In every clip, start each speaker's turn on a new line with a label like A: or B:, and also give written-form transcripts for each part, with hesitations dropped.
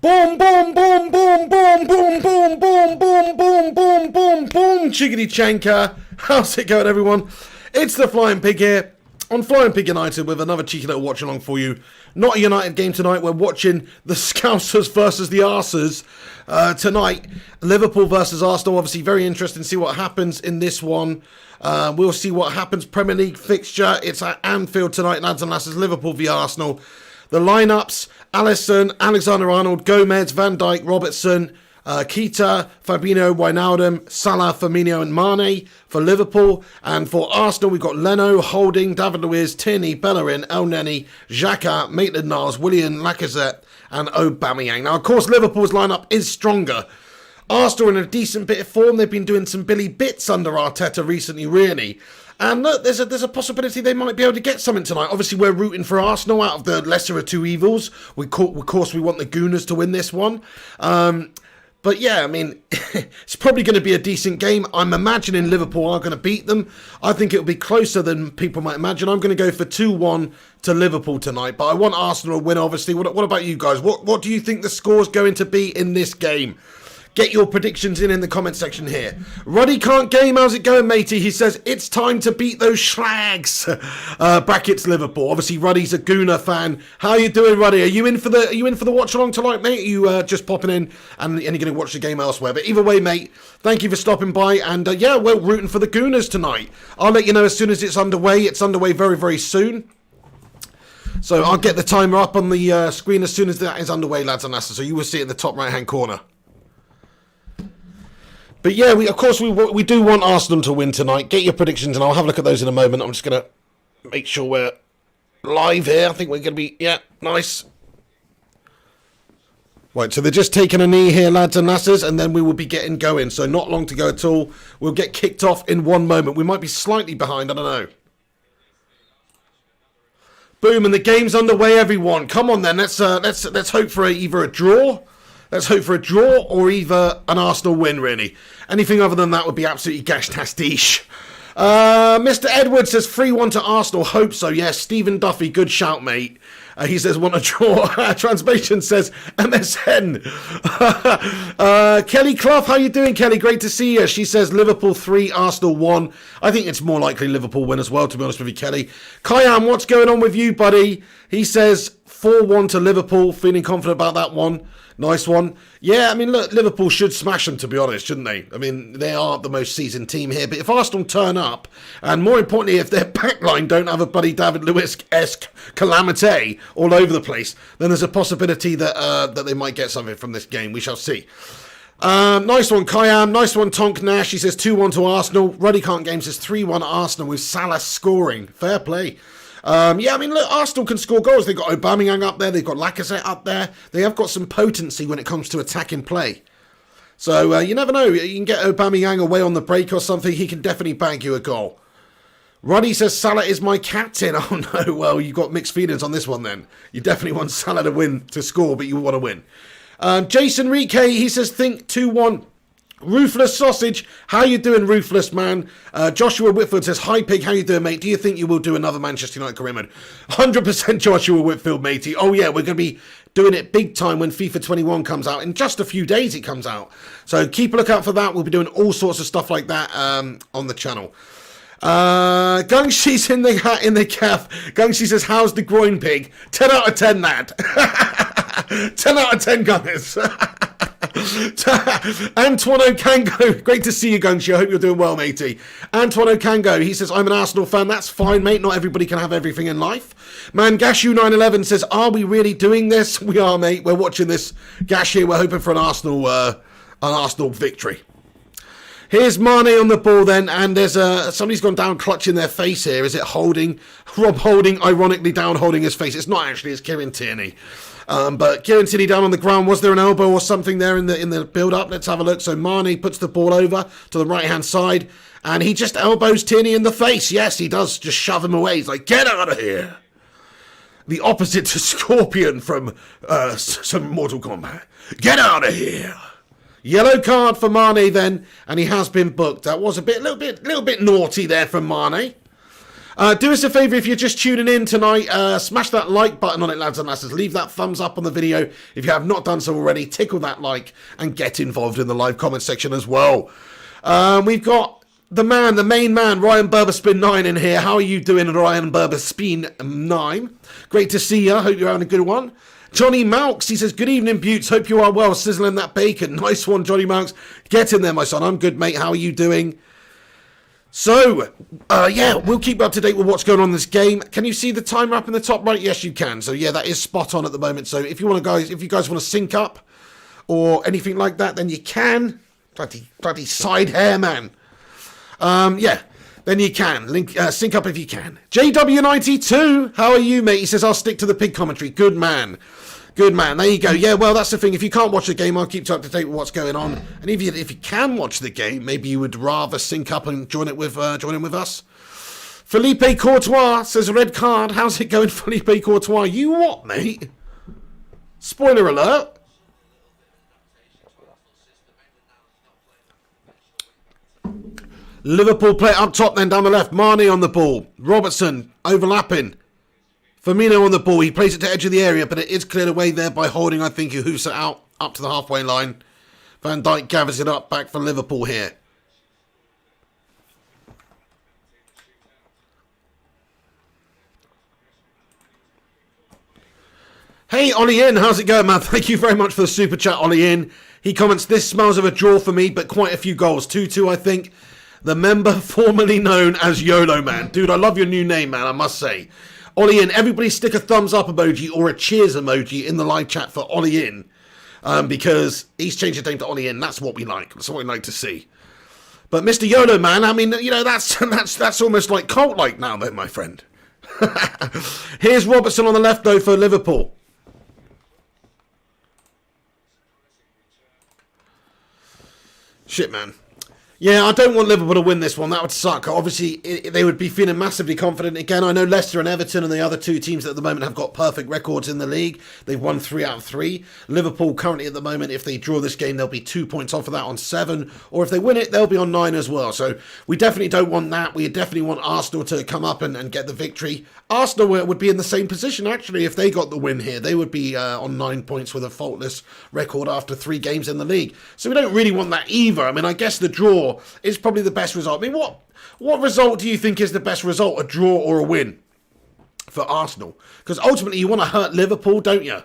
A: Boom, boom, boom, boom, boom, boom, boom, boom, boom, boom, boom, boom, boom, chickadee chanker. How's it going, everyone? It's the Flying Pig here on Flying Pig United with another cheeky little watch along for you. Not a United game tonight. We're watching the Scousers versus the Arsers tonight. Liverpool versus Arsenal. Obviously, very interesting to see what happens in this one. We'll see what happens. Premier League fixture. It's at Anfield tonight, lads and lasses. Liverpool v Arsenal. The lineups: Alisson, Alexander-Arnold, Gomez, Van Dijk, Robertson, Keita, Fabinho, Wijnaldum, Salah, Firmino and Mane for Liverpool. And for Arsenal, we've got Leno, Holding, David Luiz, Tierney, Bellerin, El Neni, Xhaka, Maitland-Niles, Willian, Lacazette and Aubameyang. Now, of course, Liverpool's lineup is stronger. Arsenal in a decent bit of form. They've been doing some Billy Bits under Arteta recently, really. And look, there's a possibility they might be able to get something tonight. Obviously, we're rooting for Arsenal out of the lesser of two evils. Of course, we want the Gooners to win this one. But yeah, I mean, it's probably going to be a decent game. I'm imagining Liverpool are going to beat them. I think it'll be closer than people might imagine. I'm going to go for 2-1 to Liverpool tonight. But I want Arsenal to win, obviously. What about you guys? What do you think the score's going to be in this game? Get your predictions in the comment section here. Ruddy can't game. How's it going, matey? He says it's time to beat those schlags. Brackets Liverpool. Obviously, Ruddy's a Gooner fan. How are you doing, Ruddy? Are you in for the watch along tonight, mate? Are you just popping in and you're going to watch the game elsewhere? But either way, mate, thank you for stopping by. And yeah, we're rooting for the Gooners tonight. I'll let you know as soon as it's underway. It's underway very, very soon. So I'll get the timer up on the screen as soon as that is underway, lads and lasses. So you will see it in the top right-hand corner. But yeah, we do want Arsenal to win tonight. Get your predictions and I'll have a look at those in a moment. I'm just going to make sure we're live here. I think we're going to be, yeah, nice. Right, so they're just taking a knee here, lads and lasses, and then we will be getting going. So not long to go at all. We'll get kicked off in 1 moment. We might be slightly behind, I don't know. Boom, and the game's underway, everyone. Come on then, let's hope for either a draw. Let's hope for a draw or either an Arsenal win, really. Anything other than that would be absolutely gash-tastiche. Mr. Edwards says 3-1 to Arsenal. Hope so, yes. Stephen Duffy, good shout, mate. He says, want a draw. Translation says, MSN. Kelly Clough, how you doing, Kelly? Great to see you. She says, Liverpool 3, Arsenal 1. I think it's more likely Liverpool win as well, to be honest with you, Kelly. Kayam, what's going on with you, buddy? He says, 4-1 to Liverpool. Feeling confident about that one. Nice one. Yeah, I mean, look, Liverpool should smash them, to be honest, shouldn't they? I mean, they are the most seasoned team here. But if Arsenal turn up, and more importantly, if their backline don't have a buddy David Luiz-esque calamity all over the place, then there's a possibility that they might get something from this game. We shall see. Nice one, Kayam. Nice one, Tonk Nash. He says 2-1 to Arsenal. Ruddy Can't Game says 3-1 Arsenal with Salah scoring. Fair play. Yeah, I mean, look, Arsenal can score goals. They've got Aubameyang up there. They've got Lacazette up there. They have got some potency when it comes to attacking play. So, you never know. You can get Aubameyang away on the break or something. He can definitely bag you a goal. Ruddy says Salah is my captain. Oh, no. Well, you've got mixed feelings on this one then. You definitely want Salah to win, to score, but you want to win. Jason Rike, he says think 2-1. Ruthless Sausage, how you doing, Ruthless man? Joshua Whitfield says, hi Pig, how you doing, mate? Do you think you will do another Manchester United career? 100% Joshua Whitfield, matey. Oh yeah, we're going to be doing it big time when FIFA 21 comes out. In just a few days it comes out. So keep a lookout for that. We'll be doing all sorts of stuff like that on the channel. Gungshi's in the calf. Gungshi says, how's the groin, Pig? 10 out of 10, lad. 10 out of 10, Gunners. Antoine Okango, great to see you, Gungshi. I hope you're doing well, matey. Antoine Okango, he says, I'm an Arsenal fan. That's fine, mate. Not everybody can have everything in life. Man, Gashu911 says, are we really doing this? We are, mate. We're watching this. Gash here, we're hoping for an Arsenal victory. Here's Mane on the ball then, and there's somebody's gone down clutching their face here. Is it Holding? Rob Holding, ironically down holding his face. It's not actually, it's Kieran Tierney. But Kieran Tierney down on the ground. Was there an elbow or something there in the build-up? Let's have a look. So Mane puts the ball over to the right-hand side, and he just elbows Tierney in the face. Yes, he does. Just shove him away. He's like, get out of here. The opposite to Scorpion from some Mortal Kombat. Get out of here. Yellow card for Mane then, and he has been booked. That was a little bit naughty there from Mane. Do us a favour if you're just tuning in tonight. Smash that like button on it, lads and lasses. Leave that thumbs up on the video if you have not done so already. Tickle that like and get involved in the live comment section as well. We've got the main man, Ryan Berberspin9 in here. How are you doing, Ryan Berberspin9? Great to see you. Hope you're having a good one. Johnny Malks, he says, good evening, Buttes. Hope you are well, sizzling that bacon. Nice one, Johnny Malks. Get in there, my son. I'm good, mate. How are you doing? So, yeah, we'll keep up to date with what's going on in this game. Can you see the timer up in the top right? Yes, you can. So, yeah, that is spot on at the moment. So, if you guys want to sync up or anything like that, then you can. Bloody side hair, man. Yeah, then you can. Sync up if you can. JW92, how are you, mate? He says, I'll stick to the pig commentary. Good man. Good man. There you go. Yeah, well, that's the thing. If you can't watch the game, I'll keep you up to date with what's going on. And if you can watch the game, maybe you would rather sync up and join in with us. Felipe Courtois says, red card. How's it going, Felipe Courtois? You what, mate? Spoiler alert. Liverpool play up top, then down the left. Marnie on the ball. Robertson overlapping. Firmino on the ball. He plays it to edge of the area, but it is cleared away there by Holding. I think he hoofs it out up to the halfway line. Van Dijk gathers it up back for Liverpool here. Hey, Ollie In, how's it going, man? Thank you very much for the super chat, Ollie In. He comments, this smells of a draw for me, but quite a few goals. 2-2, I think. The member formerly known as YOLO Man. Dude, I love your new name, man, I must say. Ollie In, everybody stick a thumbs up emoji or a cheers emoji in the live chat for Ollie In. Because he's changed his name to Ollie In. That's what we like. That's what we like to see. But Mr. YOLO Man, I mean, you know, that's almost like cult-like now, then, my friend. Here's Robertson on the left, though, for Liverpool. Shit, man. Yeah, I don't want Liverpool to win this one. That would suck. Obviously, they would be feeling massively confident. Again, I know Leicester and Everton and the other two teams that at the moment have got perfect records in the league. They've won 3 out of 3. Liverpool currently at the moment, if they draw this game, they'll be 2 points off of that on 7. Or if they win it, they'll be on 9 as well. So we definitely don't want that. We definitely want Arsenal to come up and get the victory. Arsenal would be in the same position, actually, if they got the win here. They would be on 9 points with a faultless record after 3 games in the league. So we don't really want that either. I mean, I guess the draw is probably the best result. I mean, what result do you think is the best result? A draw or a win for Arsenal? Because ultimately you want to hurt Liverpool, don't you?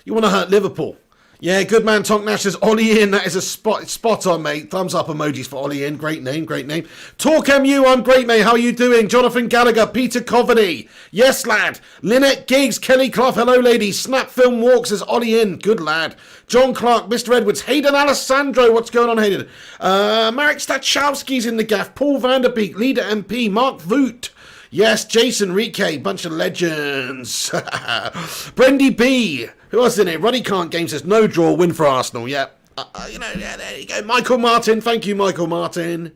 A: You want to hurt Liverpool. Yeah, good man. Tonk Nash says, Ollie In. That is a spot on, mate. Thumbs up emojis for Ollie In. Great name, great name. Talk MU, I'm great, mate. How are you doing? Jonathan Gallagher, Peter Coveney. Yes, lad. Lynette Giggs, Kelly Clough. Hello, lady. Snap Film Walks says, Ollie In. Good lad. John Clark, Mr. Edwards. Hayden Alessandro. What's going on, Hayden? Marek Stachowski's in the gaff. Paul Vanderbeek, Leader MP. Mark Voot. Yes, Jason Rike, bunch of legends. Brendy B. Who else in it? Ruddy Can't Game says, no draw, win for Arsenal. Yeah, yeah, there you go. Michael Martin. Thank you, Michael Martin.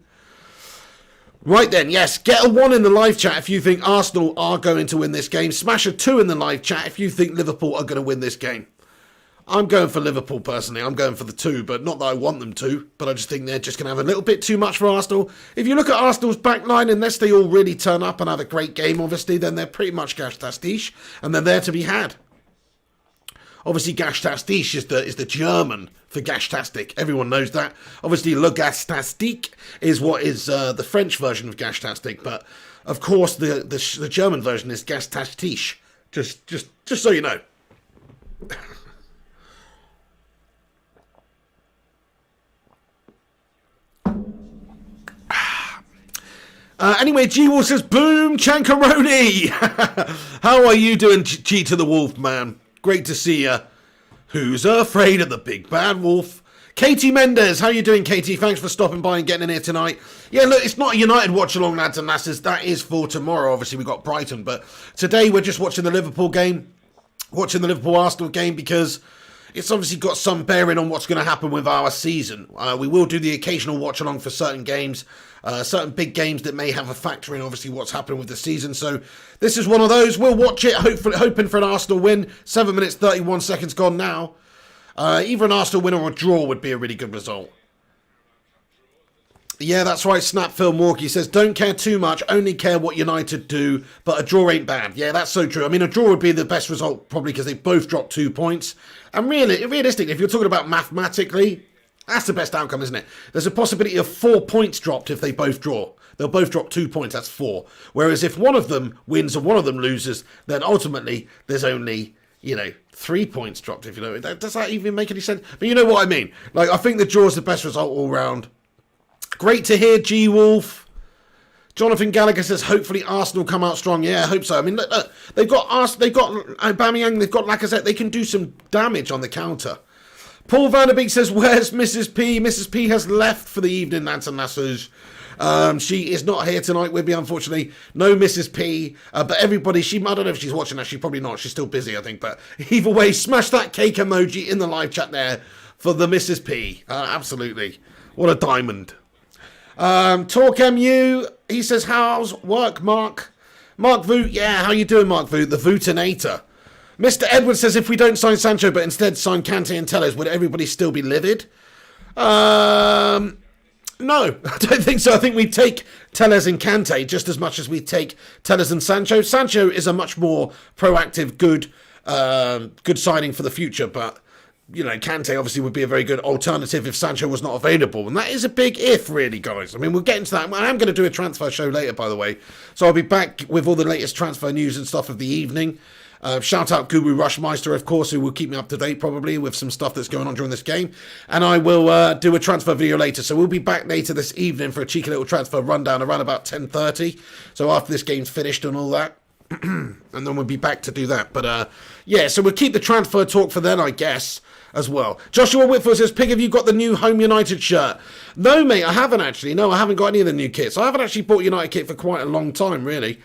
A: Right then, yes, get a 1 in the live chat if you think Arsenal are going to win this game. Smash a 2 in the live chat if you think Liverpool are going to win this game. I'm going for Liverpool, personally. I'm going for the 2, but not that I want them to. But I just think they're just going to have a little bit too much for Arsenal. If you look at Arsenal's backline, unless they all really turn up and have a great game, obviously, then they're pretty much gash tastiche, and they're there to be had. Obviously, gash tastiche is the German for gash-tastic. Everyone knows that. Obviously, le gastastique is what is the French version of gash-tastic, but of course, the German version is gastastiche. Just so you know. Anyway, G-Wall says, boom, Chankaroni! How are you doing, G to the Wolf, man? Great to see you. Who's afraid of the big bad wolf? Katie Mendez, how you doing, Katie? Thanks for stopping by and getting in here tonight. Yeah, look, it's not a United watch-along, lads and lasses. That is for tomorrow. Obviously, we've got Brighton, but today we're just watching the Liverpool game, watching the Liverpool-Arsenal game, because it's obviously got some bearing on what's going to happen with our season. We will do the occasional watch-along for certain games, certain big games that may have a factor in, obviously, what's happening with the season. So this is one of those. We'll watch it, hoping for an Arsenal win. 7 minutes, 31 seconds gone now. Either an Arsenal win or a draw would be a really good result. Yeah, that's right, Snap Film Walkie says, don't care too much, only care what United do, but a draw ain't bad. Yeah, that's so true. I mean, a draw would be the best result, probably because they both dropped 2 points. And really, realistically, if you're talking about mathematically, that's the best outcome, isn't it? There's a possibility of 4 points dropped if they both draw. They'll both drop 2 points, that's 4. Whereas if one of them wins and one of them loses, then ultimately there's only, 3 points dropped, if you know. Does that even make any sense? But you know what I mean. Like, I think the draw is the best result all round. Great to hear, G Wolf. Jonathan Gallagher says, hopefully Arsenal come out strong. Yeah, I hope so. I mean, look, they've got Aubameyang, they've got Lacazette. They can do some damage on the counter. Paul Vanderbeek says, where's Mrs. P? Mrs. P has left for the evening, Nance and Nassage. She is not here tonight with me, unfortunately. No Mrs. P. But everybody, I don't know if she's watching that. She's probably not. She's still busy, I think. But either way, smash that cake emoji in the live chat there for the Mrs. P. Absolutely. What a diamond. Talk MU, he says, how's work, Mark? Mark Voot, yeah, how you doing, Mark Voot? The Vootinator. Mr. Edwards says, if we don't sign Sancho, but instead sign Kante and Telles, would everybody still be livid? No, I don't think so. I think we take Telles and Kante just as much as we take Telles and Sancho. Sancho is a much more proactive, good signing for the future, but Kante obviously would be a very good alternative if Sancho was not available. And that is a big if, really, guys. I mean, we'll get into that. I am going to do a transfer show later, by the way. So I'll be back with all the latest transfer news and stuff of the evening. Shout out Guru Rushmeister, of course, who will keep me up to date, probably, with some stuff that's going on during this game. And I will do a transfer video later. So we'll be back later this evening for a cheeky little transfer rundown around about 10:30. So after this game's finished and all that. And then we'll be back to do that. But, yeah, so we'll keep the transfer talk for then, I guess, as well. Joshua Whitfield says, Pig, have you got the new Home United shirt? No, mate, I haven't actually. No, I haven't got any of the new kits. I haven't actually bought United kit for quite a long time, really.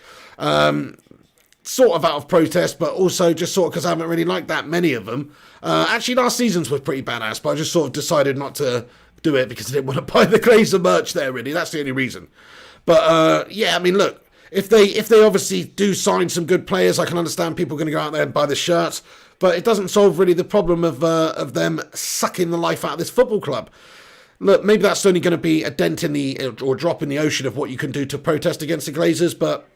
A: Sort of out of protest, but also just sort of because I haven't really liked that many of them. Actually, last season's was pretty badass, but I just sort of decided not to do it because I didn't want to buy the Glazer merch there, really. That's the only reason. But, yeah, I mean, look. If they obviously do sign some good players, I can understand people are going to go out there and buy the shirts. But it doesn't solve really the problem of them sucking the life out of this football club. Look, maybe that's only going to be a dent in the, or drop in the ocean of what you can do to protest against the Glazers. But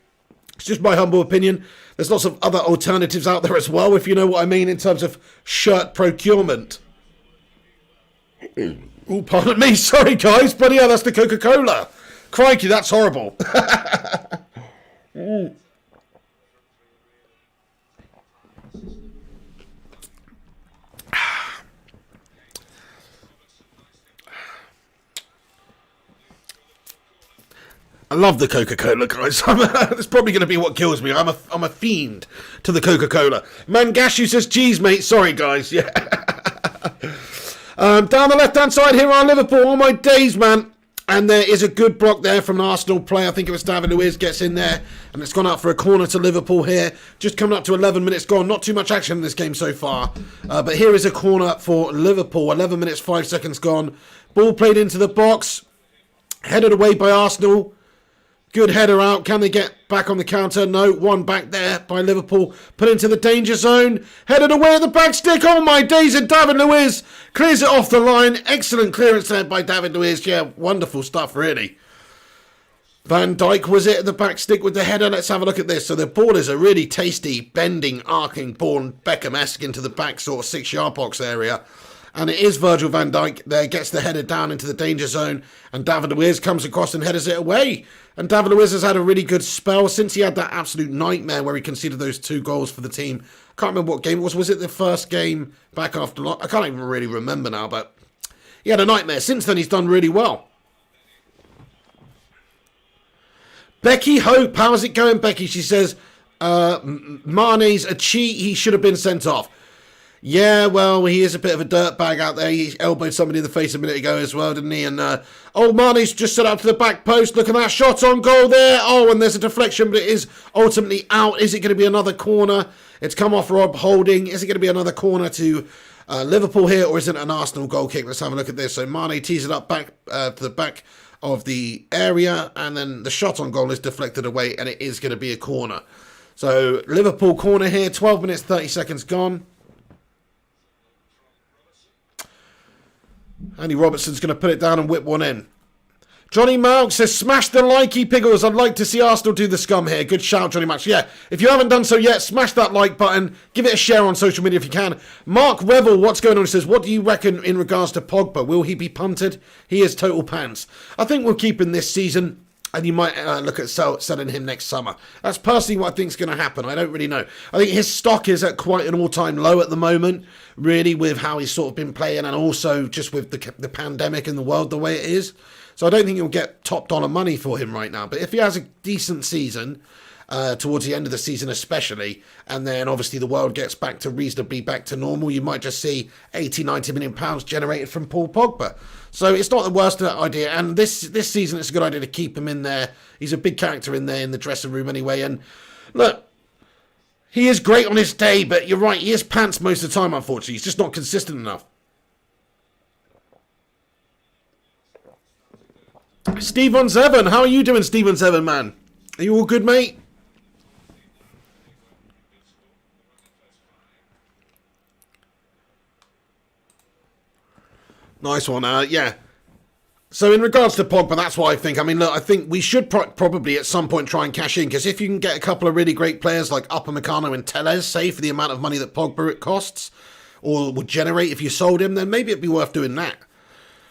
A: it's just my humble opinion. There's lots of other alternatives out there as well, if you know what I mean, in terms of shirt procurement. Oh, pardon me. Sorry, guys. But yeah, that's the Coca-Cola. Crikey, that's horrible. I love the Coca-Cola, guys. That's probably going to be what kills me. I'm a fiend to the Coca-Cola. Mangashu says, geez, mate. Sorry, guys. Yeah. Down the left-hand side here are Liverpool. All my days, man. And there is a good block there from an Arsenal player. I think it was David Luiz gets in there. And it's gone out for a corner to Liverpool here. Just coming up to 11 minutes gone. Not too much action in this game so far. But here is a corner for Liverpool. 11 minutes, 5 seconds gone. Ball played into the box. Headed away by Arsenal. Good header out. Can they get back on the counter? No. One back there by Liverpool. Put into the danger zone. Headed away at the back stick. Oh my days. And David Luiz clears it off the line. Excellent clearance there by David Luiz. Yeah, wonderful stuff, really. Van Dijk was it at the back stick with the header. Let's have a look at this. So the ball is a really tasty, bending, arcing ball, Beckham-esque into the back sort of 6-yard box area. And it is Virgil van Dijk there, gets the header down into the danger zone. And David Luiz comes across and headers it away. And David Luiz has had a really good spell since he had that absolute nightmare where he conceded those 2 goals for the team. I can't remember what game it was. Was it the first game back after... I can't even really remember now, but he had a nightmare. Since then, he's done really well. Becky Hope, how's it going, Becky? She says, Mane's a cheat. He should have been sent off. Yeah, well, he is a bit of a dirtbag out there. He elbowed somebody in the face a minute ago as well, didn't he? And, Mane's just set up to the back post. Look at that shot on goal there. Oh, and there's a deflection, but it is ultimately out. Is it going to be another corner? It's come off Rob Holding. Is it going to be another corner to Liverpool here, or is it an Arsenal goal kick? Let's have a look at this. So Mane tees it up back to the back of the area, and then the shot on goal is deflected away, and it is going to be a corner. So Liverpool corner here, 12 minutes, 30 seconds gone. Andy Robertson's going to put it down and whip one in. Johnny Malk says, smash the likey piggles. I'd like to see Arsenal do the scum here. Good shout, Johnny Malk. Yeah, if you haven't done so yet, smash that like button. Give it a share on social media if you can. Mark Revel, what's going on? He says, what do you reckon in regards to Pogba? Will he be punted? He is total pants. I think we'll keep him this season. And you might look at selling him next summer. That's personally what I think is going to happen. I don't really know. I think his stock is at quite an all-time low at the moment, really, with how he's sort of been playing and also just with the pandemic in the world the way it is. So I don't think you'll get top dollar money for him right now. But if he has a decent season, towards the end of the season especially, and then obviously the world gets back to reasonably back to normal, you might just see 80, 90 million pounds generated from Paul Pogba. So it's not the worst idea. And this season, it's a good idea to keep him in there. He's a big character in there in the dressing room anyway. And look, he is great on his day, but you're right, he is pants most of the time, unfortunately. He's just not consistent enough. Steven Seven, how are you doing, Steven Seven, man? Are you all good, mate? Nice one, yeah. So in regards to Pogba, that's what I think. I mean, look, I think we should probably at some point try and cash in, because if you can get a couple of really great players like Upamecano and Telles, say, for the amount of money that Pogba it costs, or would generate if you sold him, then maybe it'd be worth doing that.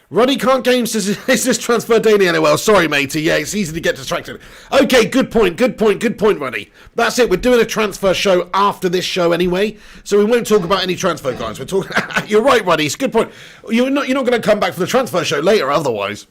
A: Roddy Can't Games says, is this transfer daily? LOL. Sorry, matey. Yeah, it's easy to get distracted. Okay, good point, Roddy. That's it. We're doing a transfer show after this show anyway, so we won't talk about any transfer guys. We're talking. You're right, Roddy. It's a good point. You're not going to come back for the transfer show later, otherwise.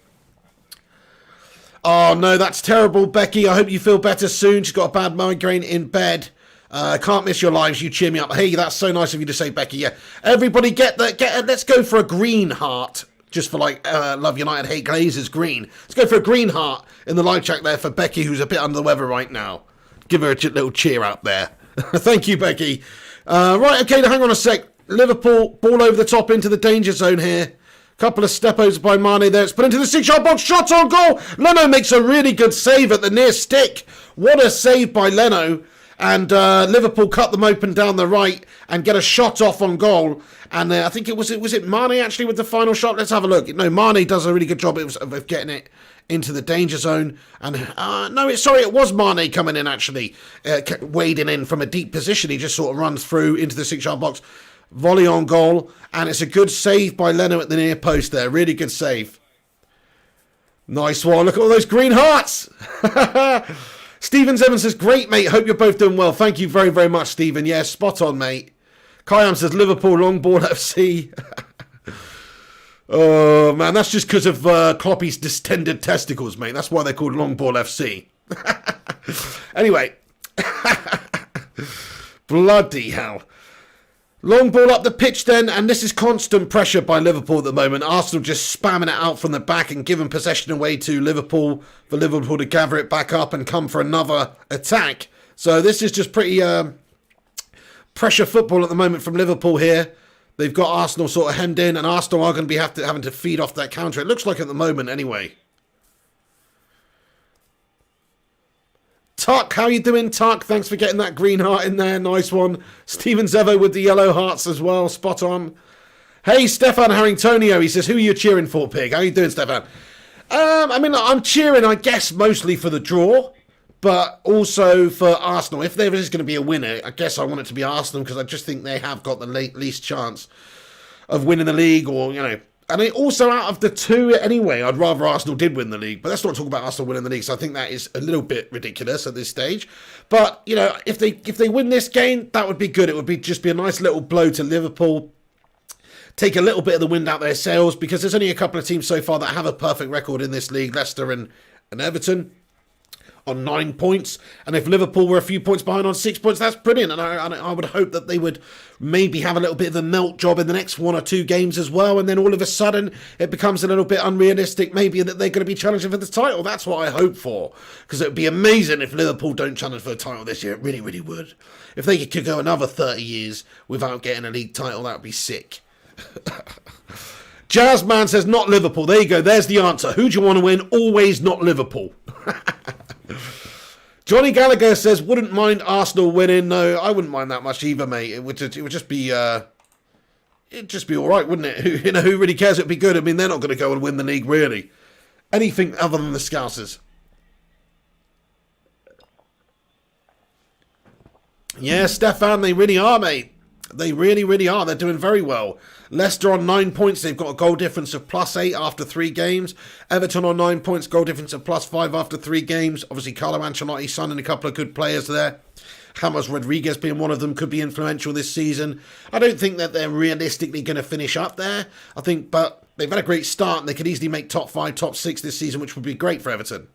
A: Oh no, that's terrible, Becky. I hope you feel better soon. She's got a bad migraine in bed. Can't miss your lives. You cheer me up. Hey, that's so nice of you to say, Becky. Yeah, everybody, let's go for a green heart. Just for like Love United, Hate Glazers, green. Let's go for a green heart in the live chat there for Becky, who's a bit under the weather right now. Give her a little cheer out there. Thank you, Becky. Right, okay, now hang on a sec. Liverpool, ball over the top into the danger zone here. Couple of step-overs by Mane there. It's put into the 6-yard box. Shot on goal. Leno makes a really good save at the near stick. What a save by Leno. And Liverpool cut them open down the right and get a shot off on goal. And I think was it Mane actually with the final shot? Let's have a look. No, Mane does a really good job of getting it into the danger zone. And it was Mane coming in actually, wading in from a deep position. He just sort of runs through into the 6-yard box. Volley on goal. And it's a good save by Leno at the near post there. Really good save. Nice one. Look at all those green hearts. Stephen Evans says, great, mate. Hope you're both doing well. Thank you very, very much, Stephen. Yeah, spot on, mate. Kayam says, Liverpool, long ball FC. Oh, man, that's just because of Kloppy's distended testicles, mate. That's why they're called long ball FC. Anyway. Bloody hell. Long ball up the pitch then, and this is constant pressure by Liverpool at the moment. Arsenal just spamming it out from the back and giving possession away to Liverpool for Liverpool to gather it back up and come for another attack. So this is just pretty pressure football at the moment from Liverpool here. They've got Arsenal sort of hemmed in, and Arsenal are going to be having to feed off that counter. It looks like at the moment anyway. Tuck, how you doing, Tuck? Thanks for getting that green heart in there. Nice one. Steven Zevo with the yellow hearts as well. Spot on. Hey, Stefan Harringtonio. He says, who are you cheering for, Pig? How you doing, Stefan? I mean, I'm cheering, I guess, mostly for the draw, but also for Arsenal. If there is going to be a winner, I guess I want it to be Arsenal, because I just think they have got the least chance of winning the league, or, you know. And also, out of the two anyway, I'd rather Arsenal did win the league. But let's not talk about Arsenal winning the league, so I think that is a little bit ridiculous at this stage. But, you know, if they win this game, that would be good. It would just be a nice little blow to Liverpool. Take a little bit of the wind out their sails, because there's only a couple of teams so far that have a perfect record in this league, Leicester and Everton, on 9 points. And if Liverpool were a few points behind on 6 points, that's brilliant. And I would hope that they would maybe have a little bit of a melt job in the next 1 or 2 games as well. And then all of a sudden, it becomes a little bit unrealistic, maybe, that they're going to be challenging for the title. That's what I hope for. Because it would be amazing if Liverpool don't challenge for the title this year. It really, really would. If they could go another 30 years without getting a league title, that would be sick. Jazzman says, not Liverpool. There you go. There's the answer. Who do you want to win? Always not Liverpool. Johnny Gallagher says, wouldn't mind Arsenal winning. No, I wouldn't mind that much either, mate. It would just be it'd just be all right, wouldn't it? Who really cares? It'd be good. I mean, they're not going to go and win the league, really. anything other than the Scousers. Yeah, Stefan, they really are, mate. They really, really are. They're doing very well. Leicester on 9 points. They've got a goal difference of +8 after 3 games. Everton on 9 points. Goal difference of +5 after 3 games. Obviously, Carlo Ancelotti signing a couple of good players there. James Rodriguez being one of them could be influential this season. I don't think that they're realistically going to finish up there. But they've had a great start and they could easily make top 5, top 6 this season, which would be great for Everton.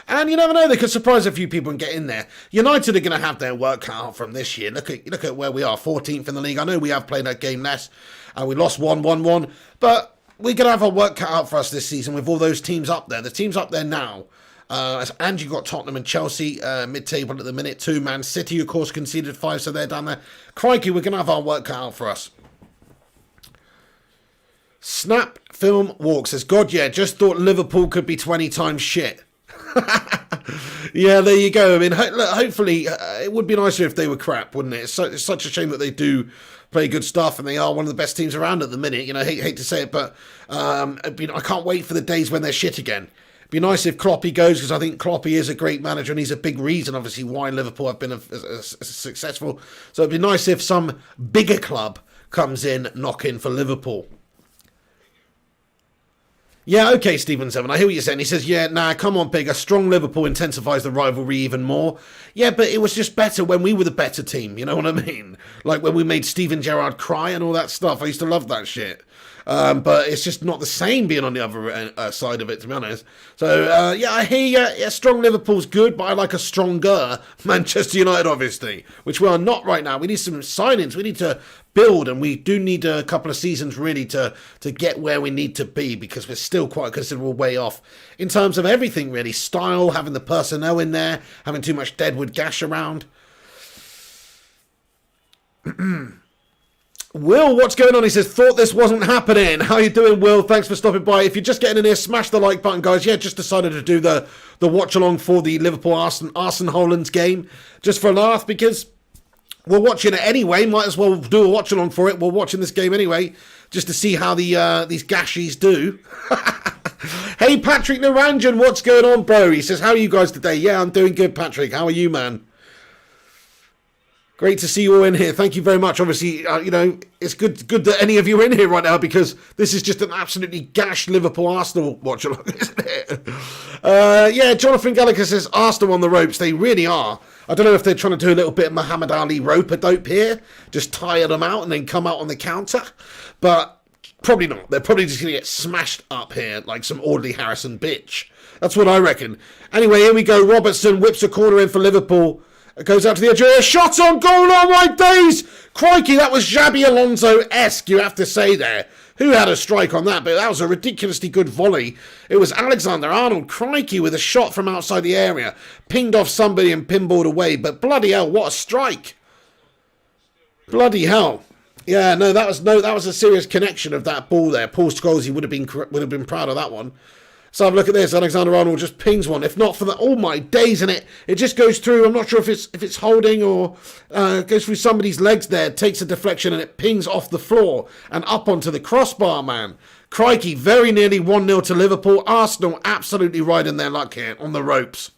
A: And you never know, they could surprise a few people and get in there. United are going to have their work cut out from this year. Look at where we are, 14th in the league. I know we have played that game less, and we lost 1-1-1, but we're going to have our work cut out for us this season with all those teams up there. The teams up there now, and you've got Tottenham and Chelsea mid-table at the minute too. Man City, of course, conceded 5, so they're down there. Crikey, we're going to have our work cut out for us. Snap Film Walk says, God, yeah, just thought Liverpool could be 20 times shit. Yeah, there you go. I mean, hopefully, it would be nicer if they were crap, wouldn't it? It's such a shame that they do play good stuff, and they are one of the best teams around at the minute. You know, hate to say it, but I can't wait for the days when they're shit again. It'd be nice if Kloppy goes, because I think Kloppy is a great manager, and he's a big reason, obviously, why Liverpool have been successful. So it'd be nice if some bigger club comes in, knocking for Liverpool. Yeah, okay, Stephen7, I hear what you're saying. He says, yeah, nah, come on, Pig. A strong Liverpool intensifies the rivalry even more. Yeah, but it was just better when we were the better team, you know what I mean? Like when we made Steven Gerrard cry and all that stuff. I used to love that shit. But it's just not the same being on the other side of it, to be honest. So, yeah, I hear you. Yeah, strong Liverpool's good, but I like a stronger Manchester United, obviously, which we are not right now. We need some signings. We need to build, and we do need a couple of seasons, really, to get where we need to be, because we're still quite a considerable way off in terms of everything, really. Style, having the personnel in there, having too much deadwood gash around. Will, what's going on? He says, thought this wasn't happening. How you doing, Will? Thanks for stopping by. If you're just getting in here, smash the like button, guys. Yeah, just decided to do the watch-along for the Liverpool Arsenal game, just for a laugh, because we're watching it anyway. Might as well do a watch-along for it. We're watching this game anyway, just to see how these gashies do. Hey, Patrick Naranjan, what's going on, bro? He says, how are you guys today? Yeah, I'm doing good, Patrick. How are you, man? Great to see you all in here. Thank you very much. Obviously, you know, it's good that any of you are in here right now, because this is just an absolutely gash Liverpool-Arsenal watch-along, isn't it? Yeah, Jonathan Gallagher says, Arsenal on the ropes. They really are. I don't know if they're trying to do a little bit of Muhammad Ali rope-a-dope here, just tire them out and then come out on the counter. But probably not. They're probably just going to get smashed up here like some Audley Harrison bitch. That's what I reckon. Anyway, here we go. Robertson whips a corner in for Liverpool. It goes out to the edge area. Shot on goal. Oh my days! Crikey, that was Xabi Alonso-esque, you have to say there. Who had a strike on that? But that was a ridiculously good volley. It was Alexander-Arnold. Crikey, with a shot from outside the area. Pinged off somebody and pinballed away. But bloody hell, what a strike. Bloody hell. Yeah, no, that was a serious connection of that ball there. Paul Scholes, he would have been proud of that one. So have a look at this. Alexander-Arnold just pings one. If not for that, oh my days, and it just goes through. I'm not sure if it's holding or goes through somebody's legs there. Takes a deflection and it pings off the floor and up onto the crossbar, man. Crikey, very nearly 1-0 to Liverpool. Arsenal absolutely riding their luck here on the ropes.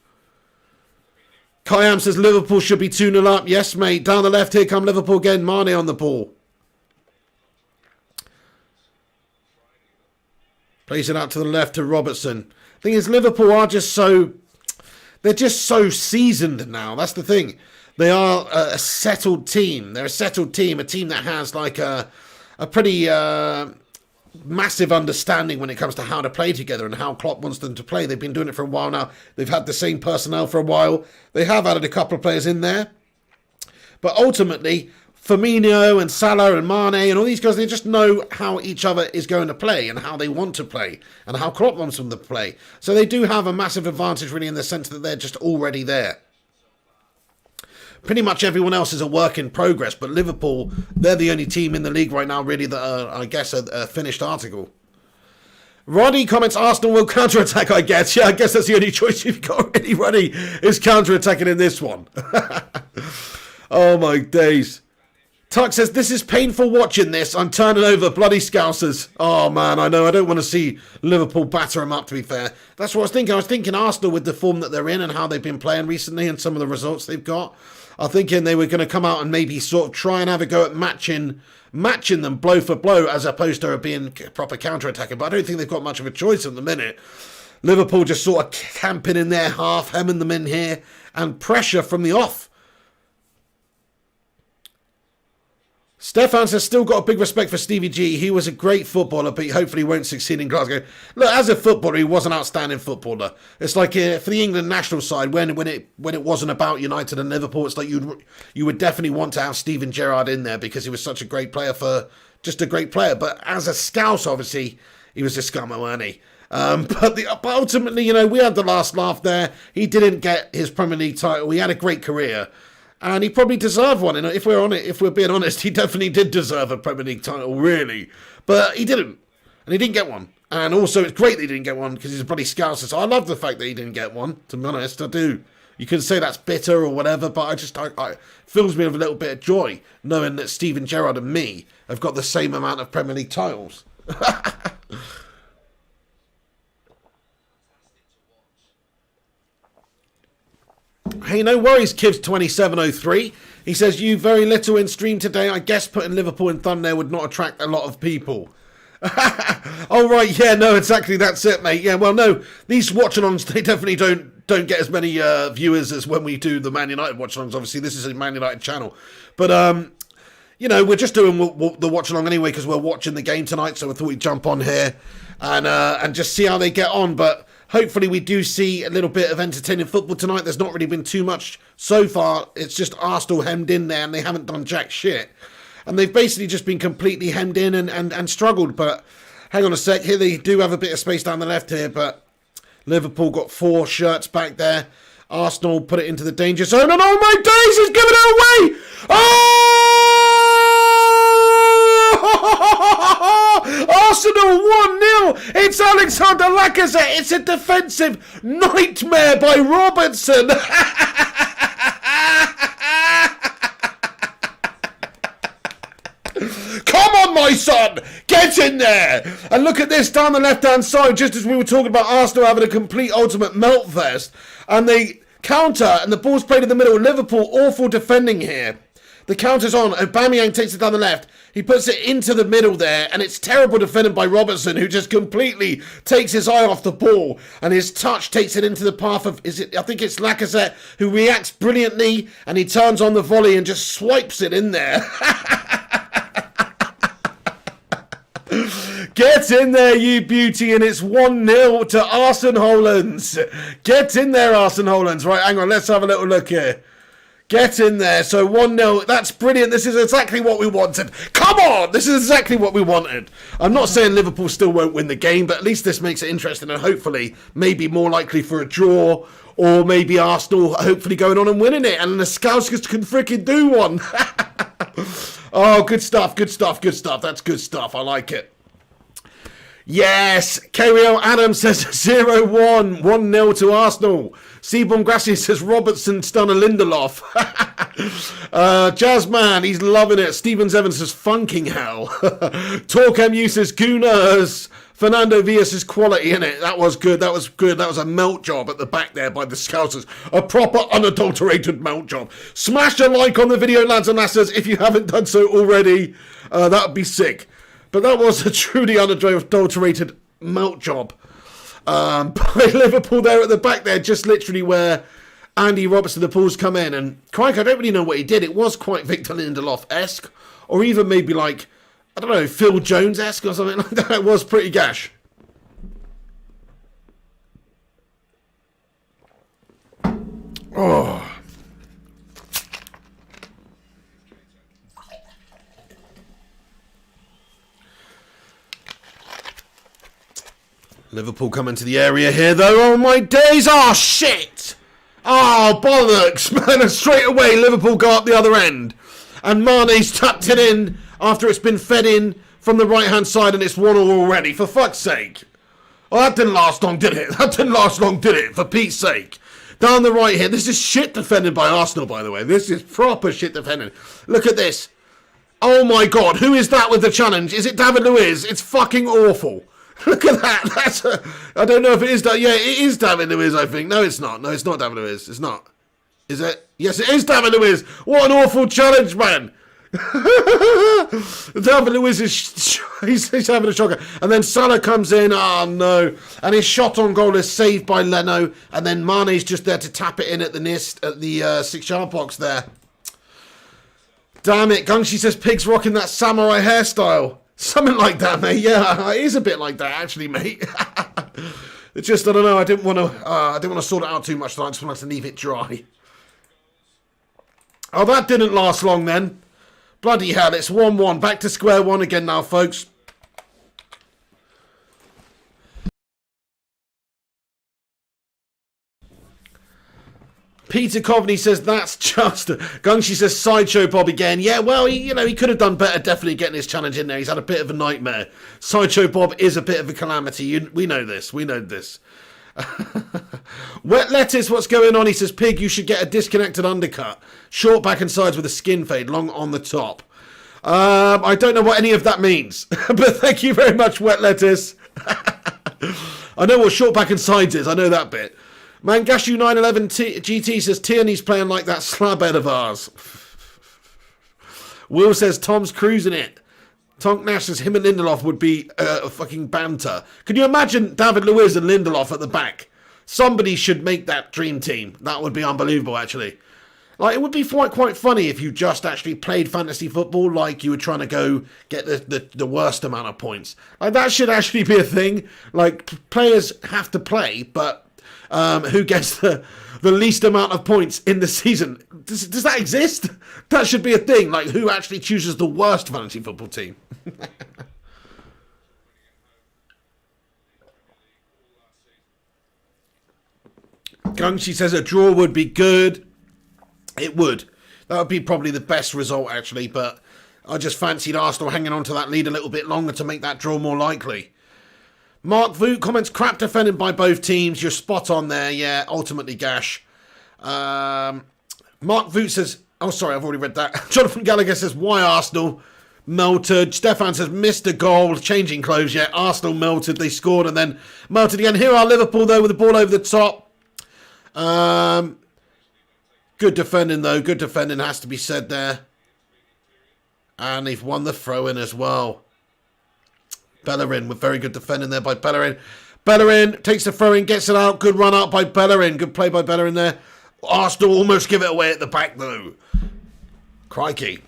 A: Kayam says Liverpool should be 2-0 up. Yes, mate. Down the left, here come Liverpool again. Mane on the ball. Plays it out to the left to Robertson. Thing is, Liverpool are just so... They're just so seasoned now. That's the thing. They are a settled team. They're a settled team. A team that has like a pretty massive understanding when it comes to how to play together and how Klopp wants them to play. They've been doing it for a while now. They've had the same personnel for a while. They have added a couple of players in there. But ultimately... Firmino and Salah and Mane and all these guys, they just know how each other is going to play and how they want to play and how Klopp wants them to play. So they do have a massive advantage really in the sense that they're just already there. Pretty much everyone else is a work in progress, but Liverpool, they're the only team in the league right now really that are, I guess, a finished article. Roddy comments, Arsenal will counter-attack, I guess. Yeah, I guess that's the only choice you've got really, Roddy, is counter-attacking in this one. Oh my days. Tuck says, this is painful watching this. I'm turning over, bloody Scousers. Oh, man, I know. I don't want to see Liverpool batter them up, to be fair. That's what I was thinking. I was thinking Arsenal with the form that they're in and how they've been playing recently and some of the results they've got. I'm thinking they were going to come out and maybe sort of try and have a go at matching them blow for blow as opposed to being proper counter-attacking. But I don't think they've got much of a choice at the minute. Liverpool just sort of camping in their half, hemming them in here, and pressure from the off. Stefan says, still got a big respect for Stevie G. He was a great footballer, but hopefully won't succeed in Glasgow. Look, as a footballer, he was an outstanding footballer. It's like for the England national side, when it wasn't about United and Liverpool, it's like you would definitely want to have Steven Gerrard in there because he was such a great player just a great player. But as a Scouse, obviously, he was a scummer, weren't he? But ultimately, we had the last laugh there. He didn't get his Premier League title. He had a great career. And he probably deserved one. And if we're being honest, he definitely did deserve a Premier League title, really. But he didn't. And he didn't get one. And also, it's great that he didn't get one because he's a bloody Scouser. So I love the fact that he didn't get one, to be honest. I do. You can say that's bitter or whatever, but it fills me with a little bit of joy knowing that Steven Gerrard and me have got the same amount of Premier League titles. Hey, no worries, Kivs2703. He says, you very little in stream today. I guess putting Liverpool in thumbnail would not attract a lot of people. Oh, right, yeah, no, exactly, that's it, mate. Yeah, well, no, these watch-alongs, they definitely don't get as many viewers as when we do the Man United watch-alongs. Obviously, this is a Man United channel. But, we're just doing the watch-along anyway because we're watching the game tonight, so I thought we'd jump on here and just see how they get on. But hopefully we do see a little bit of entertaining football tonight. There's not really been too much so far. It's just Arsenal hemmed in there and they haven't done jack shit. And they've basically just been completely hemmed in and struggled. But hang on a sec. Here they do have a bit of space down the left here. But Liverpool got 4 shirts back there. Arsenal put it into the danger zone. And oh my days, he's given it away! Arsenal 1-0. It's Alexander Lacazette. It's a defensive nightmare by Robertson. Come on, my son. Get in there. And look at this down the left-hand side, just as we were talking about Arsenal having a complete ultimate melt fest. And they counter, and the ball's played in the middle. Liverpool, awful defending here. The counter's on. Aubameyang takes it down the left. He puts it into the middle there, and it's terrible defending by Robertson, who just completely takes his eye off the ball, and his touch takes it into the path of, I think it's Lacazette, who reacts brilliantly, and he turns on the volley and just swipes it in there. Get in there, you beauty, and it's 1-0 to Arsenal-Hollands. Get in there, Arsenal-Hollands. Right, hang on, let's have a little look here. Get in there. So 1-0. That's brilliant. This is exactly what we wanted. Come on! This is exactly what we wanted. I'm not saying Liverpool still won't win the game, but at least this makes it interesting and hopefully maybe more likely for a draw or maybe Arsenal hopefully going on and winning it and the Scousers can freaking do one. Oh, good stuff, good stuff, good stuff. That's good stuff. I like it. Yes, K-Real Adams says 0-1, 1-0 to Arsenal. Seaborn Grassi says Robertson stun a Lindelof. Jazzman, he's loving it. Stevens Evans says funking hell. Torquem says Gunners. Fernando Villa says quality in it. That was good. That was good. That was a melt job at the back there by the Scousers. A proper unadulterated melt job. Smash a like on the video, lads and lasses, if you haven't done so already. That would be sick. But that was a truly unadulterated melt job by Liverpool there at the back there, just literally where Andy Robertson, the Pools, come in. And crikey, I don't really know what he did. It was quite Victor Lindelof-esque, or even maybe like, I don't know, Phil Jones-esque or something like that. It was pretty gash. Oh. Liverpool coming to the area here, though. Oh, my days. Oh, shit. Oh, bollocks. Man, and straight away, Liverpool go up the other end. And Mane's tucked it in after it's been fed in from the right-hand side, and it's 1-1 already. For fuck's sake. Oh, that didn't last long, did it? That didn't last long, did it? For Pete's sake. Down the right here. This is shit defended by Arsenal, by the way. This is proper shit defending. Look at this. Oh my God, who is that with the challenge? Is it David Luiz? It's fucking awful. Look at that. I don't know if it is that. Yeah, it is David Luiz, I think. No, it's not. No, it's not David Luiz. It's not. Is it? Yes, it is David Luiz. What an awful challenge, man. David Luiz he's having a shocker. And then Salah comes in. Oh, no. And his shot on goal is saved by Leno. And then Mane's just there to tap it in at the 6-yard box there. Damn it. Gungshi says Pig's rocking that samurai hairstyle. Something like that, mate. Yeah, it is a bit like that, actually, mate. It's just, I don't know. I didn't want to sort it out too much. So I just wanted to leave it dry. Oh, that didn't last long then. Bloody hell, it's 1-1. Back to square one again now, folks. Peter Coveney says, that's just... Gungshi says, Sideshow Bob again. Yeah, well, he could have done better definitely getting his challenge in there. He's had a bit of a nightmare. Sideshow Bob is a bit of a calamity. We know this. We know this. Wet Lettuce, what's going on? He says, Pig, you should get a disconnected undercut. Short back and sides with a skin fade, long on the top. I don't know what any of that means. But thank you very much, Wet Lettuce. I know what short back and sides is. I know that bit. Mangashu 911 GT says, Tierney's playing like that slabhead of ours. Will says, Tom's cruising it. Tonk Nash says, him and Lindelof would be a fucking banter. Can you imagine David Luiz and Lindelof at the back? Somebody should make that dream team. That would be unbelievable, actually. Like, it would be quite funny if you just actually played fantasy football like you were trying to go get the worst amount of points. Like, that should actually be a thing. Like, players have to play, but who gets the least amount of points in the season? Does that exist? That should be a thing. Like, who actually chooses the worst fantasy football team? Gungshi says a draw would be good. It would. That would be probably the best result, actually, but I just fancied Arsenal hanging on to that lead a little bit longer to make that draw more likely. Mark Voot comments, crap defended by both teams. You're spot on there. Yeah, ultimately, Gash. Mark Voot says, oh, sorry, I've already read that. Jonathan Gallagher says, why Arsenal? Melted. Stefan says, missed a goal. Changing clothes, yeah. Arsenal melted. They scored and then melted again. Here are Liverpool, though, with the ball over the top. Good defending, though. Good defending has to be said there. And they've won the throw-in as well. Bellerin with very good defending there by Bellerin. Bellerin takes the throw-in, gets it out. Good run out by Bellerin. Good play by Bellerin there. Arsenal almost give it away at the back, though. Crikey.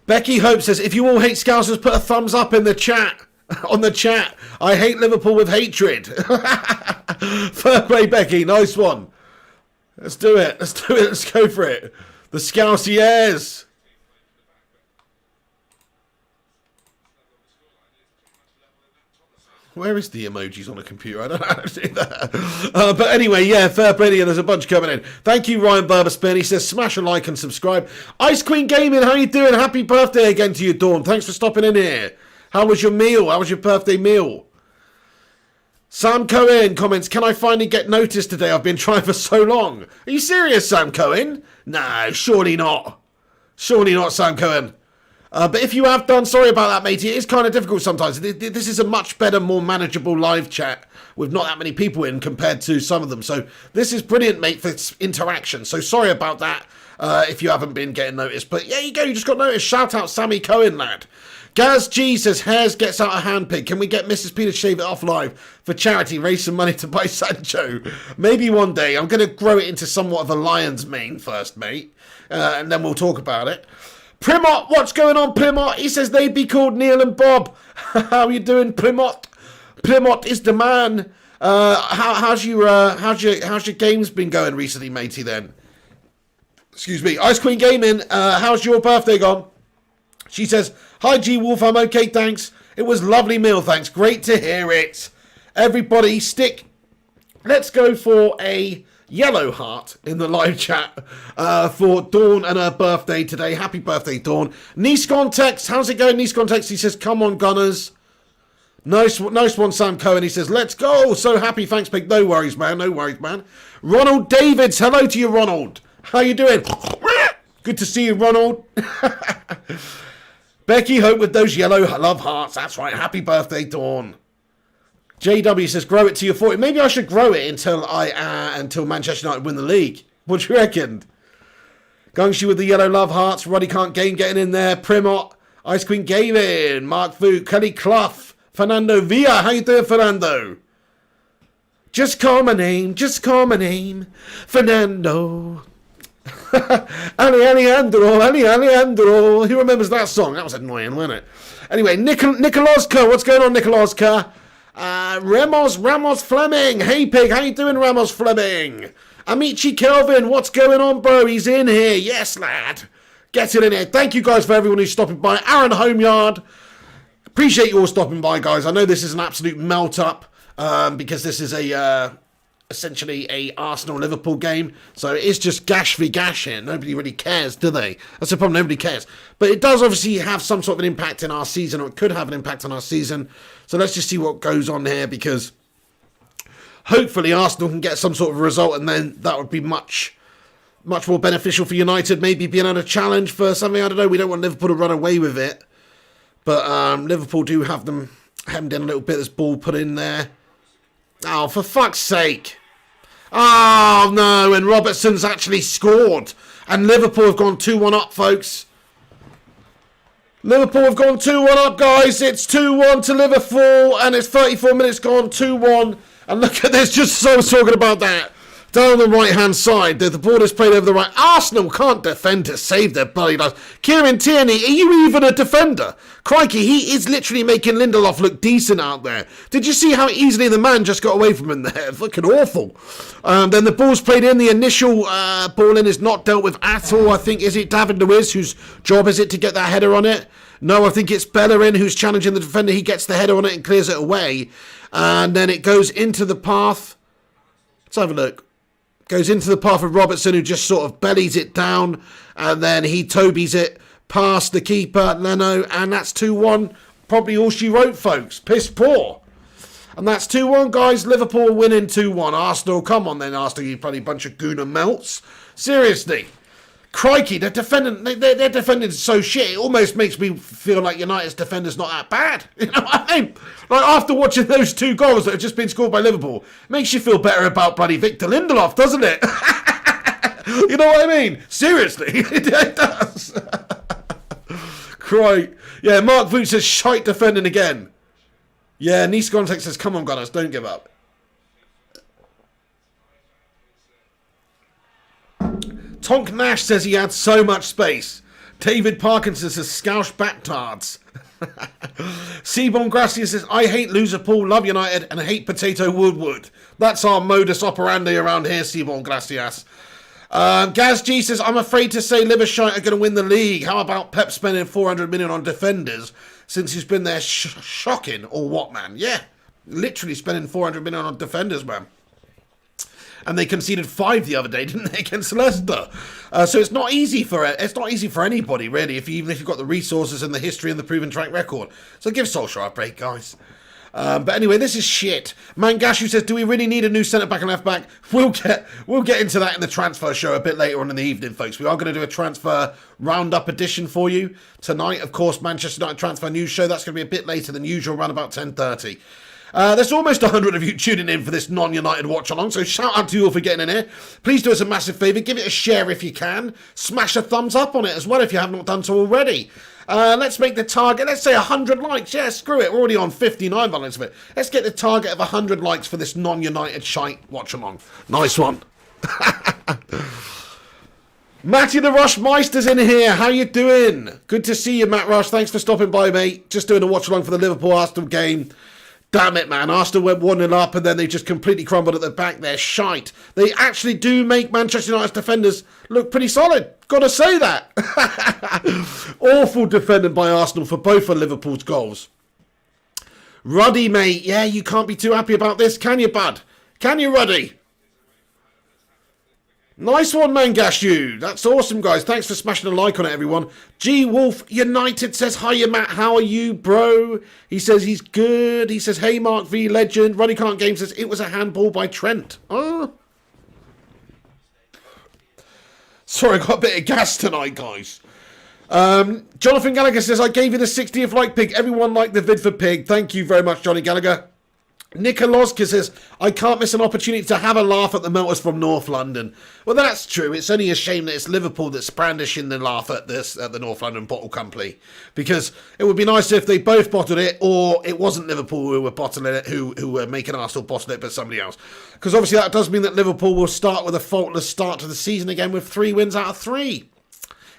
A: Becky Hope says, if you all hate Scousers, put a thumbs up in the chat. On the chat. I hate Liverpool with hatred. Fair play, Becky. Nice one. Let's do it. Let's do it. Let's go for it. The Scousiers. Where is the emojis on a computer? I don't know how to do that. But anyway, yeah, fair play. There's a bunch coming in. Thank you, Ryan Burberspin. He says, smash a like and subscribe. Ice Queen Gaming, how you doing? Happy birthday again to you, Dawn. Thanks for stopping in here. How was your meal? How was your birthday meal? Sam Cohen comments, can I finally get noticed today? I've been trying for so long. Are you serious, Sam Cohen? No, surely not. Surely not, Sam Cohen. But if you have done, sorry about that, matey. It is kind of difficult sometimes. This is a much better, more manageable live chat with not that many people in compared to some of them. So this is brilliant, mate, for interaction. So sorry about that if you haven't been getting noticed. But yeah, you go. You just got noticed. Shout out Sammy Cohen, lad. Gaz G says, Hairs gets out of hand pig. Can we get Mrs. Peter to shave it off live for charity? Raise some money to buy Sancho. Maybe one day. I'm going to grow it into somewhat of a lion's mane first, mate. And then we'll talk about it. Primot, what's going on, Primot? He says they'd be called Neil and Bob. How are you doing, Primot? Primot is the man. How's your games been going recently, matey? Then, excuse me, Ice Queen Gaming. How's your birthday gone? She says, hi G Wolf, I'm okay, thanks. It was lovely meal, thanks. Great to hear it. Everybody, let's go for a yellow heart in the live chat for Dawn and her birthday today. Happy birthday, Dawn. Nice Context, how's it going, Nice Context? He says, come on, Gunners. Nice one, Sam Cohen. He says, let's go. So happy, thanks, Pig. No worries, man. No worries, man. Ronald Davids, hello to you, Ronald. How you doing? Good to see you, Ronald. Becky Hope with those yellow love hearts. That's right. Happy birthday, Dawn. JW says, grow it to your 40. Maybe I should grow it until Manchester United win the league. What do you reckon? Gungshi with the yellow love hearts. Roddy Can't Game getting in there. Primot. Ice Queen Gaming. Mark Fu. Kelly Clough. Fernando Villa. How you doing, Fernando? Just call my name. Just call my name. Fernando. Alejandro. Who remembers that song? That was annoying, wasn't it? Anyway, Nikolozka. What's going on, Nikolozka? Ramos Fleming. Hey, Pig. How you doing, Ramos Fleming? Amici Kelvin. What's going on, bro? He's in here. Yes, lad. Get it in here. Thank you, guys, for everyone who's stopping by. Aaron Homeyard. Appreciate you all stopping by, guys. I know this is an absolute melt-up because this is essentially a Arsenal-Liverpool game. So it's just gash v gash here. Nobody really cares, do they? That's the problem. Nobody cares. But it does obviously have some sort of an impact in our season, or it could have an impact on our season. So let's just see what goes on here, because hopefully Arsenal can get some sort of result, and then that would be much more beneficial for United. Maybe being able to challenge for something. I don't know. We don't want Liverpool to run away with it. But Liverpool do have them hemmed in a little bit. This ball put in there. Oh, for fuck's sake. Oh, no. And Robertson's actually scored. And Liverpool have gone 2-1 up, folks. Liverpool have gone 2-1 up, guys. It's 2-1 to Liverpool. And it's 34 minutes gone, 2-1. And look at this. Just so talking about that. Down the right-hand side, the ball is played over the right. Arsenal can't defend to save their bloody lives. Kieran Tierney, are you even a defender? Crikey, he is literally making Lindelof look decent out there. Did you see how easily the man just got away from him there? Fucking awful. Then the ball's played in. The initial ball in is not dealt with at all. I think, is it David Luiz whose job is it to get that header on it? No, I think it's Bellerin who's challenging the defender. He gets the header on it and clears it away. And then it goes into the path. Let's have a look. Goes into the path of Robertson, who just sort of bellies it down, and then he Toby's it past the keeper, Leno, and that's 2-1. Probably all she wrote, folks. Piss poor. And that's 2-1, guys. Liverpool winning 2-1. Arsenal, come on then, Arsenal, you bloody bunch of Gooner melts. Seriously. Crikey, their defending is so shit, it almost makes me feel like United's defender's not that bad. You know what I mean? Like, after watching those 2 goals that have just been scored by Liverpool, makes you feel better about bloody Victor Lindelof, doesn't it? You know what I mean? Seriously, it does. Crikey. Yeah, Mark Voot says, shite defending again. Yeah, Nice Context says, come on, Gunners, don't give up. Tonk Nash says he had so much space. David Parkinson says, Scoush Backtards. Seaborn Gracia says, I hate Liverpool, love United, and hate Potato Woodward. That's our modus operandi around here, Seaborn Gracias. Gaz G says, I'm afraid to say Liverpool are going to win the league. How about Pep spending 400 million on defenders since he's been there? Shocking, or what, man? Yeah, literally spending 400 million on defenders, man. And they conceded 5 the other day, didn't they, against Leicester? So it's not easy for anybody, really, even if you've got the resources and the history and the proven track record. So give Solskjaer a break, guys. But anyway, this is shit. Mangashu says, do we really need a new centre-back and left-back? We'll get into that in the transfer show a bit later on in the evening, folks. We are going to do a transfer roundup edition for you tonight. Of course, Manchester United transfer news show. That's going to be a bit later than usual, around about 10:30. There's almost 100 of you tuning in for this non-United watch-along, so shout out to you all for getting in here. Please do us a massive favour. Give it a share if you can. Smash a thumbs up on it as well if you have not done so already. Let's make the target, let's say 100 likes. Yeah, screw it. We're already on 59 by the looks of it. Let's get the target of 100 likes for this non-United shite watch-along. Nice one. Matty the Rush Meister's in here. How you doing? Good to see you, Matt Rush. Thanks for stopping by, mate. Just doing a watch-along for the Liverpool-Arsenal game. Damn it, man. Arsenal went 1-0 up and then they just completely crumbled at the back. They're shite. They actually do make Manchester United's defenders look pretty solid. Gotta say that. Awful defending by Arsenal for both of Liverpool's goals. Ruddy, mate. Yeah, you can't be too happy about this, can you, bud? Can you, Ruddy? Nice one, Mangashu. That's awesome, guys. Thanks for smashing a like on it, everyone. G Wolf United says, hiya, Matt. How are you, bro? He says he's good. He says, hey, Mark V, legend. Ronnie Can't Game says, it was a handball by Trent. Oh. Sorry, I got a bit of gas tonight, guys. Jonathan Gallagher says, I gave you the 60th like Pig. Everyone liked the vid for Pig. Thank you very much, Johnny Gallagher. Nikolozka says, I can't miss an opportunity to have a laugh at the melters from North London. Well, that's true. It's only a shame that it's Liverpool that's brandishing the laugh at this at the North London Bottle Company. Because it would be nice if they both bottled it, or it wasn't Liverpool who were bottling it, who were making Arsenal bottle it, but somebody else. Because obviously that does mean that Liverpool will start with a faultless start to the season again with 3 wins out of 3.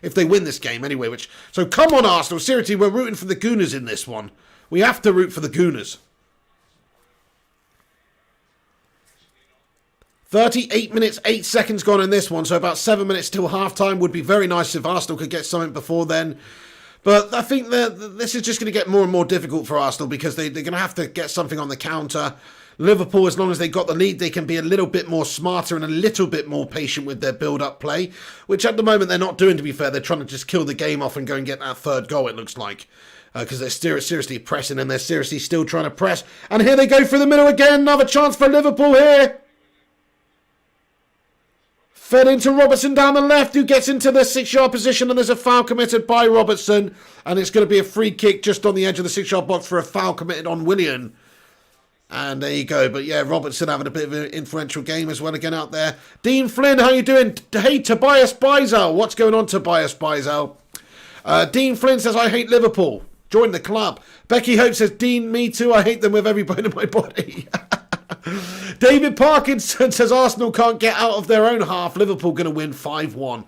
A: If they win this game anyway. So come on, Arsenal. Seriously, we're rooting for the Gooners in this one. We have to root for the Gooners. 38 minutes, 8 seconds gone in this one, so about 7 minutes till half-time. Would be very nice if Arsenal could get something before then. But I think that this is just going to get more and more difficult for Arsenal because they're going to have to get something on the counter. Liverpool, as long as they got the lead, they can be a little bit more smarter and a little bit more patient with their build-up play, which at the moment they're not doing, to be fair. They're trying to just kill the game off and go and get that third goal, it looks like. Because they're seriously pressing and they're seriously still trying to press. And here they go through the middle again. Another chance for Liverpool here. Fed into Robertson down the left, who gets into the 6-yard position, and there's a foul committed by Robertson, and it's going to be a free kick just on the edge of the 6-yard box for a foul committed on Willian. And there you go. But yeah, Robertson having a bit of an influential game as well again out there. Dean Flynn, how you doing? Hey, Tobias Bizel. What's going on, Tobias Bizel? Dean Flynn says, I hate Liverpool. Join the club. Becky Hope says, Dean, me too. I hate them with every bone in my body. David Parkinson says Arsenal can't get out of their own half. Liverpool going to win 5-1.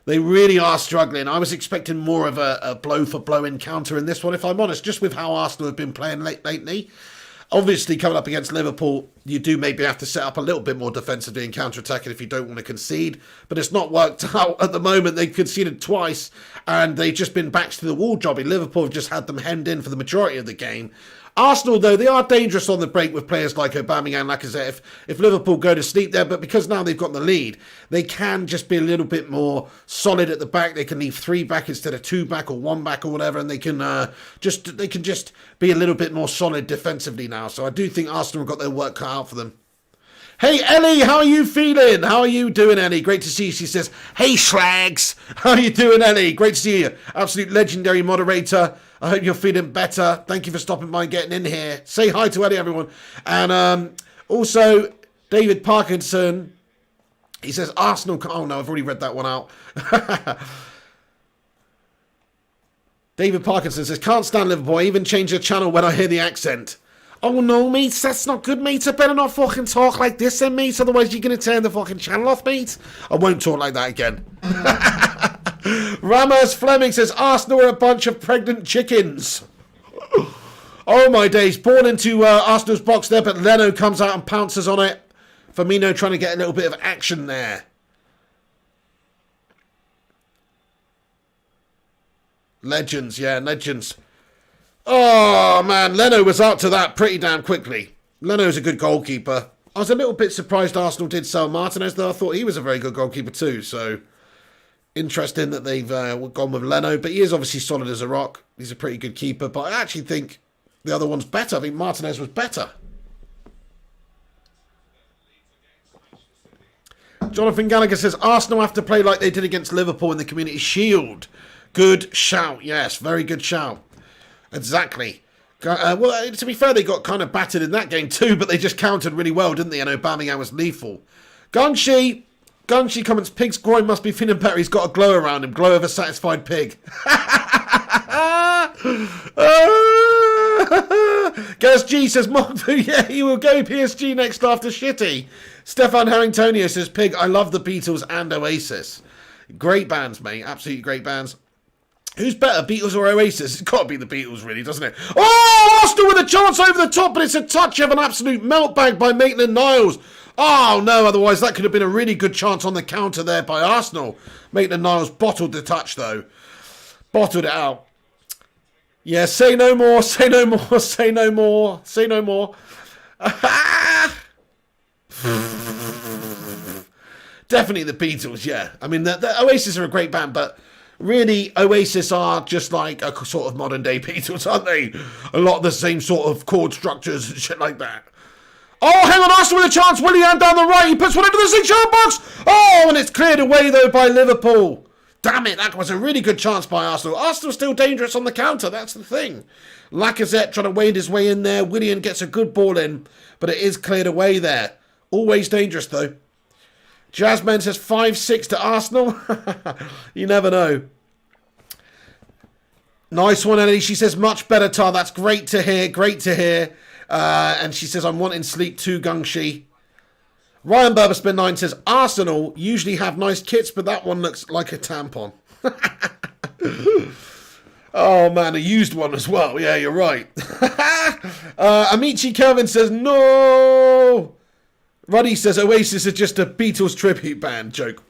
A: They really are struggling. I was expecting more of a blow-for-blow encounter in this one, if I'm honest, just with how Arsenal have been playing lately. Obviously, coming up against Liverpool, you do maybe have to set up a little bit more defensively and counter-attacking if you don't want to concede. But it's not worked out at the moment. They've conceded twice, and they've just been backs to the wall jobbing. Liverpool have just had them hemmed in for the majority of the game. Arsenal, though, they are dangerous on the break with players like Aubameyang and Lacazette if Liverpool go to sleep there. But because now they've got the lead, they can just be a little bit more solid at the back. They can leave 3 back instead of 2 back or 1 back or whatever, and they can just be a little bit more solid defensively now. So I do think Arsenal have got their work cut out for them. Hey, Ellie, how are you feeling? How are you doing, Ellie? Great to see you. She says, hey, Slags. How are you doing, Ellie? Great to see you. Absolute legendary moderator. I hope you're feeling better. Thank you for stopping by and getting in here. Say hi to Ellie, everyone. And also, David Parkinson, he says, Arsenal... Oh, no, I've already read that one out. David Parkinson says, can't stand Liverpool. I even change the channel when I hear the accent. Oh, no, mate, that's not good, mate. I better not fucking talk like this then, mate. Otherwise, you're going to turn the fucking channel off, mate. I won't talk like that again. Ramos Fleming says, Arsenal are a bunch of pregnant chickens. Oh, my days. Born into Arsenal's box there, but Leno comes out and pounces on it. Firmino trying to get a little bit of action there. Legends, yeah, legends. Oh, man, Leno was up to that pretty damn quickly. Leno's a good goalkeeper. I was a little bit surprised Arsenal did sell Martinez, though I thought he was a very good goalkeeper too, so... Interesting that they've gone with Leno, but he is obviously solid as a rock. He's a pretty good keeper, but I actually think the other one's better. I think Martinez was better. Jonathan Gallagher says, Arsenal have to play like they did against Liverpool in the Community Shield. Good shout. Yes, very good shout. Exactly. Well, to be fair, they got kind of battered in that game too, but they just countered really well, didn't they? And Aubameyang was lethal. Gunshi comments, Pig's groin must be thin and better. He's got a glow around him. Glow of a satisfied pig. Gaz G says, yeah, he will go PSG next after Shitty. Stefan Harringtonio says, Pig, I love the Beatles and Oasis. Great bands, mate. Absolutely great bands. Who's better, Beatles or Oasis? It's got to be the Beatles, really, doesn't it? Oh, Arsenal with a chance over the top, but it's a touch of an absolute meltbag by Maitland-Niles. Oh, no, otherwise that could have been a really good chance on the counter there by Arsenal. Maitland-Niles bottled the touch, though. Bottled it out. Yeah, say no more, say no more, say no more, say no more. Definitely the Beatles, yeah. I mean, the Oasis are a great band, but really, Oasis are just like a sort of modern-day Beatles, aren't they? A lot of the same sort of chord structures and shit like that. Oh, hang on, Arsenal with a chance. Willian down the right. He puts one into the 6-yard box. Oh, and it's cleared away, though, by Liverpool. Damn it, that was a really good chance by Arsenal. Arsenal's still dangerous on the counter, that's the thing. Lacazette trying to wade his way in there. Willian gets a good ball in, but it is cleared away there. Always dangerous, though. Jasmine says 5-6 to Arsenal. You never know. Nice one, Ellie. She says, much better, Tar. That's great to hear. Great to hear. And she says, I'm wanting sleep too, Gungshi. Ryan Berberspin 9 says, Arsenal usually have nice kits, but that one looks like a tampon. Oh, man, a used one as well. Yeah, you're right. Amici Kelvin says, no. Ruddy says, Oasis is just a Beatles tribute band. Joke.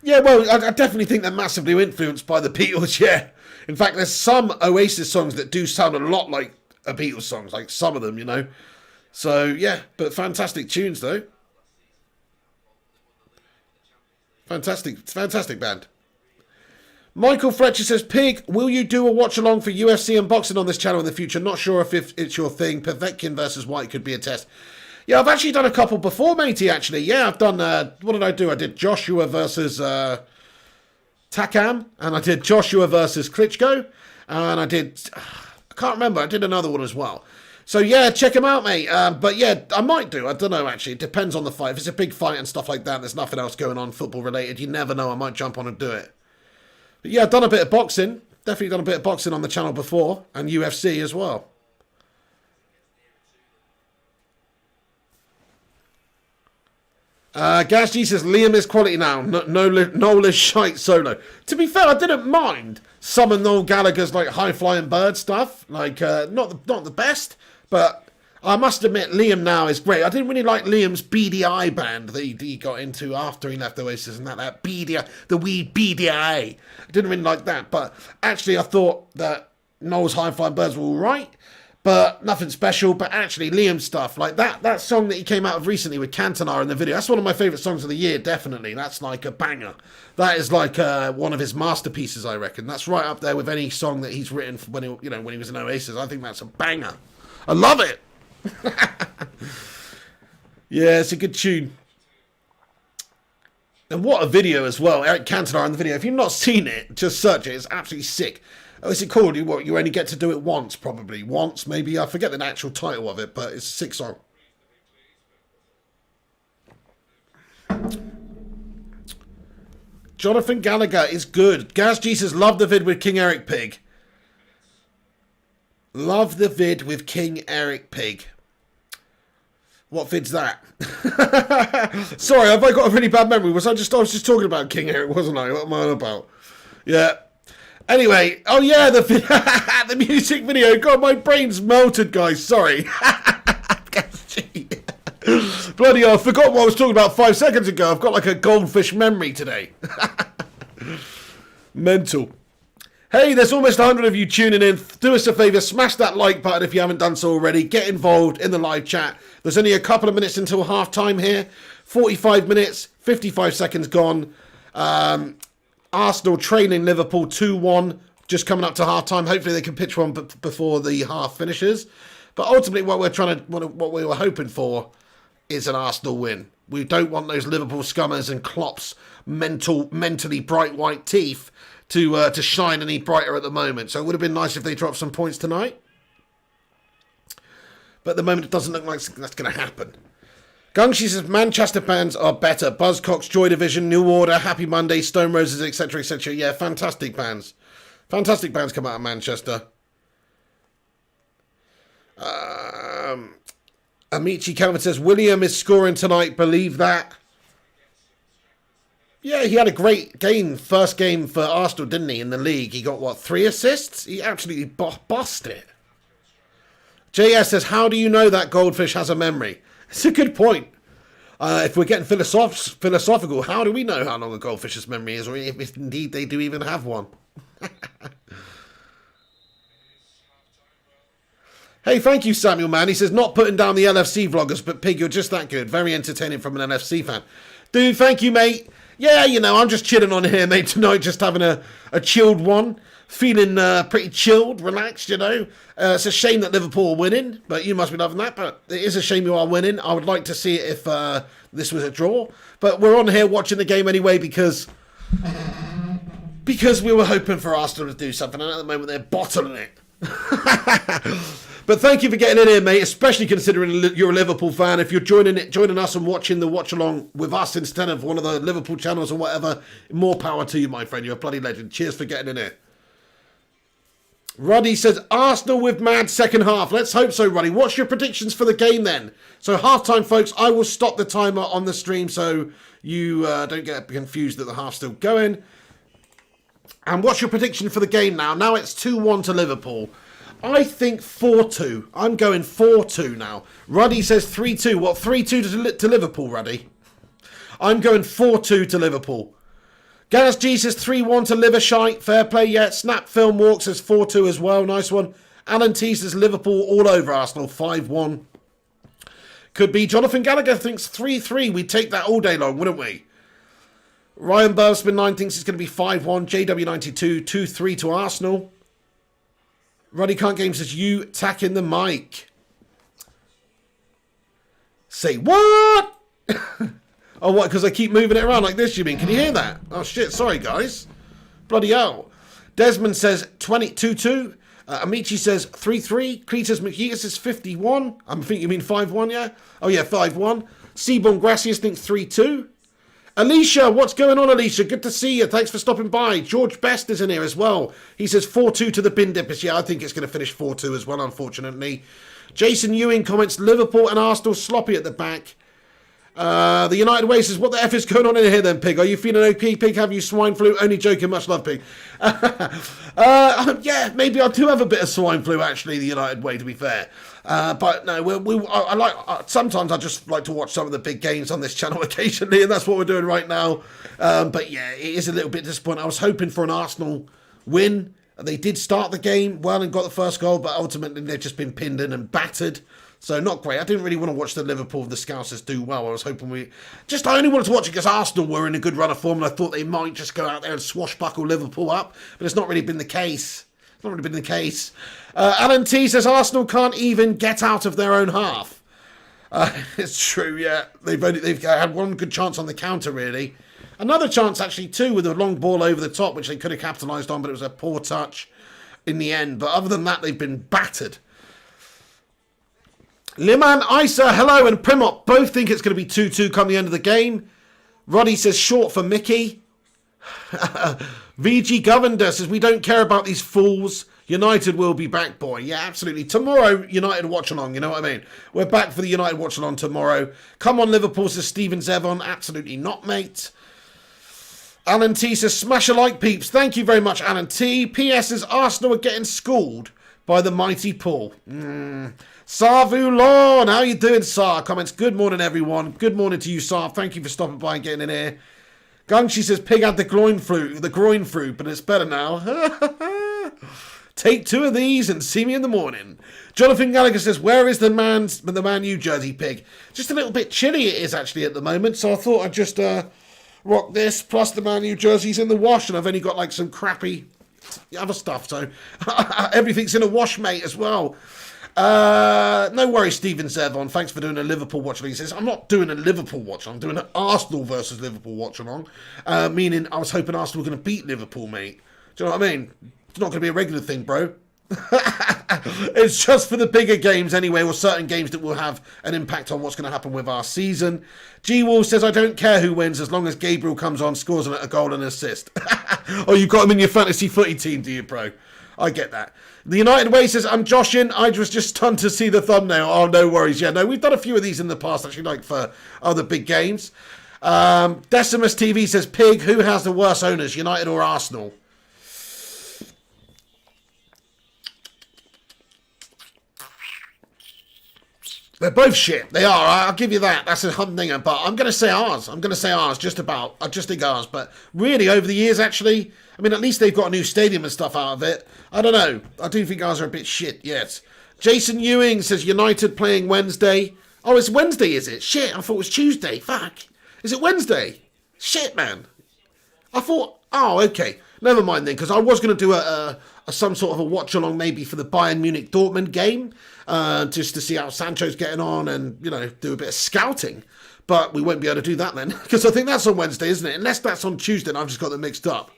A: Yeah, well, I definitely think they're massively influenced by the Beatles, yeah. In fact, there's some Oasis songs that do sound a lot like a Beatles songs, like some of them, you know. So, yeah, but fantastic tunes, though. Fantastic band. Michael Fletcher says, Pig, will you do a watch-along for UFC and boxing on this channel in the future? Not sure if it's your thing. Povetkin versus White could be a test. Yeah, I've actually done a couple before, matey, actually. Yeah, I've done, what did I do? I did Joshua versus Takam, and I did Joshua versus Klitschko, and I can't remember, I did another one as well. So yeah, check him out, mate. But yeah, I might do, I don't know actually, it depends on the fight. If it's a big fight and stuff like that, and there's nothing else going on football related, you never know, I might jump on and do it. But yeah, I've done a bit of boxing, definitely done a bit of boxing on the channel before, and UFC as well. Gazji says, Liam is quality now. Noel is shite solo. To be fair, I didn't mind some of Noel Gallagher's like high-flying bird stuff. Like, not the best, but I must admit, Liam now is great. I didn't really like Liam's BDI band that he got into after he left Oasis and that BDI, the weed BDI. I didn't really like that, but actually I thought that Noel's high-flying birds were all right. But nothing special. But actually, Liam's stuff, like that song that he came out of recently with Cantona in the video, that's one of my favourite songs of the year, definitely. That's like a banger. That is like one of his masterpieces, I reckon. That's right up there with any song that he's written when he was in Oasis. I think that's a banger. I love it. Yeah, it's a good tune. And what a video as well. Eric Cantona in the video. If you've not seen it, just search it. It's absolutely sick. Oh, is it called? You only get to do it once, probably. Once, maybe. I forget the actual title of it, but it's a sick song. Jonathan Gallagher is good. Gaz Jesus, love the vid with King Eric Pig. Love the vid with King Eric Pig. What vid's that? Sorry, have I got a really bad memory? I was just talking about King Eric, wasn't I? What am I on about? Yeah. Anyway, oh yeah, the music video. God, my brain's melted, guys. Sorry. Bloody hell, I forgot what I was talking about 5 seconds ago. I've got like a goldfish memory today. Mental. Hey, there's almost 100 of you tuning in. Do us a favour, smash that like button if you haven't done so already. Get involved in the live chat. There's only a couple of minutes until half time here. 45 minutes, 55 seconds gone. Arsenal trailing Liverpool 2-1, just coming up to half time. Hopefully they can pitch one before the half finishes. But ultimately what we were hoping for is an Arsenal win. We don't want those Liverpool scummers and Klopp's mentally bright white teeth to shine any brighter at the moment. So it would have been nice if they dropped some points tonight. But at the moment it doesn't look like that's going to happen. Gungshi says Manchester bands are better. Buzzcocks, Joy Division, New Order, Happy Monday, Stone Roses, etc., etc. Yeah, fantastic bands. Fantastic bands come out of Manchester. Amici Calvin says William is scoring tonight. Believe that. Yeah, he had a great game. First game for Arsenal, didn't he, in the league? He got, what, 3 assists? He absolutely bossed it. JS says, how do you know that goldfish has a memory? It's a good point. If we're getting philosophical, how do we know how long a goldfish's memory is, or if indeed they do even have one? Hey, thank you, Samuel, man. He says, not putting down the LFC vloggers, but Pig, you're just that good. Very entertaining from an LFC fan. Dude, thank you, mate. Yeah, I'm just chilling on here, mate, tonight, just having a chilled one. feeling pretty chilled, relaxed, you know. It's a shame that Liverpool are winning, but you must be loving that. But it is a shame you are winning. I would like to see it if this was a draw. But we're on here watching the game anyway because we were hoping for Arsenal to do something. And at the moment, they're bottling it. But thank you for getting in here, mate, especially considering you're a Liverpool fan. If you're joining us and watching the watch-along with us instead of one of the Liverpool channels or whatever, more power to you, my friend. You're a bloody legend. Cheers for getting in here. Ruddy says, Arsenal with mad second half. Let's hope so, Ruddy. What's your predictions for the game then? So half-time, folks, I will stop the timer on the stream so you don't get confused that the half's still going. And what's your prediction for the game now? Now it's 2-1 to Liverpool. I think 4-2. I'm going 4-2 now. Ruddy says 3-2. What, 3-2 to Liverpool, Ruddy? I'm going 4-2 to Liverpool. Gaz G says 3-1 to Livershite. Fair play, yeah. Snap Film Walk says 4-2 as well. Nice one. Alan T says Liverpool all over Arsenal. 5-1. Could be. Jonathan Gallagher thinks 3-3. We'd take that all day long, wouldn't we? Ryan Burspin 9 thinks it's going to be 5-1. JW92 2-3 to Arsenal. Ruddy Can't Game says, you tacking the mic. Say what? Oh, what? Because I keep moving it around like this, you mean? Can you hear that? Oh, shit. Sorry, guys. Bloody hell. Desmond says 22-2. Amici says 3-3. Cletus McHeater says 51. I think you mean 5-1, yeah? Oh, yeah, 5-1. Seaborn Gracias thinks 3-2. Alicia, what's going on, Alicia? Good to see you. Thanks for stopping by. George Best is in here as well. He says 4-2 to the Bin Dippers. Yeah, I think it's going to finish 4-2 as well, unfortunately. Jason Ewing comments, Liverpool and Arsenal sloppy at the back. The United Way says, what the F is going on in here then, Pig? Are you feeling okay, Pig? Have you swine flu? Only joking. Much love, Pig. Yeah, maybe I do have a bit of swine flu, actually, the United Way, to be fair. But no, sometimes I just like to watch some of the big games on this channel occasionally, and that's what we're doing right now. But yeah, it is a little bit disappointing. I was hoping for an Arsenal win. They did start the game well and got the first goal, but ultimately they've just been pinned in and battered. So not great. I didn't really want to watch the Liverpool, the Scousers do well. I was hoping I only wanted to watch it because Arsenal were in a good run of form, and I thought they might just go out there and swashbuckle Liverpool up. But it's not really been the case. It's not really been the case. Alan T says Arsenal can't even get out of their own half. It's true, yeah. They've had one good chance on the counter, really. Another chance, actually, too, with a long ball over the top, which they could have capitalised on, but it was a poor touch in the end. But other than that, they've been battered. Liman, Isa, hello, and Primop both think it's going to be 2-2 come the end of the game. Roddy says short for Mickey. VG Governor says we don't care about these fools. United will be back, boy. Yeah, absolutely. Tomorrow, United watch along, you know what I mean? We're back for the United watch along tomorrow. Come on, Liverpool, says Steven Zevon. Absolutely not, mate. Alan T says smash a like, peeps. Thank you very much, Alan T. PS says Arsenal are getting schooled by the mighty Paul. Sarvu Lorne, how you doing, Sar? Comments, good morning, everyone. Good morning to you, Sar. Thank you for stopping by and getting in here. Gungshi says, Pig had the groin flu, but it's better now. Take 2 of these and see me in the morning. Jonathan Gallagher says, where is the Man U jersey, Pig? Just a little bit chilly it is, actually, at the moment, so I thought I'd just rock this, plus the Man U jersey's in the wash, and I've only got, like, some crappy other stuff, so everything's in a wash, mate, as well. No worries, Steven Zevon. Thanks for doing a Liverpool watch along. He says, I'm not doing a Liverpool watch along, I'm doing an Arsenal versus Liverpool watch along. Meaning I was hoping Arsenal were going to beat Liverpool, mate. Do you know what I mean? It's not going to be a regular thing, bro. It's just for the bigger games anyway, or certain games that will have an impact on what's going to happen with our season. G-Wall says, I don't care who wins as long as Gabriel comes on, scores a goal and an assist. Oh, you've got him in your fantasy footy team, do you, bro? I get that. The United Way says, I'm Joshin. I was just stunned to see the thumbnail. Oh, no worries. Yeah, no, we've done a few of these in the past, actually, like for other big games. Decimus TV says, Pig, who has the worst owners, United or Arsenal? They're both shit. They are. I'll give you that. That's a humdinger. But I'm going to say ours. Just about. I just think ours. But really, over the years, actually, I mean, at least they've got a new stadium and stuff out of it. I don't know. I do think ours are a bit shit, yes. Jason Ewing says United playing Wednesday. Oh, it's Wednesday, is it? Shit, I thought it was Tuesday. Fuck. Is it Wednesday? Shit, man. I thought, oh, okay. Never mind then, because I was going to do some sort of a watch along maybe for the Bayern Munich Dortmund game, just to see how Sancho's getting on and, you know, do a bit of scouting. But we won't be able to do that then, because I think that's on Wednesday, isn't it? Unless that's on Tuesday and I've just got them mixed up.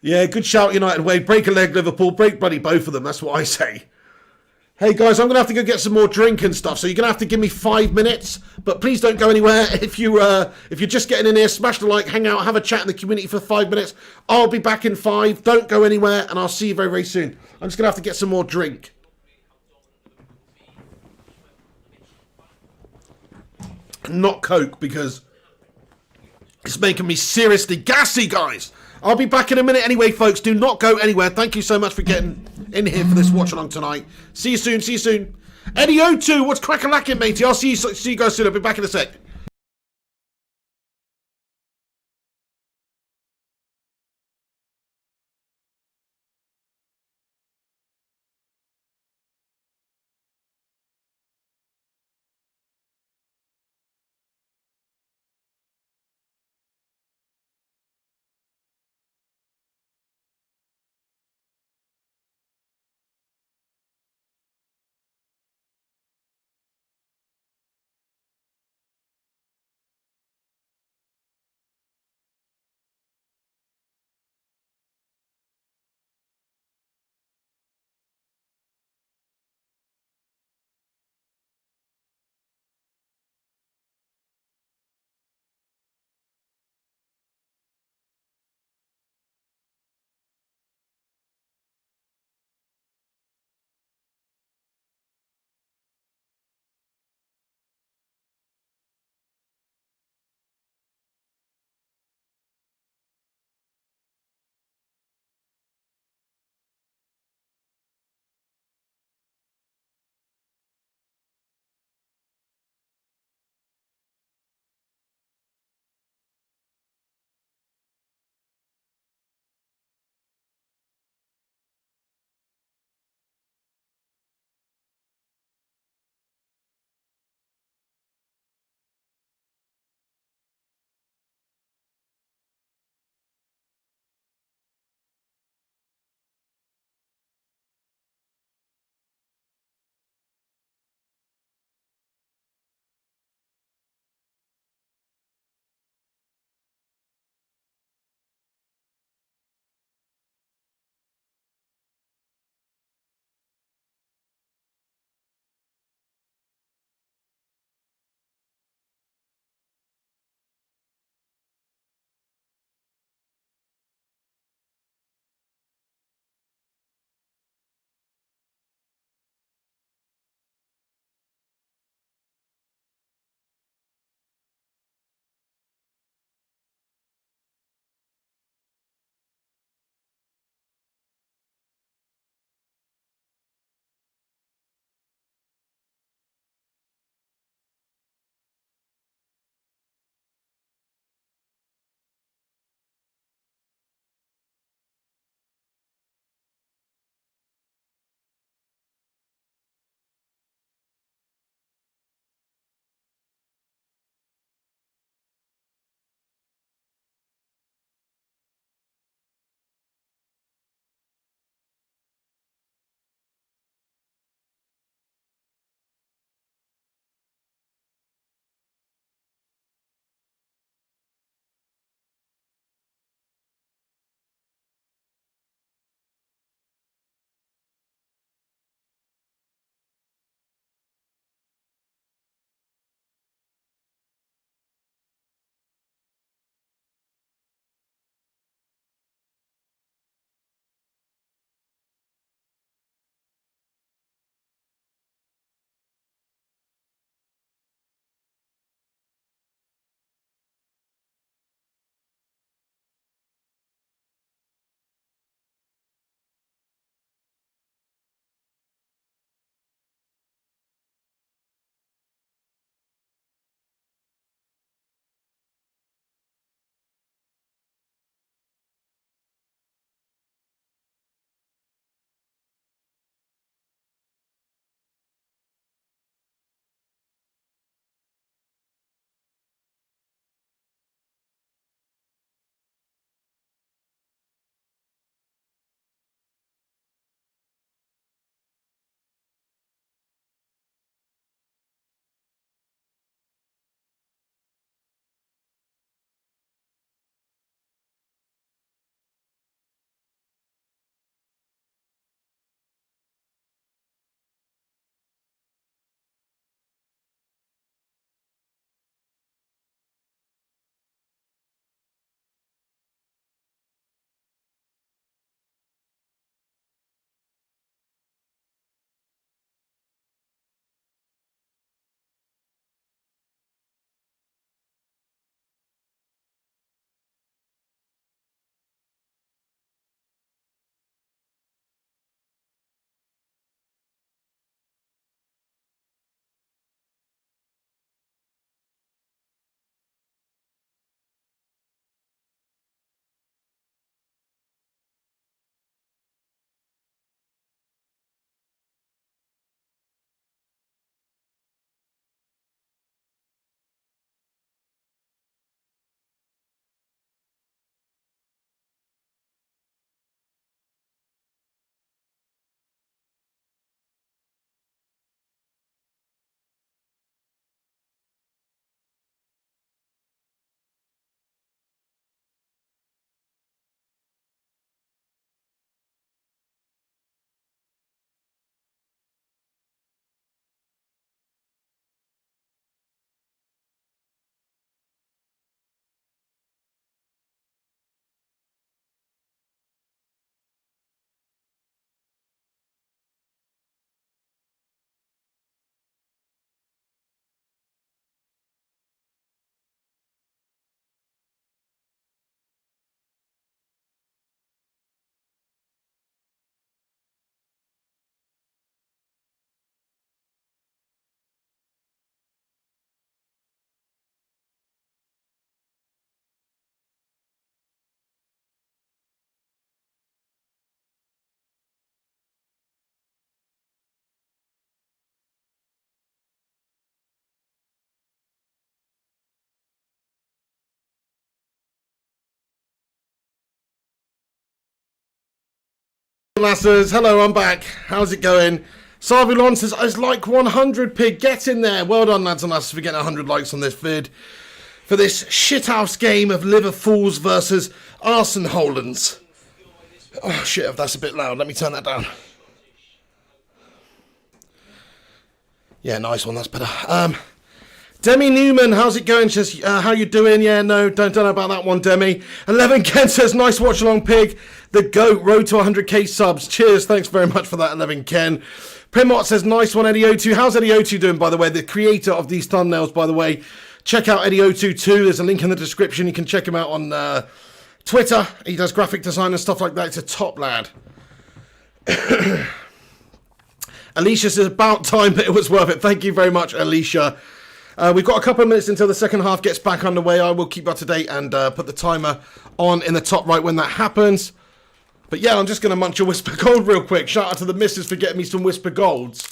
A: Yeah, good shout, United way. Break a leg, Liverpool. Break bloody both of them. That's what I say. Hey guys, I'm going to have to go get some more drink and stuff, so you're going to have to give me 5 minutes, but please don't go anywhere. If you're just getting in here, smash the like, hang out, have a chat in the community for 5 minutes. I'll be back in 5. Don't go anywhere, and I'll see you very, very soon. I'm just going to have to get some more drink. Not Coke, because it's making me seriously gassy, guys. I'll be back in a minute anyway, folks. Do not go anywhere. Thank you so much for getting in here for this watch along tonight. See you soon. See you soon. Eddie O2, what's crack-a-lackin', matey? I'll see you guys soon. I'll be back in a sec. Lasses. Hello, I'm back. How's it going? Sarvulon says, I like 100 pig. Get in there. Well done, lads and lasses, for getting 100 likes on this vid. For this shithouse game of Liverpools versus Arsenholans. Oh, shit, if that's a bit loud. Let me turn that down. Yeah, nice one. That's better. Demi Newman, how's it going? Says, how you doing? Yeah, no, don't know about that one, Demi. 11 Ken says, nice watch along, pig. The GOAT, road to 100k subs. Cheers, thanks very much for that, 11 Ken. Primot says, nice one, Eddie O2. How's Eddie O2 doing, by the way? The creator of these thumbnails, by the way. Check out Eddie O2 too. There's a link in the description. You can check him out on Twitter. He does graphic design and stuff like that. It's a top lad. Alicia says, about time, but it was worth it. Thank you very much, Alicia. We've got a couple of minutes until the second half gets back underway. I will keep up to date and put the timer on in the top right when that happens. But yeah, I'm just going to munch a Whisper Gold real quick. Shout out to the missus for getting me some Whisper Golds.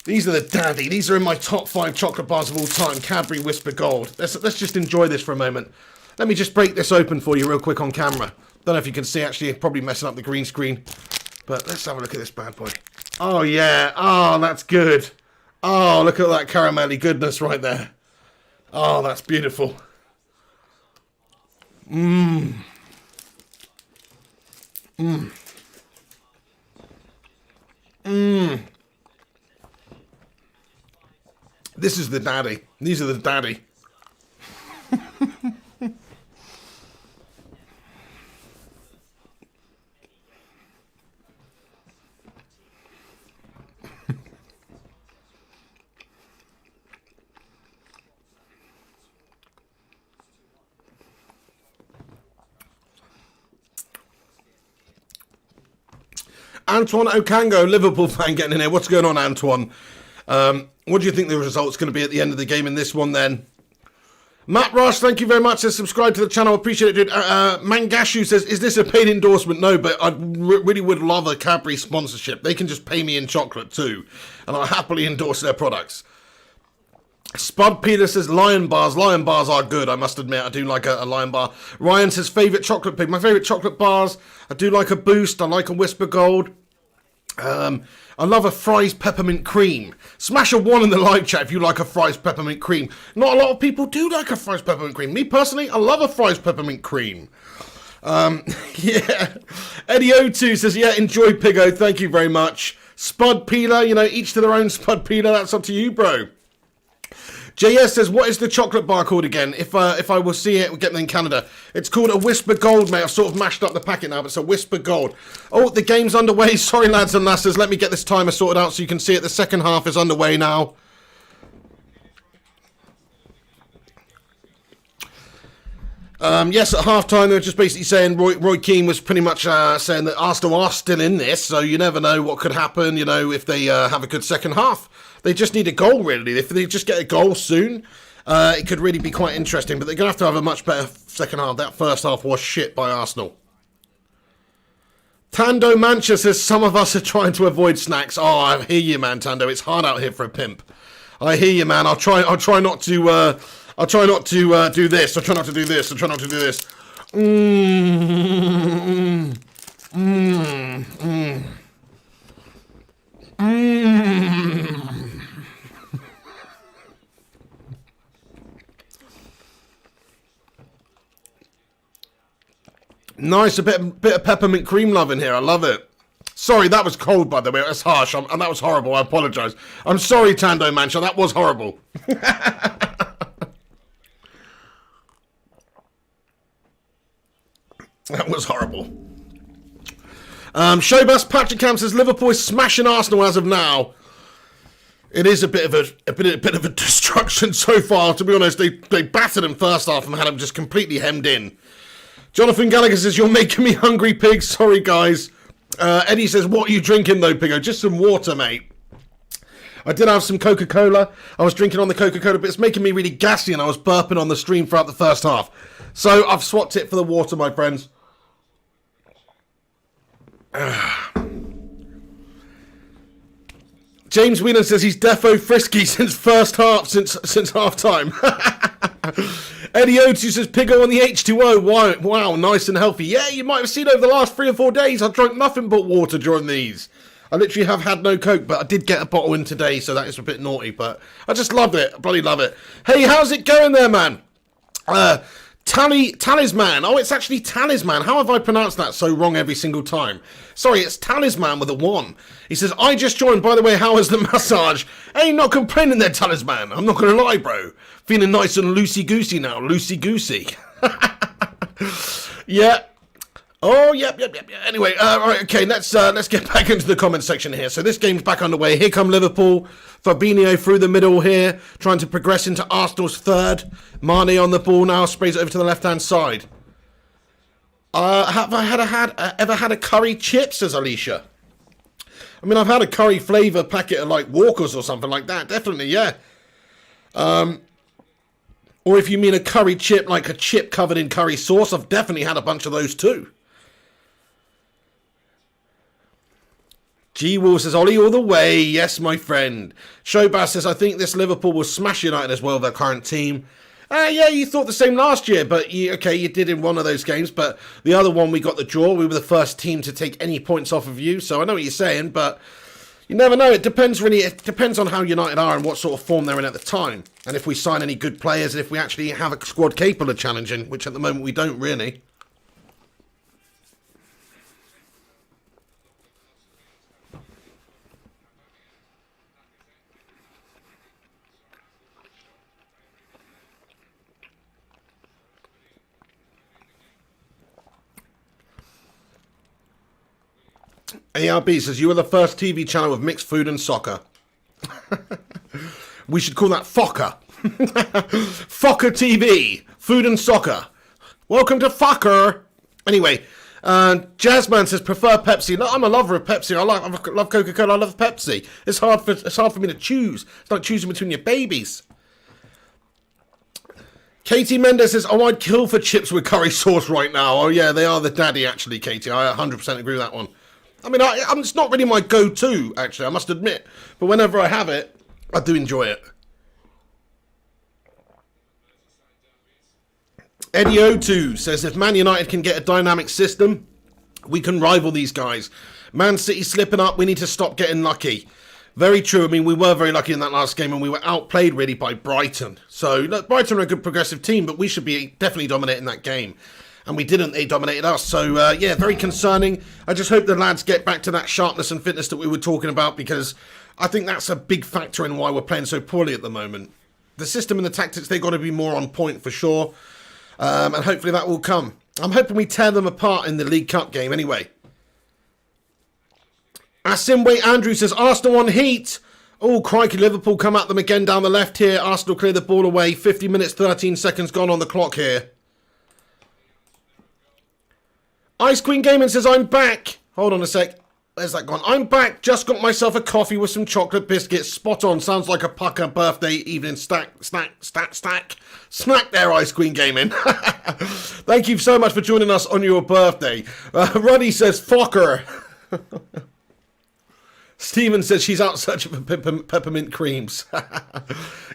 A: These are the daddy. These are in my top 5 chocolate bars of all time. Cadbury Whisper Gold. Let's just enjoy this for a moment. Let me just break this open for you real quick on camera. Don't know if you can see, actually. Probably messing up the green screen. But let's have a look at this bad boy. Oh, yeah. Oh, that's good. Oh, look at that caramelly goodness right there. Oh, that's beautiful. Mmm. Mmm. Mmm. This is the daddy. These are the daddy. Antoine Okango, Liverpool fan, getting in here. What's going on, Antoine? What do you think the result's going to be at the end of the game in this one, then? Matt Rush, thank you very much. Says, subscribe to the channel. Appreciate it, dude. Mangashu says, is this a paid endorsement? No, but I really would love a Cadbury sponsorship. They can just pay me in chocolate, too. And I'll happily endorse their products. Spud Peter says, Lion bars. Lion bars are good, I must admit. I do like a Lion bar. Ryan says, favourite chocolate pig. My favourite chocolate bars. I do like a Boost. I like a Whisper Gold. I love a Fry's Peppermint Cream. Smash a 1 in the live chat if you like a Fry's Peppermint Cream. Not a lot of people do like a Fry's Peppermint Cream. Me, personally, I love a Fry's Peppermint Cream. Yeah. Eddie O2 says, yeah, enjoy Piggo. Thank you very much. Spud Peeler, you know, each to their own. Spud Peeler, that's up to you, bro. JS says, what is the chocolate bar called again? If I will see it, we'll get them in Canada. It's called a Whisper Gold, mate. I've sort of mashed up the packet now, but it's a Whisper Gold. Oh, the game's underway. Sorry, lads and lasses. Let me get this timer sorted out so you can see it. The second half is underway now. Yes, at half-time, they were just basically saying Roy Keane was pretty much saying that Arsenal are still in this, so you never know what could happen, you know, if they have a good second half. They just need a goal, really. If they just get a goal soon, it could really be quite interesting. But they're going to have a much better second half. That first half was shit by Arsenal. Tando Mancha says, some of us are trying to avoid snacks. Oh, I hear you, man, Tando. It's hard out here for a pimp. I hear you, man. I'll try not to do this. I'll try not to do this. I'll try not to do this. Nice, a bit of peppermint cream love in here. I love it. Sorry, that was cold, by the way. That's harsh, and that was horrible. I apologise. I'm sorry, Tando Mancha. That was horrible. That was horrible. Showbus Patrick Camp says Liverpool is smashing Arsenal as of now. It is a bit of a destruction so far. To be honest, they battered him first half and had him just completely hemmed in. Jonathan Gallagher says, you're making me hungry, pig. Sorry, guys. Eddie says, what are you drinking, though, Piggo? Just some water, mate. I did have some Coca-Cola. I was drinking on the Coca-Cola, but it's making me really gassy, and I was burping on the stream throughout the first half. So I've swapped it for the water, my friends. James Whelan says he's defo frisky since first half, since half time. Eddie Otis says, Piggo on the H2O. Wow, nice and healthy. Yeah, you might have seen over the last 3 or 4 days, I've drunk nothing but water during these. I literally have had no Coke, but I did get a bottle in today, so that is a bit naughty, but I just love it. I bloody love it. Hey, how's it going there, man? Talisman. Oh, it's actually Talisman. How have I pronounced that so wrong every single time? Sorry, it's Talisman with a 1. He says, I just joined. By the way, how was the massage? Hey, not complaining there, Talisman. I'm not going to lie, bro. Feeling nice and loosey-goosey now. Loosey-goosey. Yeah. Oh, yep. Anyway, right, okay, let's get back into the comment section here. So this game's back underway. Here come Liverpool. Fabinho through the middle here, trying to progress into Arsenal's third. Mane on the ball now, sprays it over to the left-hand side. Have I ever had a curry chip, says Alicia. I mean, I've had a curry flavour packet of, like, Walkers or something like that. Definitely, yeah. Or if you mean a curry chip, like a chip covered in curry sauce, I've definitely had a bunch of those too. G-Wall says, Ollie all the way. Yes, my friend. Showbaz says, I think this Liverpool will smash United as well, their current team. Yeah, you thought the same last year, but you did in one of those games, but the other one we got the draw. We were the first team to take any points off of you, so I know what you're saying, but you never know. It depends really. It depends on how United are and what sort of form they're in at the time, and if we sign any good players, and if we actually have a squad capable of challenging, which at the moment we don't really. ARB says, you are the first TV channel with mixed food and soccer. We should call that Fokker. Fokker TV. Food and soccer. Welcome to Fokker. Anyway, Jazzman says, prefer Pepsi. No, I'm a lover of Pepsi. I love Coca-Cola. I love Pepsi. It's hard for me to choose. It's like choosing between your babies. Katie Mendes says, oh, I'd kill for chips with curry sauce right now. Oh, yeah, they are the daddy, actually, Katie. I 100% agree with that one. I mean, it's not really my go-to, actually, I must admit. But whenever I have it, I do enjoy it. Eddie O2 says, if Man United can get a dynamic system, we can rival these guys. Man City slipping up, we need to stop getting lucky. Very true. I mean, we were very lucky in that last game, and we were outplayed, really, by Brighton. So, look, Brighton are a good progressive team, but we should be definitely dominating that game. And we didn't. They dominated us. So, yeah, very concerning. I just hope the lads get back to that sharpness and fitness that we were talking about, because I think that's a big factor in why we're playing so poorly at the moment. The system and the tactics, they've got to be more on point for sure. And hopefully that will come. I'm hoping we tear them apart in the League Cup game anyway. Asimwe Andrew says, Arsenal on heat. Oh, crikey, Liverpool come at them again down the left here. Arsenal clear the ball away. 50 minutes, 13 seconds gone on the clock here. Ice Queen Gaming says, I'm back. Hold on a sec. Where's that gone? I'm back. Just got myself a coffee with some chocolate biscuits. Spot on. Sounds like a pucker birthday evening snack there, Ice Queen Gaming. Thank you so much for joining us on your birthday. Ruddy says, Fokker. Steven says she's out searching for peppermint creams.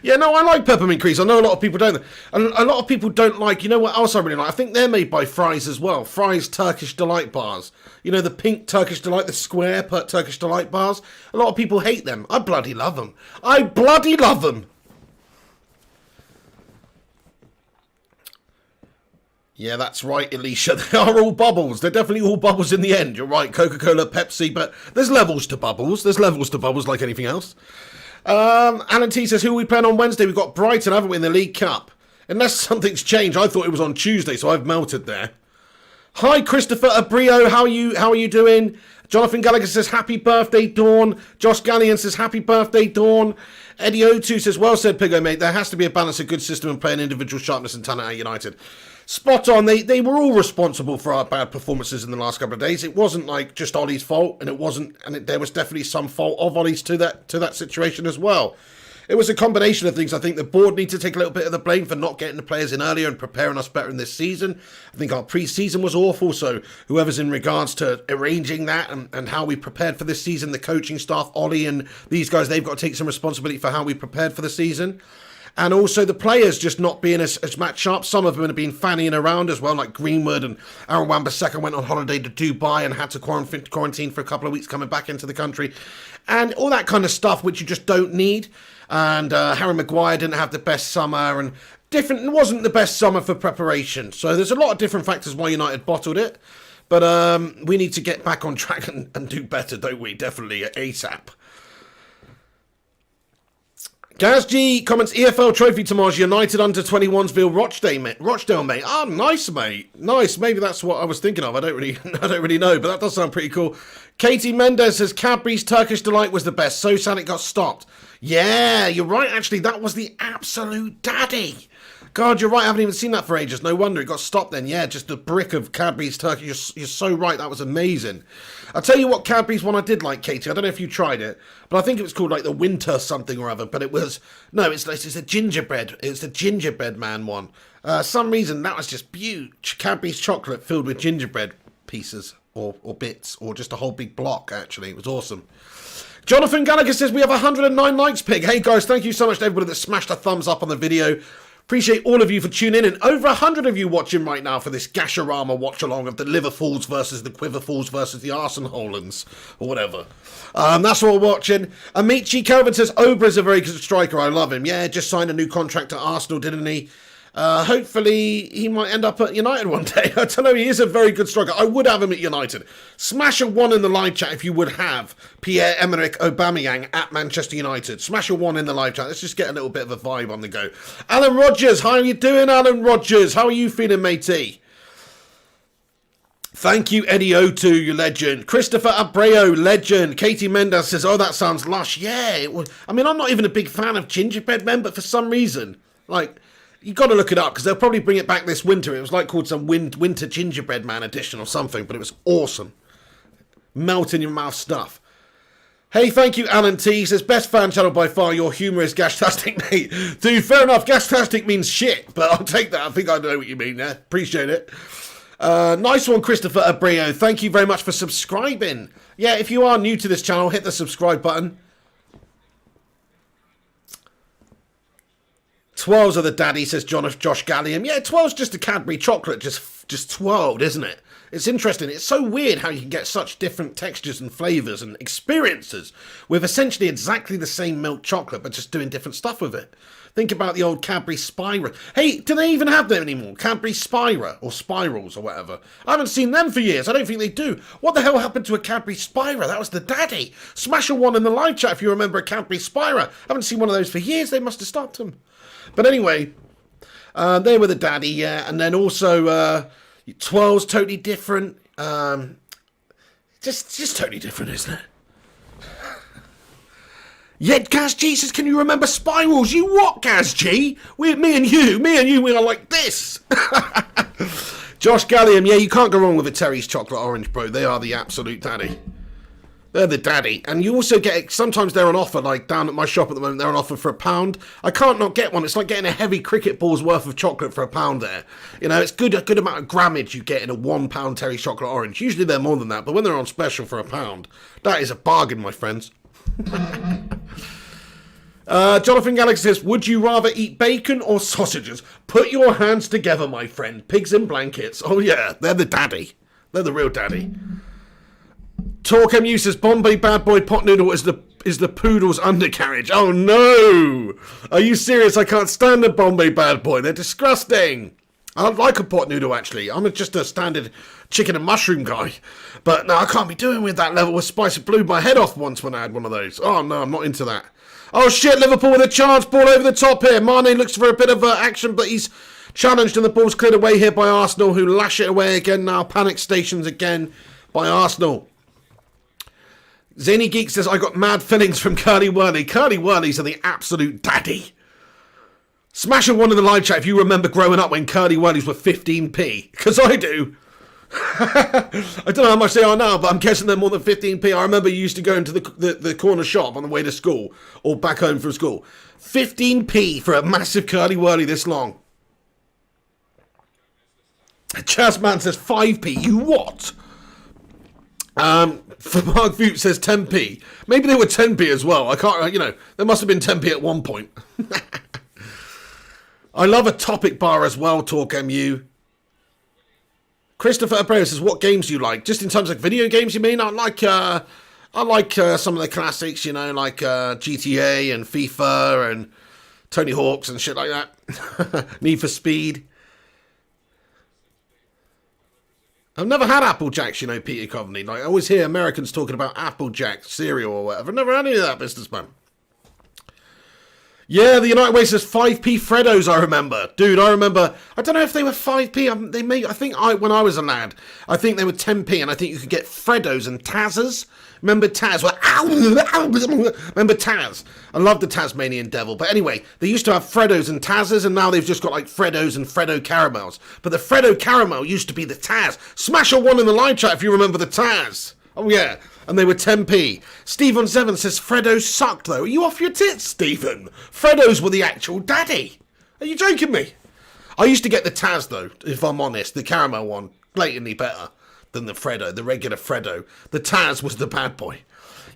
A: Yeah, no, I like peppermint creams. I know a lot of people don't. And a lot of people don't like, you know what else I really like? I think they're made by Fry's as well. Fry's Turkish Delight bars. You know, the pink Turkish Delight, the square Turkish Delight bars? A lot of people hate them. I bloody love them. I bloody love them. Yeah, that's right, Alicia. They are all bubbles. They're definitely all bubbles in the end. You're right, Coca-Cola, Pepsi, but there's levels to bubbles. There's levels to bubbles like anything else. Alan T says, who are we playing on Wednesday? We've got Brighton, haven't we, in the League Cup? Unless something's changed. I thought it was on Tuesday, so I've melted there. Hi, Christopher Abrio. How are you doing? Jonathan Gallagher says, happy birthday, Dawn. Josh Gallion says, happy birthday, Dawn. Eddie O2 says, well said, Piggo, mate. There has to be a balance of good system and playing individual sharpness and talent at United. Spot on. They were all responsible for our bad performances in the last couple of days. It wasn't like just Ollie's fault, and there was definitely some fault of Ollie's to that situation as well. It was a combination of things. I think the board need to take a little bit of the blame for not getting the players in earlier and preparing us better in this season. I think our pre-season was awful, so whoever's in regards to arranging that and how we prepared for this season, the coaching staff, Ollie and these guys, they've got to take some responsibility for how we prepared for the season. And also the players just not being as match sharp. Some of them have been fannying around as well, like Greenwood and Aaron Wan-Bissaka went on holiday to Dubai and had to quarantine for a couple of weeks coming back into the country. And all that kind of stuff which you just don't need. And Harry Maguire didn't have the best summer, and it wasn't the best summer for preparation. So there's a lot of different factors why United bottled it. But we need to get back on track and do better, don't we? Definitely ASAP. Gaz G comments, EFL trophy tomorrow, United under 21s via Rochdale, mate. Ah, nice, mate. Nice. Maybe that's what I was thinking of. I don't really know, but that does sound pretty cool. Katie Mendez says Cadbury's Turkish Delight was the best. So sad it got stopped. Yeah, you're right, actually. That was the absolute daddy. God, you're right. I haven't even seen that for ages. No wonder it got stopped then. Yeah, just the brick of Cadbury's Turkey. You're so right. That was amazing. I'll tell you what Cadbury's one I did like, Katie. I don't know if you tried it, but I think it was called like the Winter something or other. But it was, no, it's a gingerbread. It's the gingerbread man one. Some reason that was just huge. Cadbury's chocolate filled with gingerbread pieces or bits or just a whole big block, actually. It was awesome. Jonathan Gallagher says we have 109 likes, Pig. Hey, guys, thank you so much to everybody that smashed a thumbs up on the video. Appreciate all of you for tuning in, and over 100 of you watching right now for this Gasharama watch-along of the Liverpools versus the Quiverfuls versus the Arsenalans, or whatever. That's what we're watching. Amici Kelvin says, Obra's a very good striker, I love him. Yeah, just signed a new contract at Arsenal, didn't he? Hopefully he might end up at United one day. I don't know, he is a very good striker. I would have him at United. Smash a 1 in the live chat if you would have Pierre-Emerick Aubameyang at Manchester United. Smash a 1 in the live chat. Let's just get a little bit of a vibe on the go. Alan Rogers, how are you doing, Alan Rogers? How are you feeling, matey? Thank you, Eddie O2, you legend. Christopher Abreu, legend. Katie Mendes says, oh, that sounds lush. Yeah, I mean, I'm not even a big fan of gingerbread men, but for some reason, like, you got to look it up because they'll probably bring it back this winter. It was like called some Winter Gingerbread Man edition or something, but it was awesome. Melt in your mouth stuff. Hey, thank you, Alan T. He says, best fan channel by far. Your humour is gastastic, mate. Dude, fair enough. Gastastic means shit, but I'll take that. I think I know what you mean there. Appreciate it. Nice one, Christopher Abreu. Thank you very much for subscribing. Yeah, if you are new to this channel, hit the subscribe button. 12s are the daddy, says Josh Gallium. Yeah, 12's just a Cadbury chocolate, just twirled, isn't it? It's interesting. It's so weird how you can get such different textures and flavours and experiences with essentially exactly the same milk chocolate, but just doing different stuff with it. Think about the old Cadbury Spira. Hey, do they even have them anymore? Cadbury Spira or Spirals or whatever. I haven't seen them for years. I don't think they do. What the hell happened to a Cadbury Spira? That was the daddy. Smash a 1 in the live chat if you remember a Cadbury Spira. I haven't seen one of those for years. They must have stopped them. But anyway, they were the daddy, yeah. And then also 12's totally different. Just totally different, isn't it? Yeah, Gaz G says, can you remember Spirals? You what, Gaz G? Me and you, we are like this. Josh Gallium, yeah, you can't go wrong with a Terry's Chocolate Orange, bro. They are the absolute daddy. They're the daddy. And you also get, sometimes they're on offer, like down at my shop at the moment, they're on offer for £1. I can't not get one. It's like getting a heavy cricket ball's worth of chocolate for £1 there. You know, it's a good amount of grammage you get in a £1 Terry's Chocolate Orange. Usually they're more than that, but when they're on special for £1, that is a bargain, my friends. Jonathan Gallagher says, would you rather eat bacon or sausages? Put your hands together, my friend. Pigs in blankets. Oh yeah, they're the daddy. They're the real daddy. Talk MU says, Bombay Bad Boy Pot Noodle is the poodle's undercarriage. Oh no! Are you serious? I can't stand the Bombay Bad Boy. They're disgusting. I like a pot noodle, actually. I'm just a standard chicken and mushroom guy. But no, I can't be doing with that level of spice. It blew my head off once when I had one of those. Oh no, I'm not into that. Oh shit, Liverpool with a chance. Ball over the top here. Mane looks for a bit of action, but he's challenged and the ball's cleared away here by Arsenal, who lash it away again now. Panic stations again by Arsenal. Zany Geek says, I got mad feelings from Curly Whirly. Curly Whirlies are the absolute daddy. Smash a 1 in the live chat if you remember growing up when Curly Whirlies were 15p. Because I do. I don't know how much they are now, but I'm guessing they're more than 15p. I remember you used to go into the corner shop on the way to school or back home from school. 15p for a massive Curly Whirly this long. Chazman says 5p. You what? For Mark Voot says 10p. Maybe they were 10p as well. I can't, you know, there must have been 10p at one point. I love a topic bar as well, Talk MU. Christopher Abreu says, what games do you like? Just in terms of video games, you mean? I like some of the classics, you know, like GTA and FIFA and Tony Hawk's and shit like that. Need for Speed. I've never had Apple Jacks, you know, Peter Coveney. Like, I always hear Americans talking about Apple Jack cereal or whatever. I've never had any of that, businessman. Yeah, the United Way says 5p Freddos, I remember. Dude, I remember, I don't know if they were 5p. When I was a lad, I think they were 10p, and I think you could get Freddos and Tazzers. Remember Taz? Remember Taz? I love the Tasmanian Devil. But anyway, they used to have Freddos and Tazzers, and now they've just got like Freddos and Freddo Caramels. But the Freddo Caramel used to be the Taz. Smash a 1 in the live chat if you remember the Taz. Oh yeah, and they were 10p. Stephen Seven says Freddos sucked though. Are you off your tits, Stephen? Freddos were the actual daddy. Are you joking me? I used to get the Taz though, if I'm honest. The caramel one, blatantly better than the Freddo, the regular Freddo. The Taz was the bad boy.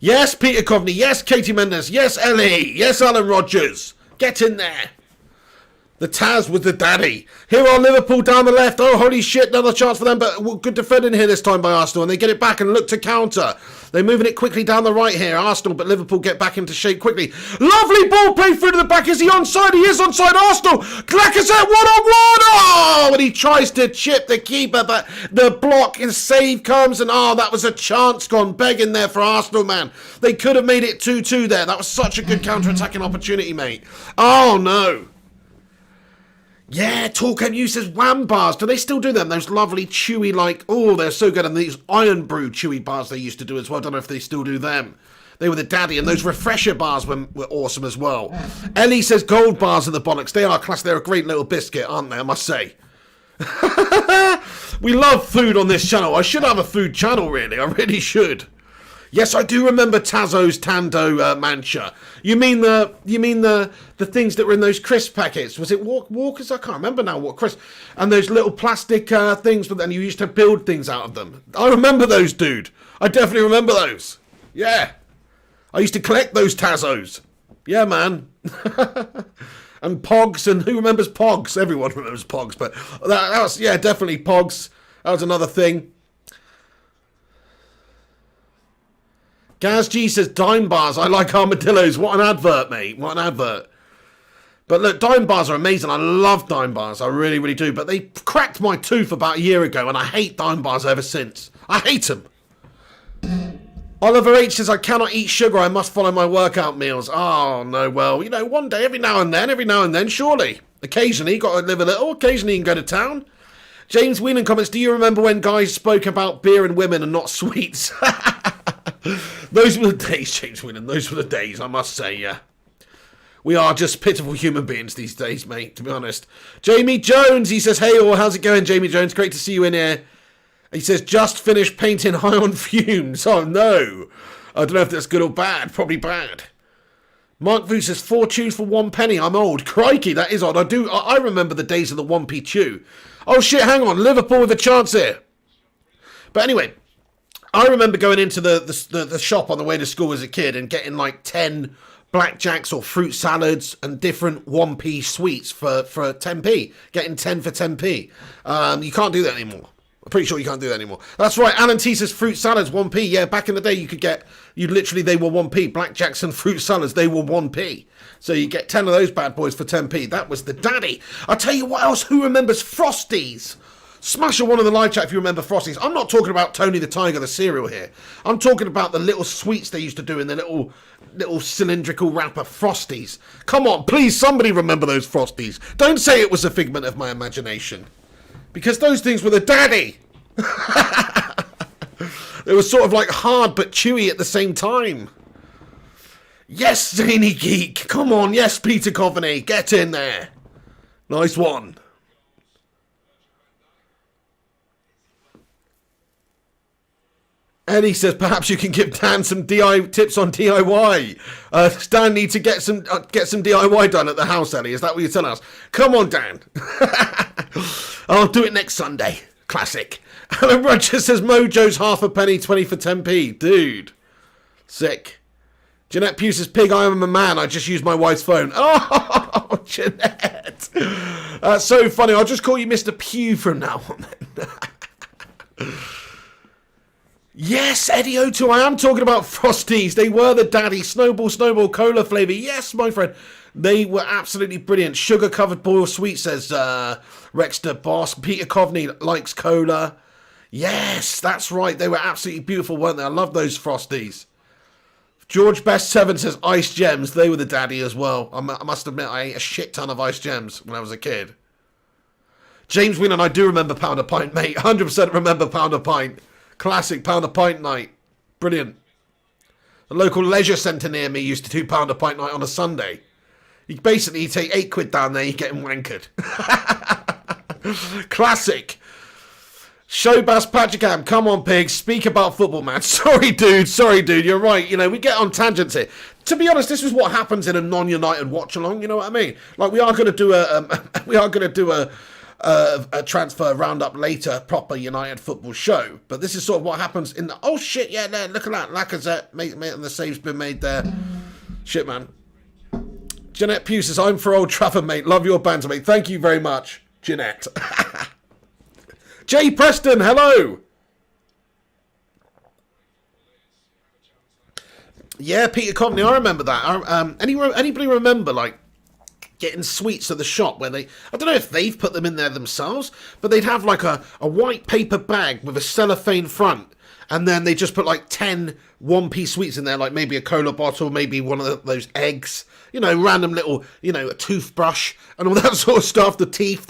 A: Yes, Peter Coveney. Yes, Katie Mendes. Yes, Ellie. Yes, Alan Rogers. Get in there. The Taz was the daddy. Here are Liverpool down the left. Oh, holy shit, another chance for them, but good defending here this time by Arsenal, and they get it back and look to counter. They're moving it quickly down the right here, Arsenal, but Liverpool get back into shape quickly. Lovely ball play through to the back. Is he onside? He is onside. Arsenal. Lacazette one-on-one. Oh, and he tries to chip the keeper, but the block and save comes, and that was a chance gone begging there for Arsenal, man. They could have made it 2-2 there. That was such a good counter-attacking opportunity, mate. Oh, no. Yeah, Talk MU says Wham bars. Do they still do them? Those lovely chewy, like, oh, they're so good. And these Iron Brew chewy bars they used to do as well. I don't know if they still do them. They were the daddy. And those refresher bars were awesome as well. Ellie says gold bars are the bollocks. They are class. They're a great little biscuit, aren't they? I must say. We love food on this channel. I should have a food channel, really. I really should. Yes, I do remember Tazo's Tando Mancha. You mean the things that were in those crisp packets? Was it Walkers? I can't remember now what crisp. And those little plastic things, but then you used to build things out of them. I remember those, dude. I definitely remember those. Yeah. I used to collect those Tazos. Yeah, man. And Pogs, and who remembers Pogs? Everyone remembers Pogs, but that was, yeah, definitely Pogs. That was another thing. Gaz G says, Dime bars, I like armadillos. What an advert, mate. What an advert. But look, Dime bars are amazing. I love Dime bars. I really, really do. But they cracked my tooth about a year ago, and I hate Dime bars ever since. I hate them. Oliver H says, I cannot eat sugar. I must follow my workout meals. Oh, no, well, you know, one day, every now and then, surely. Occasionally, got to live a little. Occasionally, you can go to town. James Whelan comments, do you remember when guys spoke about beer and women and not sweets? Those were the days, James Whelan. Those were the days, I must say, yeah. We are just pitiful human beings these days, mate, to be honest. Jamie Jones, he says, hey, all, how's it going, Jamie Jones? Great to see you in here. He says, just finished painting high on fumes. Oh, no. I don't know if that's good or bad. Probably bad. Mark Vu says, 4 chews for 1 penny. I'm old. Crikey, that is odd. I remember the days of the 1p chew. Oh, shit, hang on. Liverpool with a chance here. But anyway, I remember going into the shop on the way to school as a kid and getting like 10 blackjacks or fruit salads and different 1p sweets for 10p. Getting 10 for 10p. You can't do that anymore. I'm pretty sure you can't do that anymore. That's right, Alan T says fruit salads, 1p. Yeah, back in the day they were 1p. Blackjacks and fruit salads, they were 1p. So you get 10 of those bad boys for 10p. That was the daddy. I'll tell you what else, who remembers Frosties? Smash a 1 in the live chat if you remember Frosties. I'm not talking about Tony the Tiger, the cereal here. I'm talking about the little sweets they used to do in the little cylindrical wrapper Frosties. Come on, please, somebody remember those Frosties. Don't say it was a figment of my imagination. Because those things were the daddy. They were sort of like hard but chewy at the same time. Yes, Zany Geek. Come on, yes, Peter Coveney. Get in there. Nice one. Eddie says, perhaps you can give Dan some tips on DIY. Stan needs to get some DIY done at the house, Eddie. Is that what you're telling us? Come on, Dan. I'll do it next Sunday. Classic. Alan Rogers says, Mojo's half a penny, 20 for 10p. Dude. Sick. Jeanette Pugh says, Pig, I am a man. I just used my wife's phone. Oh, Jeanette. That's so funny. I'll just call you Mr. Pew from now on then. Yes, Eddie O2, I am talking about Frosties. They were the daddy. Snowball, cola flavour. Yes, my friend. They were absolutely brilliant. Sugar-covered boiled sweet, says Rexter Boss. Peter Coveney likes cola. Yes, that's right. They were absolutely beautiful, weren't they? I love those Frosties. George Best 7 says Ice Gems. They were the daddy as well. I must admit, I ate a shit ton of Ice Gems when I was a kid. James Whelan, I do remember Pound a Pint, mate. 100% remember Pound a Pint. Classic Pound a Pint night. Brilliant. The local leisure centre near me used to do Pound a Pint night on a Sunday. You basically take £8 down there, you get him wankered. Classic. Showbass Patrickam, come on, pig, speak about football, man. Sorry, dude, you're right. You know, we get on tangents here. To be honest, this is what happens in a non-United watch-along, you know what I mean? Like, we are going to do a transfer roundup later, proper United football show. But this is sort of what happens in the... Oh, shit, yeah, there, look at that. Lacazette, mate, and the save's been made there. Shit, man. Jeanette Pugh says, I'm for Old Trafford, mate. Love your banter, mate. Thank you very much, Jeanette. Jay Preston, hello. Yeah, Peter Coveney, I remember that. Anybody remember, like, getting sweets at the shop where they... I don't know if they've put them in there themselves, but they'd have, like, a white paper bag with a cellophane front, and then they just put, like, 10 one-piece sweets in there, like maybe a cola bottle, maybe one of those eggs, you know, random little, you know, a toothbrush and all that sort of stuff, the teeth,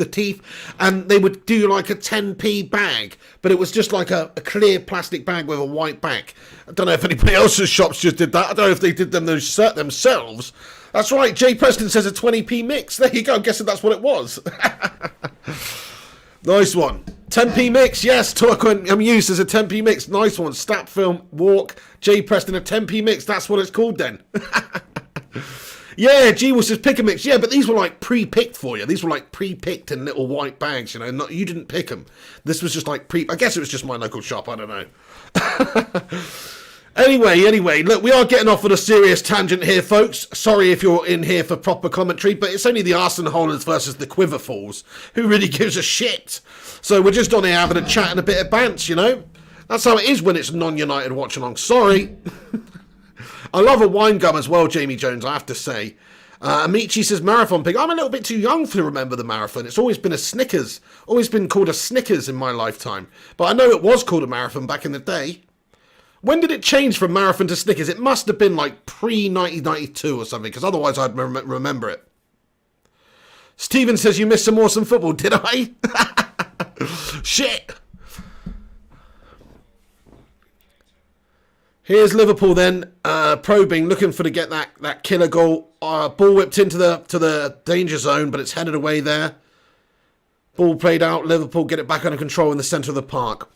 A: and they would do like a 10p bag, but it was just like a clear plastic bag with a white back. I don't know if anybody else's shops just did that. I don't know if they did them themselves. That's right, Jay Preston says a 20p mix. There you go, I'm guessing that's what it was. Nice one. 10p mix, yes. I'm used as a 10p mix. Nice one. Stat Film, Walk, Jay Preston, a 10p mix. That's what it's called then. Yeah, G was just pick a mix. Yeah, but these were like pre-picked for you. These were like pre-picked in little white bags, you know. You didn't pick them. This was just like I guess it was just my local shop. I don't know. Anyway, look, we are getting off on a serious tangent here, folks. Sorry if you're in here for proper commentary, but it's only the Arsenal Holders versus the Quiverfuls. Who really gives a shit? So we're just on here having a chat and a bit of bants, you know? That's how it is when it's non-United watch-along. Sorry. I love a wine gum as well, Jamie Jones, I have to say. Amici says Marathon Pig. I'm a little bit too young to remember the Marathon. It's always been a Snickers. Always been called a Snickers in my lifetime. But I know it was called a Marathon back in the day. When did it change from Marathon to Snickers? It must have been like pre-1992 or something, because otherwise I'd remember it. Steven says you missed some awesome football. Did I? Shit. Here's Liverpool then, probing, looking for to get that killer goal. Ball whipped into the danger zone, but it's headed away there. Ball played out. Liverpool get it back under control in the centre of the park.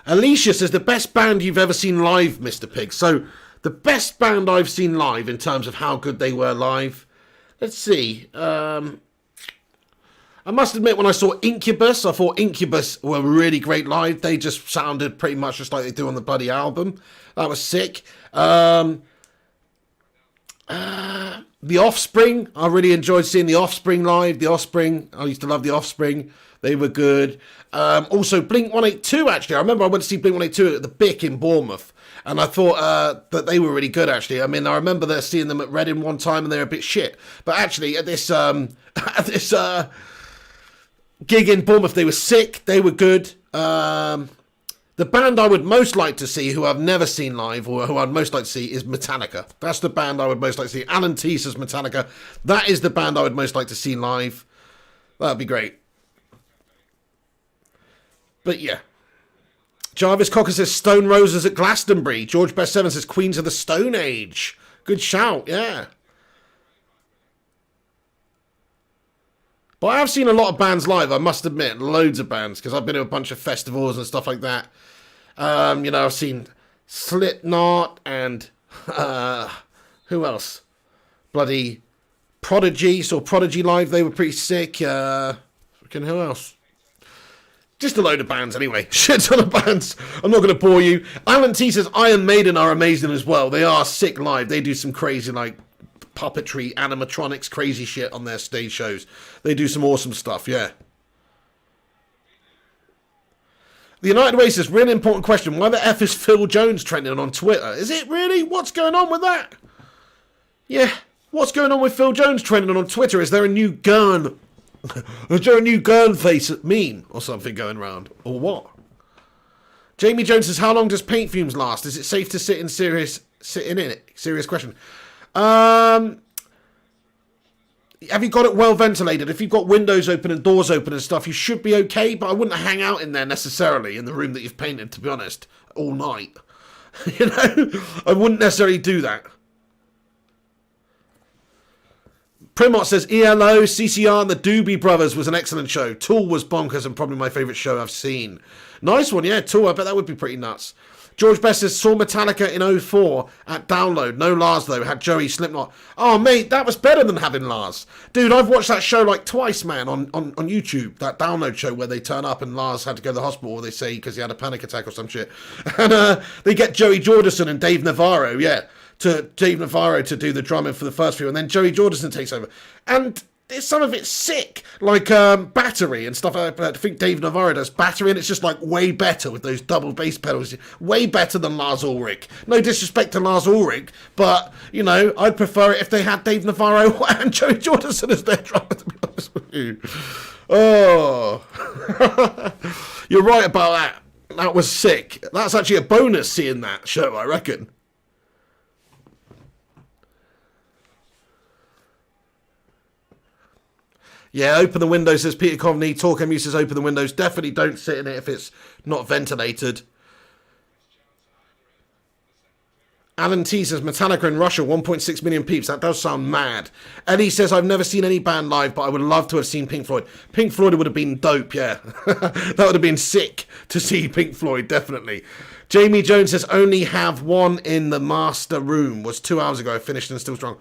A: Alicia says, the best band you've ever seen live, Mr. Pig. So, the best band I've seen live in terms of how good they were live. Let's see. I must admit, when I saw Incubus, I thought Incubus were really great live. They just sounded pretty much just like they do on the bloody album. That was sick. The Offspring. I really enjoyed seeing The Offspring live. The Offspring. I used to love The Offspring. They were good. Also, Blink-182, actually. I remember I went to see Blink-182 at the Bic in Bournemouth. And I thought that they were really good, actually. I mean, I remember seeing them at Reading one time and they were a bit shit. But actually, at this gig in Bournemouth, they were sick. They were good. The band I would most like to see, who I've never seen live, or who I'd most like to see, is Metallica. That's the band I would most like to see. Alan T says Metallica. That is the band I would most like to see live. That'd be great. But yeah. Jarvis Cocker says Stone Roses at Glastonbury. George Best 7 says Queens of the Stone Age. Good shout, yeah. But I have seen a lot of bands live, I must admit. Loads of bands, because I've been to a bunch of festivals and stuff like that. You know, I've seen Slipknot and who else? Bloody Prodigy. Saw Prodigy live, they were pretty sick. Who else? Just a load of bands anyway. Shit ton of bands. I'm not going to bore you. Alan T says Iron Maiden are amazing as well. They are sick live. They do some crazy, like, puppetry, animatronics, crazy shit on their stage shows. They do some awesome stuff, yeah. The United Way says, really important question. Why the F is Phil Jones trending on Twitter? Is it really? What's going on with that? Yeah, what's going on with Phil Jones trending on Twitter? Is there a new gun? Is there a new gun face meme or something going around? Or what? Jamie Jones says, how long does paint fumes last? Is it safe to sit in it? Serious question. Have you got it well ventilated? If you've got windows open and doors open and stuff, you should be okay, but I wouldn't hang out in there necessarily, in the room that you've painted, to be honest, all night. You know? I wouldn't necessarily do that. Primot says, ELO, CCR and the Doobie Brothers was an excellent show. Tool was bonkers and probably my favourite show I've seen. Nice one, yeah, Tool, I bet that would be pretty nuts. George Best says, saw Metallica in 04 at Download. No Lars, though. Had Joey Slipknot. Oh, mate, that was better than having Lars. Dude, I've watched that show like twice, man, on YouTube. That Download show where they turn up and Lars had to go to the hospital, they say, because he had a panic attack or some shit. And they get Joey Jordison and Dave Navarro, to do the drumming for the first few. And then Joey Jordison takes over. And some of it's sick, like Battery and stuff. I think Dave Navarro does Battery, and it's just like way better with those double bass pedals. Way better than Lars Ulrich. No disrespect to Lars Ulrich, but, you know, I'd prefer it if they had Dave Navarro and Joey Jordison as their drummer, to be honest with you. Oh. You're right about that. That was sick. That's actually a bonus seeing that show, I reckon. Yeah, open the windows, says Peter Convey. Talk MU says open the windows. Definitely don't sit in it if it's not ventilated. Alan T says Metallica in Russia, 1.6 million peeps. That does sound mad. Eddie says I've never seen any band live, but I would love to have seen Pink Floyd. Pink Floyd would have been dope, yeah. That would have been sick to see Pink Floyd, definitely. Jamie Jones says only have one in the master room. Was 2 hours ago. Finished and still strong.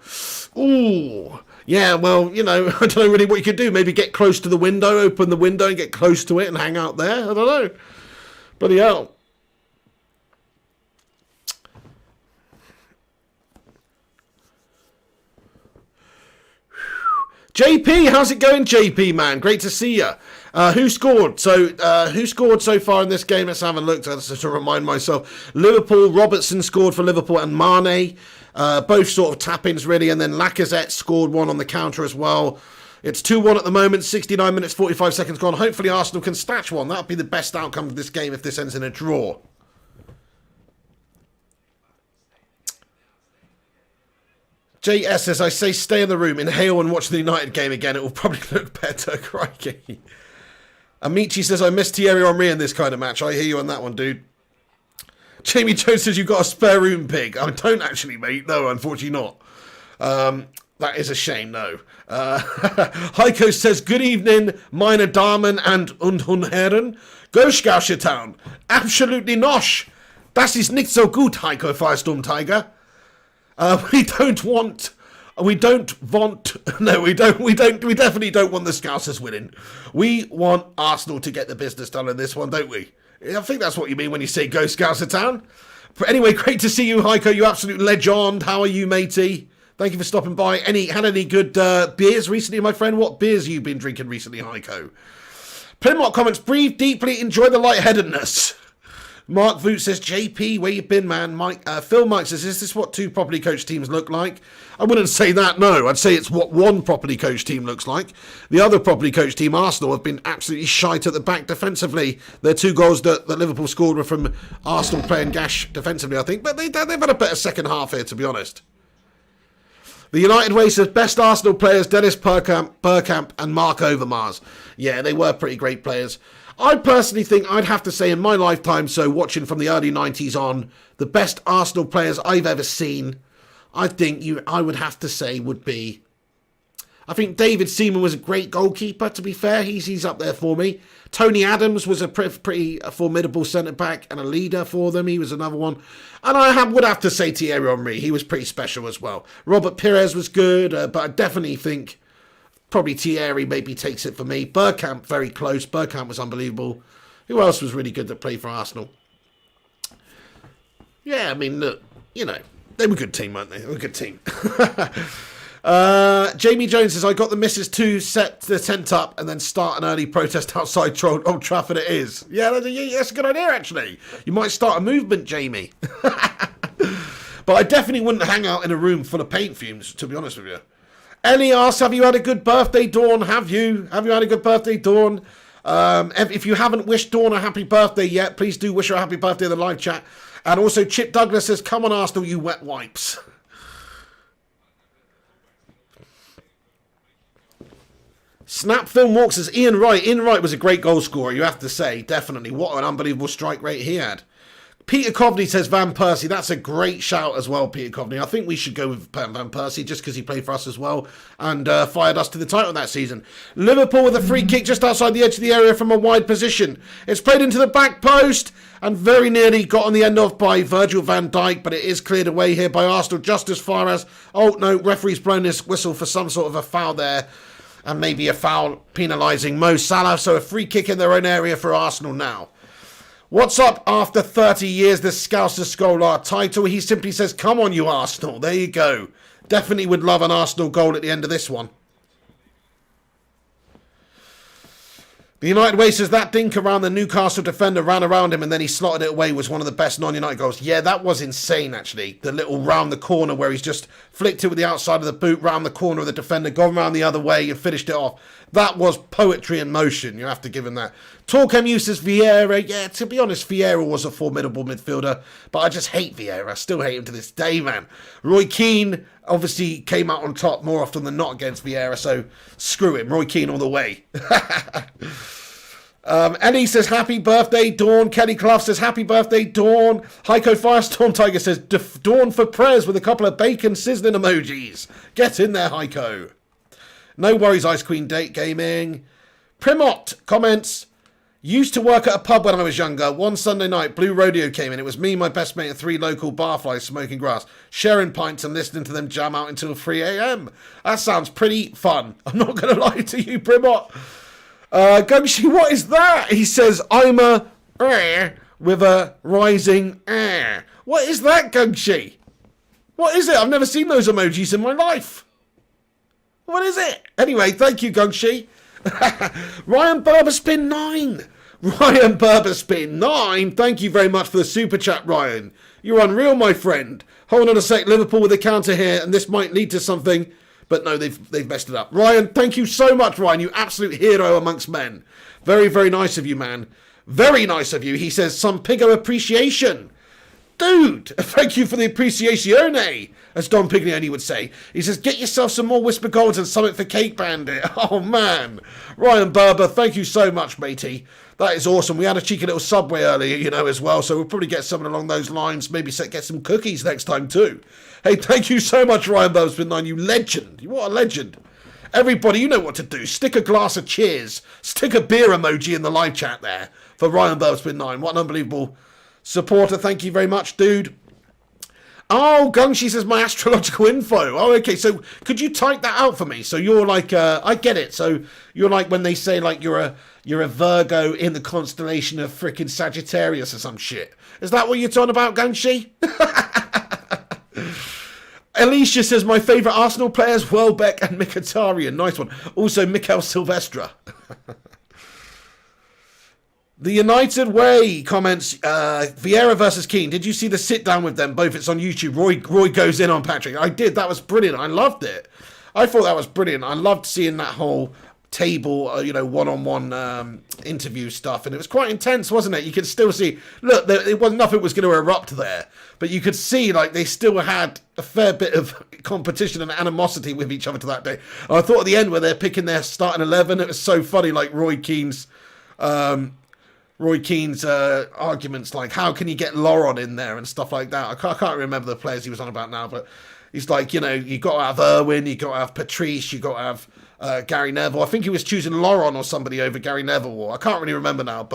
A: Ooh. Yeah, well, you know, I don't know really what you could do. Maybe get close to the window, open the window and get close to it and hang out there. I don't know. Bloody hell. JP, how's it going, JP, man? Great to see you. Who scored? Who scored so far in this game? Let's have a look to remind myself. Liverpool, Robertson scored for Liverpool and Mane. Both sort of tap-ins, really. And then Lacazette scored one on the counter as well. It's 2-1 at the moment. 69 minutes, 45 seconds gone. Hopefully Arsenal can snatch one. That would be the best outcome of this game if this ends in a draw. JS says, I say stay in the room, inhale and watch the United game again. It will probably look better. Crikey. Amici says, I miss Thierry Henry in this kind of match. I hear you on that one, dude. Jamie Jones says, you've got a spare room, pig. I don't actually, mate. No, unfortunately not. That is a shame, no. Heiko says, good evening, meine Damen und Herren. Go Scousetown. Absolutely nosh. Das ist nicht so gut, Heiko Firestorm Tiger. We definitely don't want the Scousers winning. We want Arsenal to get the business done in this one, don't we? I think that's what you mean when you say go Scouser Town. But anyway, great to see you, Heiko. You absolute legend. How are you, matey? Thank you for stopping by. Had any good beers recently, my friend? What beers have you been drinking recently, Heiko? Plymouth comments, breathe deeply, enjoy the lightheadedness. Mark Voot says, JP, where you been, man? Phil Mike says, is this what two properly coached teams look like? I wouldn't say that, no. I'd say it's what one properly coached team looks like. The other properly coached team, Arsenal, have been absolutely shite at the back defensively. Their 2 goals that Liverpool scored were from Arsenal playing gash defensively, I think. But they've had a better second half here, to be honest. The United Way says, best Arsenal players, Dennis Bergkamp and Mark Overmars. Yeah, they were pretty great players. I personally think I'd have to say in my lifetime, so watching from the early 90s on, the best Arsenal players I've ever seen, I would have to say would be, I think David Seaman was a great goalkeeper, to be fair. He's up there for me. Tony Adams was a pretty formidable centre-back and a leader for them. He was another one. And I would have to say Thierry Henry. He was pretty special as well. Robert Pires was good, but I definitely think probably Thierry maybe takes it for me. Bergkamp, very close. Bergkamp was unbelievable. Who else was really good that played for Arsenal? Yeah, I mean, look, you know, they were a good team, weren't they? They were a good team. Jamie Jones says, I got the missus to set the tent up and then start an early protest outside Old Trafford. It is. Yeah, that's a good idea, actually. You might start a movement, Jamie. But I definitely wouldn't hang out in a room full of paint fumes, to be honest with you. Ellie asks, have you had a good birthday, Dawn? Have you had a good birthday, Dawn? If you haven't wished Dawn a happy birthday yet, please do wish her a happy birthday in the live chat. And also, Chip Douglas says, come on, Arsenal, you wet wipes. Snap Film Walks says, Ian Wright. Ian Wright was a great goal scorer, you have to say. Definitely. What an unbelievable strike rate he had. Peter Coveney says Van Persie. That's a great shout as well, Peter Coveney. I think we should go with Van Persie just because he played for us as well and fired us to the title that season. Liverpool with a free kick just outside the edge of the area from a wide position. It's played into the back post and very nearly got on the end of by Virgil van Dijk, but it is cleared away here by Arsenal just as far as... Oh, no, referee's blown his whistle for some sort of a foul there and maybe a foul penalising Mo Salah. So a free kick in their own area for Arsenal now. What's up after 30 years, the Scouser Scholar title? He simply says, come on, you Arsenal. There you go. Definitely would love an Arsenal goal at the end of this one. The United Way says that dink around the Newcastle defender ran around him and then he slotted it away was one of the best non-United goals. Yeah, that was insane, actually. The little round the corner where he's just flicked it with the outside of the boot, round the corner of the defender, gone round the other way and finished it off. That was poetry in motion. You have to give him that. Torquem says Vieira. Yeah, to be honest, Vieira was a formidable midfielder, but I just hate Vieira. I still hate him to this day, man. Roy Keane obviously came out on top more often than not against Vieira, so screw him. Roy Keane all the way. Ellie says, happy birthday, Dawn. Kelly Clough says, happy birthday, Dawn. Heiko Firestorm Tiger says, Dawn for prayers with a couple of bacon sizzling emojis. Get in there, Heiko. No worries, Ice Queen Date Gaming. Primot comments, used to work at a pub when I was younger. One Sunday night, Blue Rodeo came in. It was me, my best mate, and 3 local barflies smoking grass, sharing pints and listening to them jam out until 3 a.m. That sounds pretty fun. I'm not going to lie to you, Primot. Gungshi, what is that? He says, I'm a with a rising What is that, Gungshi? What is it? I've never seen those emojis in my life. What is it? Anyway, thank you, Gungshi. Ryan Berberspin 9. Ryan Berberspin 9. Thank you very much for the super chat, Ryan. You're unreal, my friend. Hold on a sec. Liverpool with a counter here, and this might lead to something. But no, they've messed it up. Ryan, thank you so much, Ryan. You absolute hero amongst men. Very, very nice of you, man. Very nice of you. He says, some Pigo appreciation. Dude, thank you for the appreciatione, as Don Piglioni would say. He says, get yourself some more Whisper Golds and something for Cake Bandit. Oh, man. Ryan Berber, thank you so much, matey. That is awesome. We had a cheeky little Subway earlier, you know, as well, so we'll probably get something along those lines. Maybe get some cookies next time, too. Hey, thank you so much, Ryan Berberspin 9. You legend. What a legend. Everybody, you know what to do. Stick a glass of cheers. Stick a beer emoji in the live chat there for Ryan Berberspin 9. What an unbelievable supporter. Thank you very much, dude. Oh, Gungshi says my astrological info. Oh, okay. So could you type that out for me? So you're like, I get it. So you're like when they say like you're a Virgo in the constellation of frickin' Sagittarius or some shit. Is that what you're talking about, Gungshi? Alicia says my favourite Arsenal players, Welbeck and Mkhitaryan. Nice one. Also, Mikel Silvestre. The United Way comments, Vieira versus Keane. Did you see the sit down with them both? It's on YouTube. Roy goes in on Patrick. I did. That was brilliant. I loved it. I thought that was brilliant. I loved seeing that whole table, one-on-one interview stuff. And it was quite intense, wasn't it? You could still see, look, it wasn't nothing was going to erupt there. But you could see, like, they still had a fair bit of competition and animosity with each other to that day. And I thought at the end where they're picking their starting 11, it was so funny, like Roy Keane's arguments, like, how can you get Laurent in there and stuff like that. I can't remember the players he was on about now, but he's like, you got to have Irwin, you got to have Patrice, you got to have Gary Neville. I think he was choosing Laurent or somebody over Gary Neville. I can't really remember now,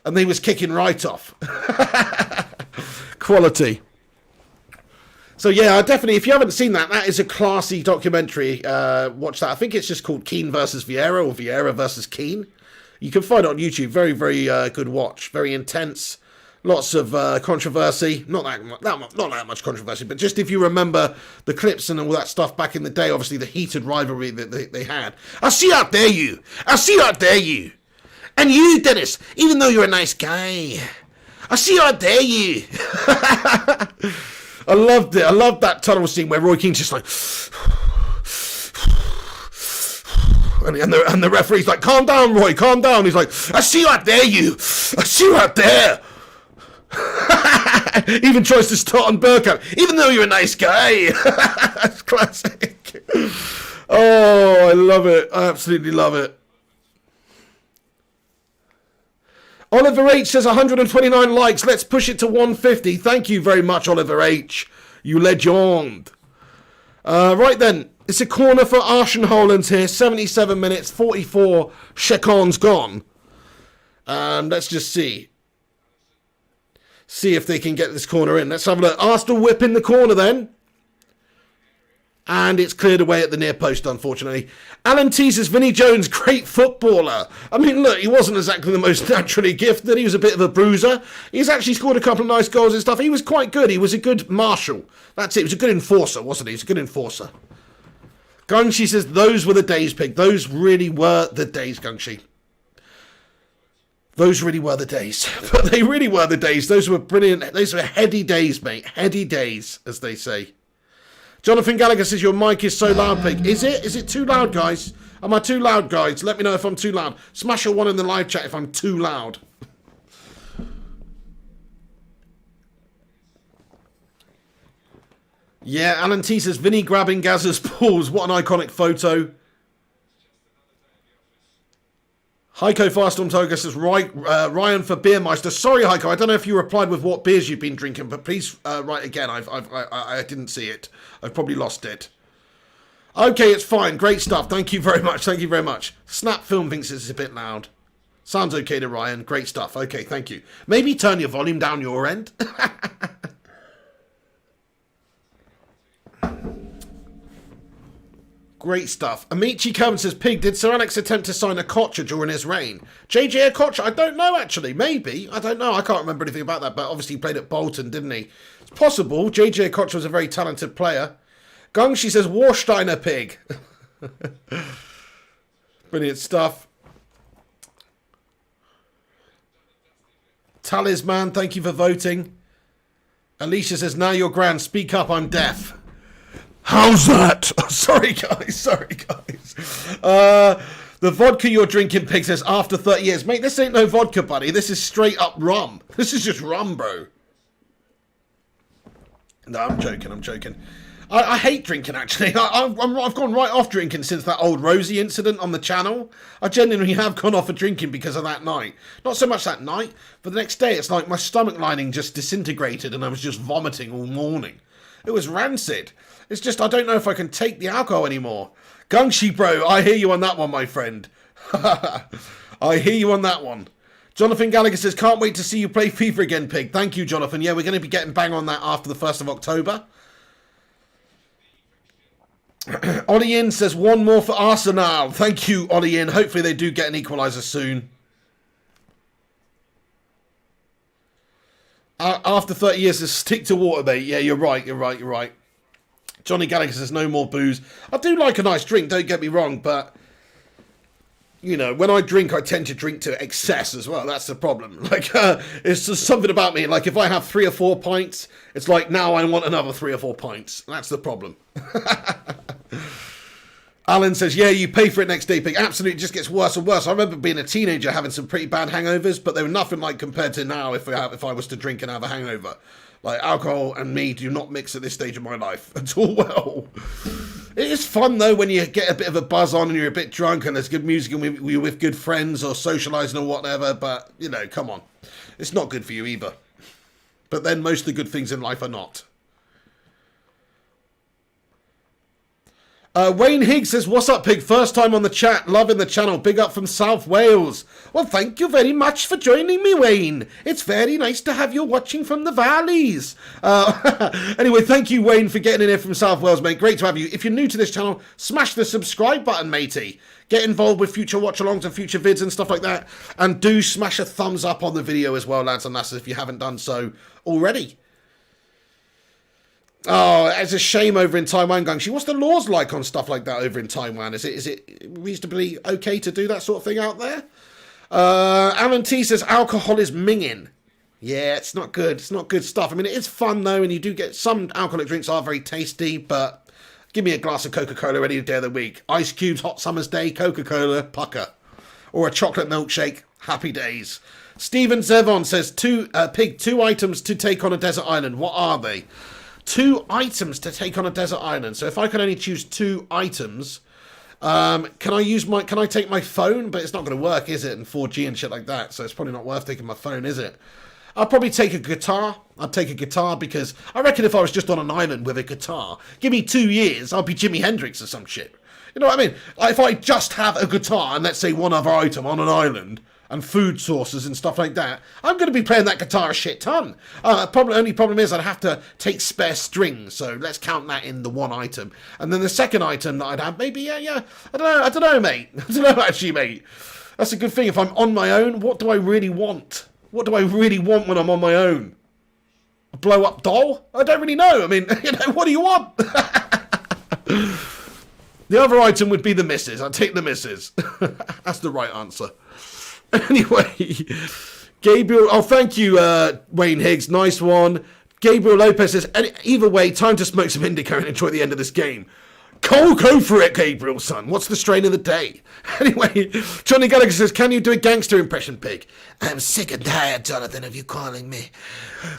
A: and he was kicking right off. Quality. So yeah, definitely, if you haven't seen that, that is a classy documentary. Watch that. I think it's just called Keane versus Vieira or Vieira versus Keane. You can find it on YouTube. Very, very good watch. Very intense. Lots of controversy. Not that much controversy, but just if you remember the clips and all that stuff back in the day, obviously the heated rivalry that they had. I see you out there, you. I see you out there, you. And you, Dennis, even though you're a nice guy. I see you out there, you. I loved it. I loved that tunnel scene where Roy Keane's just like... And the referee's like, calm down, Roy, calm down. He's like, I see you out there, you. I see you out there. Even tries to start on Burkham, even though you're a nice guy. That's classic. Oh, I love it. I absolutely love it. Oliver H says 129 likes. Let's push it to 150. Thank you very much, Oliver H. You legend. Right then. It's a corner for Arshenhollands here. 77 minutes, 44 seconds gone. Let's just see. See if they can get this corner in. Let's have a look. Arsenal whip in the corner then. And it's cleared away at the near post, unfortunately. Alan teases Vinnie Jones, great footballer. I mean, look, he wasn't exactly the most naturally gifted. He was a bit of a bruiser. He's actually scored a couple of nice goals and stuff. He was quite good. He was a good marshal. That's it. He was a good enforcer, wasn't he? He was a good enforcer. Gungshi says, those were the days, Pig. Those really were the days, Gungshi. Those really were the days. But they really were the days. Those were brilliant. Those were heady days, mate. Heady days, as they say. Jonathan Gallagher says, your mic is so loud, Pig. Is it? Is it too loud, guys? Am I too loud, guys? Let me know if I'm too loud. Smash a 1 in the live chat if I'm too loud. Yeah, Alan T says, Vinny grabbing Gazza's balls. What an iconic photo. Heiko Firestorm Toga says, Ryan for Beermeister. Sorry, Heiko, I don't know if you replied with what beers you've been drinking, but please write again. I didn't see it. I've probably lost it. Okay, it's fine. Great stuff. Thank you very much. Thank you very much. Snap Film thinks it's a bit loud. Sounds okay to Ryan. Great stuff. Okay, thank you. Maybe turn your volume down your end. Great stuff. Amici comes says, Pig, did Sir Alex attempt to sign a Kocher during his reign? JJ Kocher? I don't know, actually. Maybe. I don't know. I can't remember anything about that, but obviously he played at Bolton, didn't he? It's possible. JJ Kocher was a very talented player. Gungshi says, Warsteiner, Pig. Brilliant stuff. Talisman, thank you for voting. Alicia says, now you're grand. Speak up, I'm deaf. How's that? Oh, sorry, guys. Sorry, guys. The vodka you're drinking, Pig, says, after 30 years. Mate, this ain't no vodka, buddy. This is straight up rum. This is just rum, bro. No, I'm joking. I'm joking. I hate drinking, actually. I've gone right off drinking since that old Rosie incident on the channel. I genuinely have gone off of drinking because of that night. Not so much that night, but the next day it's like my stomach lining just disintegrated and I was just vomiting all morning. It was rancid. It's just, I don't know if I can take the alcohol anymore. Gungshi, bro, I hear you on that one, my friend. I hear you on that one. Jonathan Gallagher says, can't wait to see you play FIFA again, Pig. Thank you, Jonathan. Yeah, we're going to be getting bang on that after the 1st of October. Ollie In says, one more for Arsenal. Thank you, Ollie In. Hopefully they do get an equaliser soon. After 30 years, stick to water, mate. Yeah, you're right. You're right. Johnny Gallagher says, no more booze. I do like a nice drink, don't get me wrong, but, you know, when I drink, I tend to drink to excess as well. That's the problem. Like, it's just something about me. Like, if I have 3 or 4 pints, it's like, now I want another 3 or 4 pints. That's the problem. Alan says, yeah, you pay for it next day, Pig. Absolutely, it just gets worse and worse. I remember being a teenager having some pretty bad hangovers, but they were nothing like compared to now if I was to drink and have a hangover. Like, alcohol and me do not mix at this stage of my life at all well. It is fun, though, when you get a bit of a buzz on and you're a bit drunk and there's good music and you're with good friends or socialising or whatever, but, you know, come on. It's not good for you either. But then most of the good things in life are not. Wayne Higgs says, what's up, Pig? First time on the chat. Loving the channel. Big up from South Wales. Well, thank you very much for joining me, Wayne. It's very nice to have you watching from the valleys. Anyway, thank you, Wayne, for getting in here from South Wales, mate. Great to have you. If you're new to this channel, smash the subscribe button, matey. Get involved with future watch-alongs and future vids and stuff like that. And do smash a thumbs up on the video as well, lads and lasses, if you haven't done so already. Oh, it's a shame over in Taiwan, Gungshi. What's the laws like on stuff like that over in Taiwan? Is it reasonably okay to do that sort of thing out there? Alan T says alcohol is minging. Yeah, it's not good. It's not good stuff. I mean, it is fun though, and you do get some alcoholic drinks are very tasty, but give me a glass of Coca-Cola any day of the week. Ice cubes, hot summer's day, Coca-Cola, pucker. Or a chocolate milkshake, happy days. Stephen Zevon says, Pig, 2 items to take on a desert island. What are they? 2 items to take on a desert island. So if I can only choose 2 items, can I take my phone? But it's not going to work, is it? And 4G and shit like that. So it's probably not worth taking my phone, is it? I'll probably take a guitar. I'd take a guitar because I reckon if I was just on an island with a guitar, give me 2 years, I'll be Jimi Hendrix or some shit. You know what I mean? Like if I just have a guitar and let's say one other item on an island and food sources and stuff like that, I'm going to be playing that guitar a shit ton. Only problem is I'd have to take spare strings, so let's count that in the 1 item. And then the second item that I'd have, maybe, I don't know, mate. I don't know, actually, mate. That's a good thing. If I'm on my own, what do I really want? What do I really want when I'm on my own? A blow-up doll? I don't really know. I mean, what do you want? The other item would be the missus. I'd take the missus. That's the right answer. Anyway, Gabriel, oh, thank you, Wayne Higgs. Nice one. Gabriel Lopez says, either way, time to smoke some indica and enjoy the end of this game. Go for it, Gabriel, son. What's the strain of the day? Anyway, Johnny Gallagher says, can you do a gangster impression, Pig? I'm sick and tired, Jonathan, of you calling me,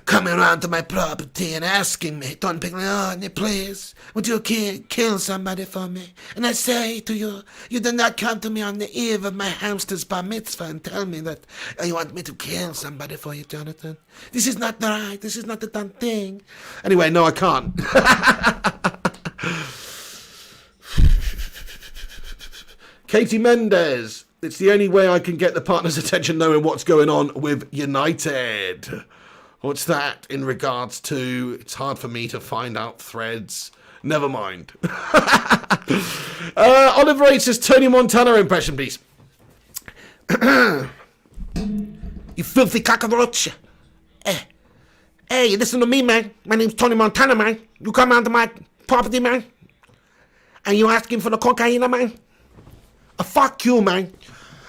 A: coming around to my property and asking me, Don Piglione, please, would you kill somebody for me? And I say to you, you do not come to me on the eve of my hamster's bar mitzvah and tell me that you want me to kill somebody for you, Jonathan. This is not right. This is not the done thing. Anyway, no, I can't. Katie Mendez, it's the only way I can get the partner's attention knowing what's going on with United. What's that in regards to, it's hard for me to find out threads. Never mind. Oliver H says, Tony Montana impression, please. You filthy cockroach. Hey, you listen to me, man. My name's Tony Montana, man. You come onto my property, man, and you asking for the cocaine, man. Fuck you, man.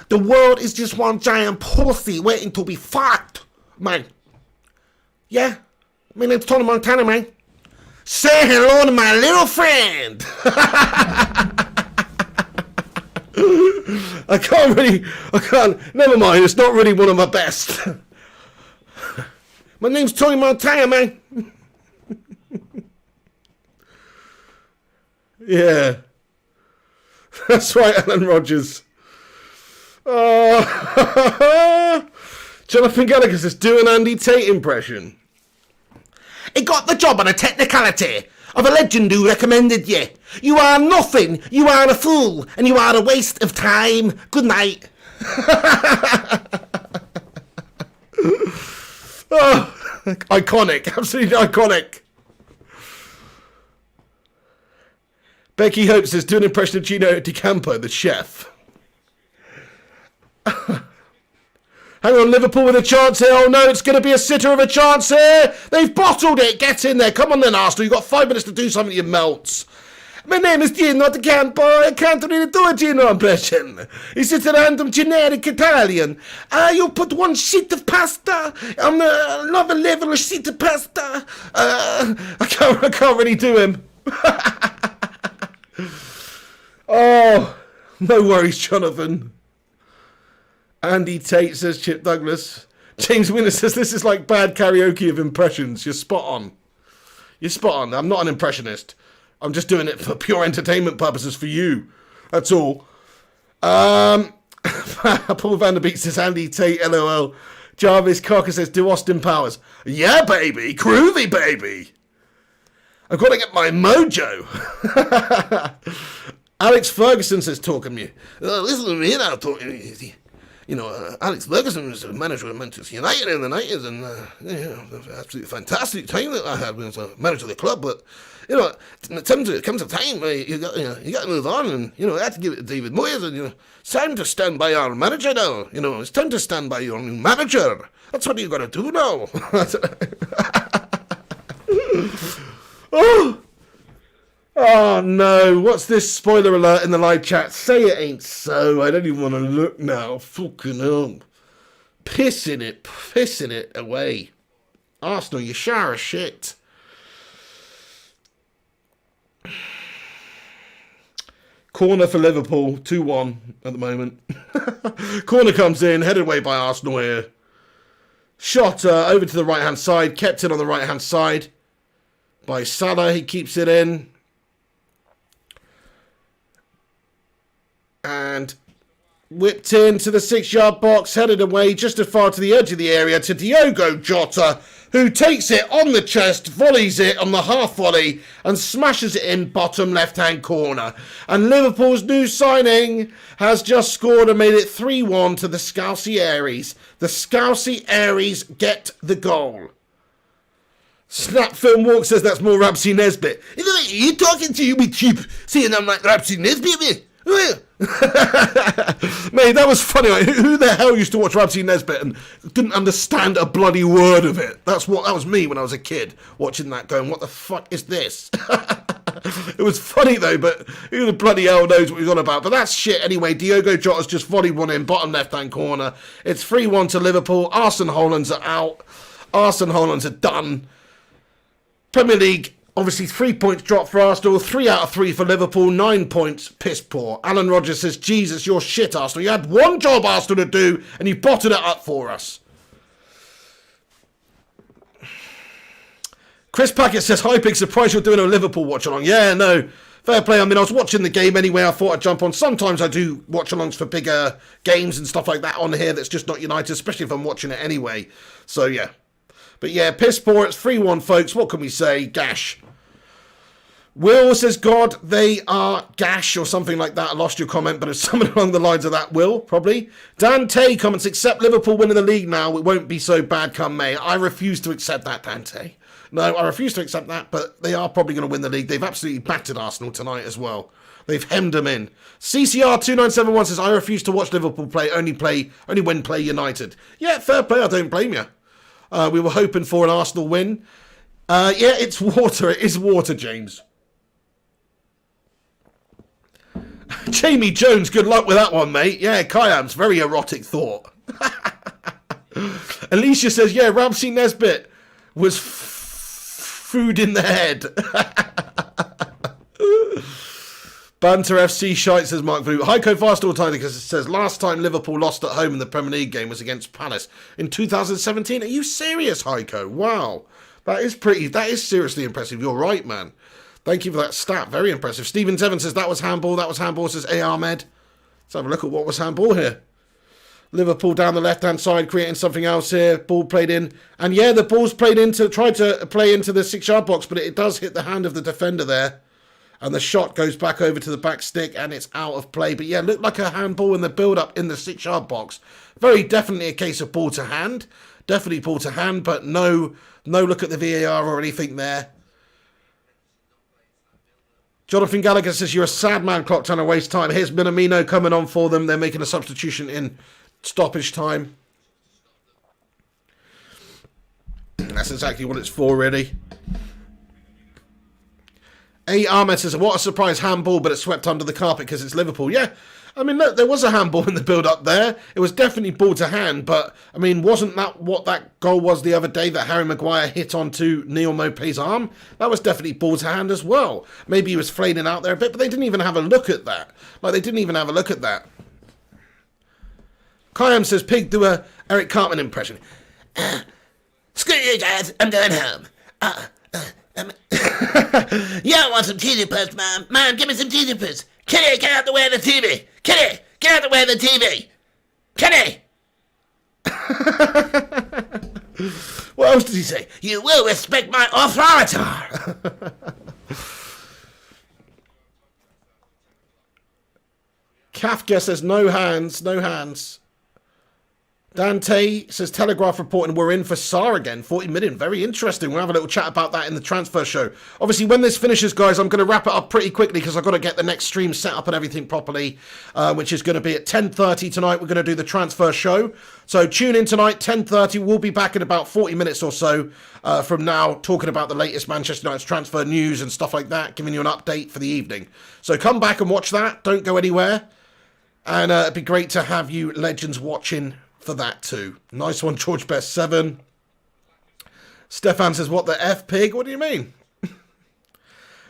A: The world is just one giant pussy waiting to be fucked, man. Yeah? My name's Tony Montana, man. Say hello to my little friend. I can't, never mind, it's not really one of my best. My name's Tony Montana, man. Yeah. That's right, Alan Rogers. Jonathan Gallagher says, do an Andy Tate impression. He got the job on a technicality of a legend who recommended you. You are nothing, you are a fool, and you are a waste of time. Good night. Oh, iconic, absolutely iconic. Becky Hope says, do an impression of Gino Di Campo, the chef. Hang on, Liverpool with a chance here. Oh no, it's going to be a sitter of a chance here. They've bottled it. Get in there. Come on then, Arsenal. You've got 5 minutes to do something, you melts. My name is Gino Di Campo. I can't really do a Gino impression. It's just a random generic Italian. You put 1 sheet of pasta on another level of sheet of pasta. I can't really do him. Oh, no worries, Jonathan. Andy Tate says, Chip Douglas. James Winner says, this is like bad karaoke of impressions. You're spot on. You're spot on. I'm not an impressionist. I'm just doing it for pure entertainment purposes for you. That's all. Paul Vanderbeek says, Andy Tate, LOL. Jarvis Cocker says, do Austin Powers. Yeah, baby. Groovy, baby. I've got to get my mojo. Alex Ferguson says, talking to me. Listen to me now, talking to me. You know, Alex Ferguson was a manager of Manchester United in the 90s, and absolutely fantastic time that I had when I was a manager of the club. But, you know, it comes a time where you got to move on, and, you know, I had to give it to David Moyes, and, you know, it's time to stand by our manager now. You know, it's time to stand by your new manager. That's what you got to do now. Oh no, what's this spoiler alert in the live chat? Say it ain't so. I don't even want to look now. Fucking hell. Pissing it away. Arsenal, you shower of shit. Corner for Liverpool, 2-1 at the moment. Corner comes in, headed away by Arsenal here. Shot over to the right-hand side, kept it on the right-hand side by Salah. He keeps it in. And whipped into the 6-yard box, headed away just as far to the edge of the area to Diogo Jota, who takes it on the chest, volleys it on the half volley, and smashes it in bottom left-hand corner. And Liverpool's new signing has just scored and made it 3-1 to the Scousey Aries. The Scousey Aries get the goal. Snap Film Walk says that's more Ramsey Nesbitt. You talking to you, me cheap, saying I'm like Ramsey Nesbitt, me? Mate, that was funny. Like, who the hell used to watch Ramsey Nesbitt and didn't understand a bloody word of it? That was me when I was a kid watching that, going, "What the fuck is this?" It was funny though, but who the bloody hell knows what he's on about? But that's shit anyway. Diogo Jota's just volleyed one in bottom left-hand corner. It's 3-1 to Liverpool. Arsene Hollands are out. Arsene Hollands are done. Premier League. Obviously, 3 points dropped for Arsenal, 3 out of 3 for Liverpool, 9 points, piss poor. Alan Rogers says, Jesus, you're shit, Arsenal. You had one job, Arsenal, to do, and you bottled it up for us. Chris Packett says, hi, big surprise you're doing a Liverpool watch-along. Yeah, no, fair play. I mean, I was watching the game anyway. I thought I'd jump on. Sometimes I do watch-alongs for bigger games and stuff like that on here that's just not United, especially if I'm watching it anyway. So, yeah. But yeah, piss poor. It's 3-1, folks. What can we say? Gash. Will says, God, they are gash or something like that. I lost your comment, but it's something along the lines of that, Will, probably. Dante comments, accept Liverpool winning the league now. It won't be so bad come May. I refuse to accept that, Dante. No, I refuse to accept that, but they are probably going to win the league. They've absolutely battered Arsenal tonight as well. They've hemmed them in. CCR2971 says, I refuse to watch Liverpool play only when play United. Yeah, fair play. I don't blame you. We were hoping for an Arsenal win. Yeah, it's water. It is water, James. Jamie Jones, good luck with that one, mate. Yeah, Kayam's very erotic thought. Alicia says, yeah, Ramsey Nesbitt was food in the head. Banter FC shite, says Mark Vu. Heiko Farstal Tidicus says, last time Liverpool lost at home in the Premier League game was against Palace in 2017. Are you serious, Heiko? Wow. That is seriously impressive. You're right, man. Thank you for that stat. Very impressive. Stephen Tevin says, that was handball. That was handball, says A. Ahmed. Let's have a look at what was handball here. Liverpool down the left-hand side, creating something else here. Ball played in. And yeah, the ball's tried to play into the 6-yard box, but it does hit the hand of the defender there. And the shot goes back over to the back stick, and it's out of play. But yeah, looked like a handball in the build-up in the 6-yard box. Very definitely a case of ball to hand. Definitely ball to hand, but no look at the VAR or anything there. Jonathan Gallagher says, you're a sad man, clock trying to waste time. Here's Minamino coming on for them. They're making a substitution in stoppage time. That's exactly what it's for, really. A. Ahmed says, what a surprise handball, but it's swept under the carpet because it's Liverpool. Yeah, I mean, look, there was a handball in the build-up there. It was definitely ball to hand, but, I mean, wasn't that what that goal was the other day that Harry Maguire hit onto Neil Maupay's arm? That was definitely ball to hand as well. Maybe he was flailing out there a bit, but they didn't even have a look at that. Like, they didn't even have a look at that. Kayam says, Pig, do a Eric Cartman impression.
B: Screw you guys, I'm going home. Yeah, I want some cheesy puffs, Mom. Mom, give me some cheesy puffs. Kitty, get out the way of the TV. Kitty, get out the way of the TV. Kitty!
A: What else did he say?
B: You will respect my authority.
A: Kafka says no hands, no hands. Dante says Telegraph reporting we're in for Sarr again, 40 million. Very interesting. We'll have a little chat about that in the transfer show. Obviously, when this finishes, guys, I'm going to wrap it up pretty quickly because I've got to get the next stream set up and everything properly, which is going to be at 10:30 tonight. We're going to do the transfer show. So tune in tonight, 10:30. We'll be back in about 40 minutes or so from now, talking about the latest Manchester United's transfer news and stuff like that, giving you an update for the evening. So come back and watch that. Don't go anywhere. And it'd be great to have you legends watching for that too. Nice one, George Best 7. Stefan says, what the F, pig? What do you mean?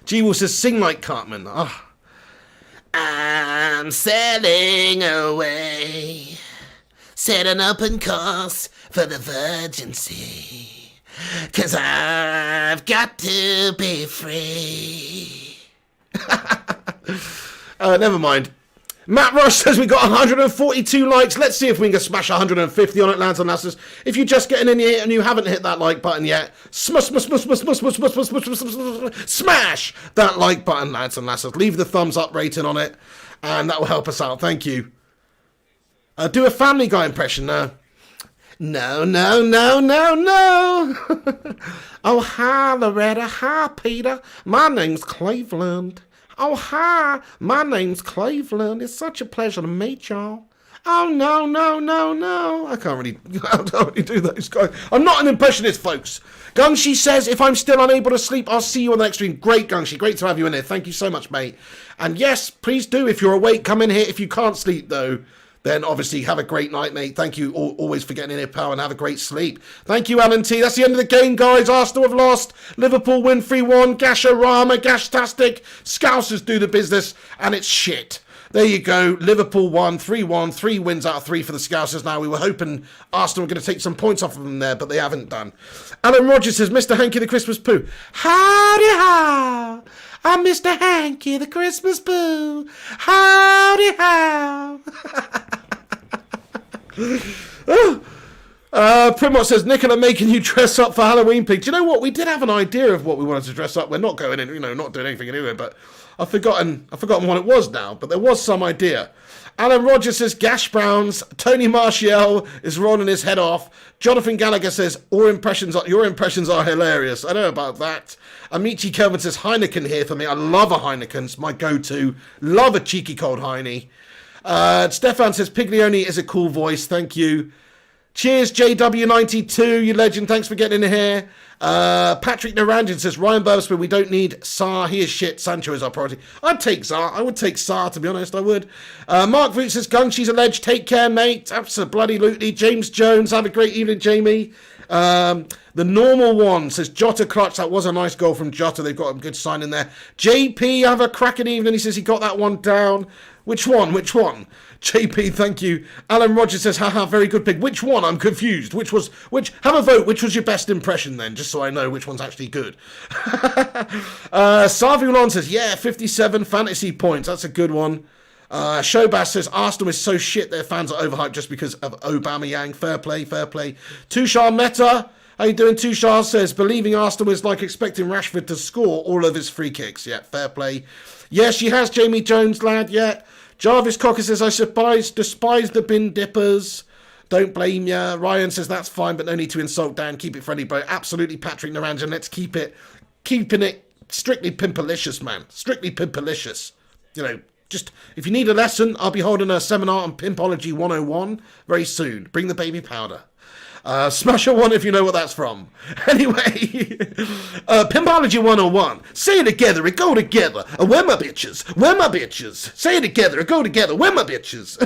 A: G-Will says, sing like Cartman. Ah.
B: I'm sailing away, setting up in course for the Virgin Sea, 'cause I've got to be free.
A: Never mind. Matt Rush says we got 142 likes. Let's see if we can smash 150 on it, lads and lasses. If you're just getting in here and you haven't hit that like button yet, smash that like button, lads and lasses. Leave the thumbs up rating on it, and that will help us out. Thank you. Do a Family Guy impression now. No. Oh, hi, Loretta. Hi, Peter. My name's Cleveland. Oh, hi, my name's Cleveland. It's such a pleasure to meet y'all. Oh, no. I don't really do those guys. I'm not an impressionist, folks. Gungshi says, if I'm still unable to sleep, I'll see you on the next stream. Great, Gungshi. Great to have you in here. Thank you so much, mate. And yes, please do. If you're awake, come in here. If you can't sleep, though, then obviously have a great night, mate. Thank you always for getting in here, pal, and have a great sleep. Thank you, Alan T. That's the end of the game, guys. Arsenal have lost. Liverpool win 3-1. Gash-a-rama, Gash-tastic. Scousers do the business, and it's shit. There you go. Liverpool won 3-1. 3 wins out of 3 for the Scousers. Now, we were hoping Arsenal were going to take some points off of them there, but they haven't done. Alan Rogers says, Mr. Hanky the Christmas Poo. Howdy how. I'm Mr. Hanky the Christmas Poo. Howdy how. Primot says, Nicola making you dress up for Halloween, pig. Do you know what? We did have an idea of what we wanted to dress up. We're not going in, not doing anything anyway, but I've forgotten what it was now, but there was some idea. Alan Rogers says, Gash Browns. Tony Martial is rolling his head off. Jonathan Gallagher says, your impressions are hilarious. I know about that. Amici Kelvin says, Heineken here for me. I love a Heineken. It's my go-to. Love a cheeky cold Heine. Stefan says, Piglioni is a cool voice. Thank you. Cheers, JW92, you legend. Thanks for getting in here. Patrick Naranjan says, Ryan Burbsby, we don't need Sarr. He is shit. Sancho is our priority. I'd take Sarr. I would take Sarr, to be honest. I would. Mark Voot says, Gunchi's alleged. Take care, mate. Absolutely. James Jones, have a great evening, Jamie. The normal one says, Jota clutch. That was a nice goal from Jota. They've got a good sign in there. JP, have a cracking evening. He says he got that one down. Which one? JP, thank you. Alan Rogers says, haha, very good pig. Which one? I'm confused. Have a vote. Which was your best impression then? Just so I know which one's actually good. Savulon says, yeah, 57 fantasy points. That's a good one. Showbass says, Arsenal is so shit their fans are overhyped just because of Aubameyang. Fair play. Tushar Meta, how you doing? Tushar says, believing Arsenal is like expecting Rashford to score all of his free kicks. Yeah, fair play. Yes, she has, Jamie Jones, lad, yeah. Jarvis Cocker says, I despise the bin dippers. Don't blame ya. Ryan says, that's fine, but no need to insult Dan. Keep it friendly, bro. Absolutely, Patrick Naranjan. Let's keeping it strictly pimpalicious, man. Strictly pimpalicious. Just, if you need a lesson, I'll be holding a seminar on Pimpology 101 very soon. Bring the baby powder. Smash a 1 if you know what that's from. Anyway, Pimpology 101. Say it together, it go together. Where my bitches? Say it together, it go together. Where my bitches?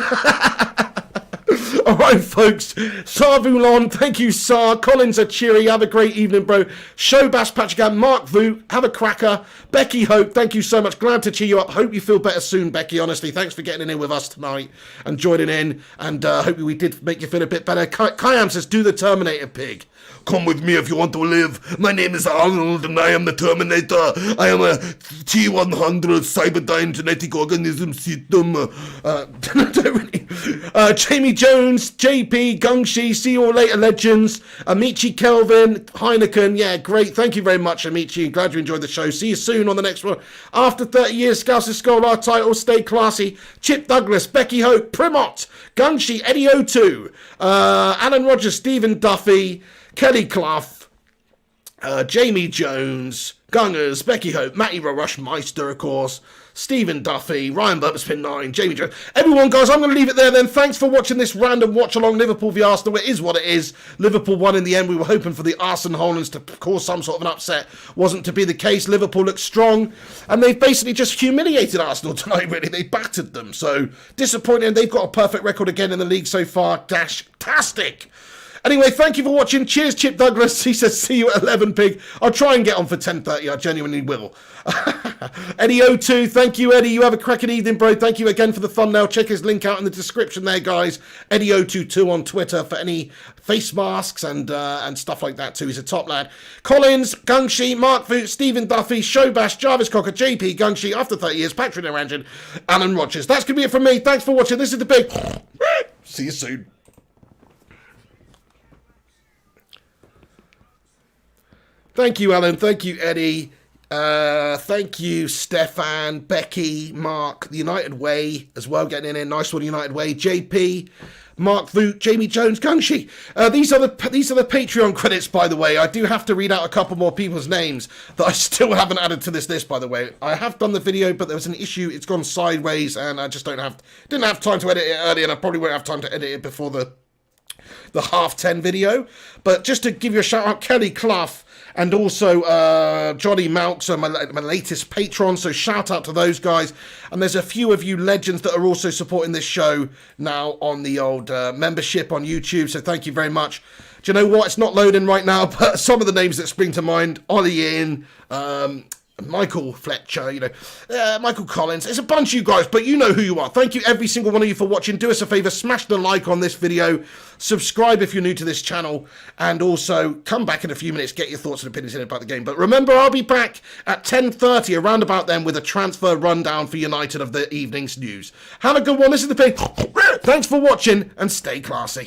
A: Alright, folks. Sarvulon, thank you, Sar. Collins Achiri, have a great evening, bro. Showbass Patrick, Mark Vu, have a cracker. Becky Hope, thank you so much. Glad to cheer you up. Hope you feel better soon, Becky, honestly. Thanks for getting in here with us tonight and joining in. And hope we did make you feel a bit better. Kayam says, do the Terminator, pig. Come with me if you want to live. My name is Arnold and I am the Terminator. I am a T-100 Cyberdyne genetic organism system. Jamie Jones Jones, JP, Gungshi, see you all later, legends. Amici, Kelvin, Heineken, yeah, great. Thank you very much, Amici. Glad you enjoyed the show. See you soon on the next one. After 30 years, Scouser Scholar title, stay classy. Chip Douglas, Becky Hope, Primot, Gungshi, Eddie O2, Alan Rogers, Stephen Duffy, Kelly Clough, Jamie Jones, Gungers, Becky Hope, Matty Rushmeister, of course, Stephen Duffy, Ryan Burpspin 9, Jamie Jones. Everyone, guys, I'm going to leave it there then. Thanks for watching this random watch-along Liverpool v Arsenal. It is what it is. Liverpool won in the end. We were hoping for the Arsenal Hollands to cause some sort of an upset. Wasn't to be the case. Liverpool looked strong, and they've basically just humiliated Arsenal tonight, really. They battered them, so disappointing. They've got a perfect record again in the league so far. Dash-tastic. Anyway, thank you for watching. Cheers, Chip Douglas. He says, see you at 11, Pig. I'll try and get on for 10:30. I genuinely will. Eddie O2, thank you, Eddie. You have a cracking evening, bro. Thank you again for the thumbnail. Check his link out in the description there, guys. Eddie O22 on Twitter for any face masks and stuff like that, too. He's a top lad. Collins, Gungshi, Mark Voot, Stephen Duffy, Showbash, Jarvis Cocker, JP, Gungshi, after 30 years, Patrick Narangin, Alan Rogers. That's going to be it from me. Thanks for watching. This is the Pig. See you soon. Thank you, Alan. Thank you, Eddie. Thank you, Stefan, Becky, Mark, the United Way as well, getting in here. Nice one, United Way. JP, Mark Voot, Jamie Jones, Gungshi. These are the Patreon credits, by the way. I do have to read out a couple more people's names that I still haven't added to this list, by the way. I have done the video, but there was an issue. It's gone sideways, and I just didn't have time to edit it early, and I probably won't have time to edit it before the 10:30 video. But just to give you a shout out, Kelly Clough, and also Johnny Malks are my latest patron, so shout out to those guys. And there's a few of you legends that are also supporting this show now on the old membership on YouTube, so thank you very much. Do you know what? It's not loading right now, but some of the names that spring to mind, Ollie In, Michael Fletcher, Michael Collins. There's a bunch of you guys, but you know who you are. Thank you, every single one of you, for watching. Do us a favour, smash the like on this video, subscribe if you're new to this channel, and also come back in a few minutes, get your thoughts and opinions in about the game. But remember, I'll be back at 10:30, around about then, with a transfer rundown for United of the evening's news. Have a good one. This is the Pig. Thanks for watching, and stay classy.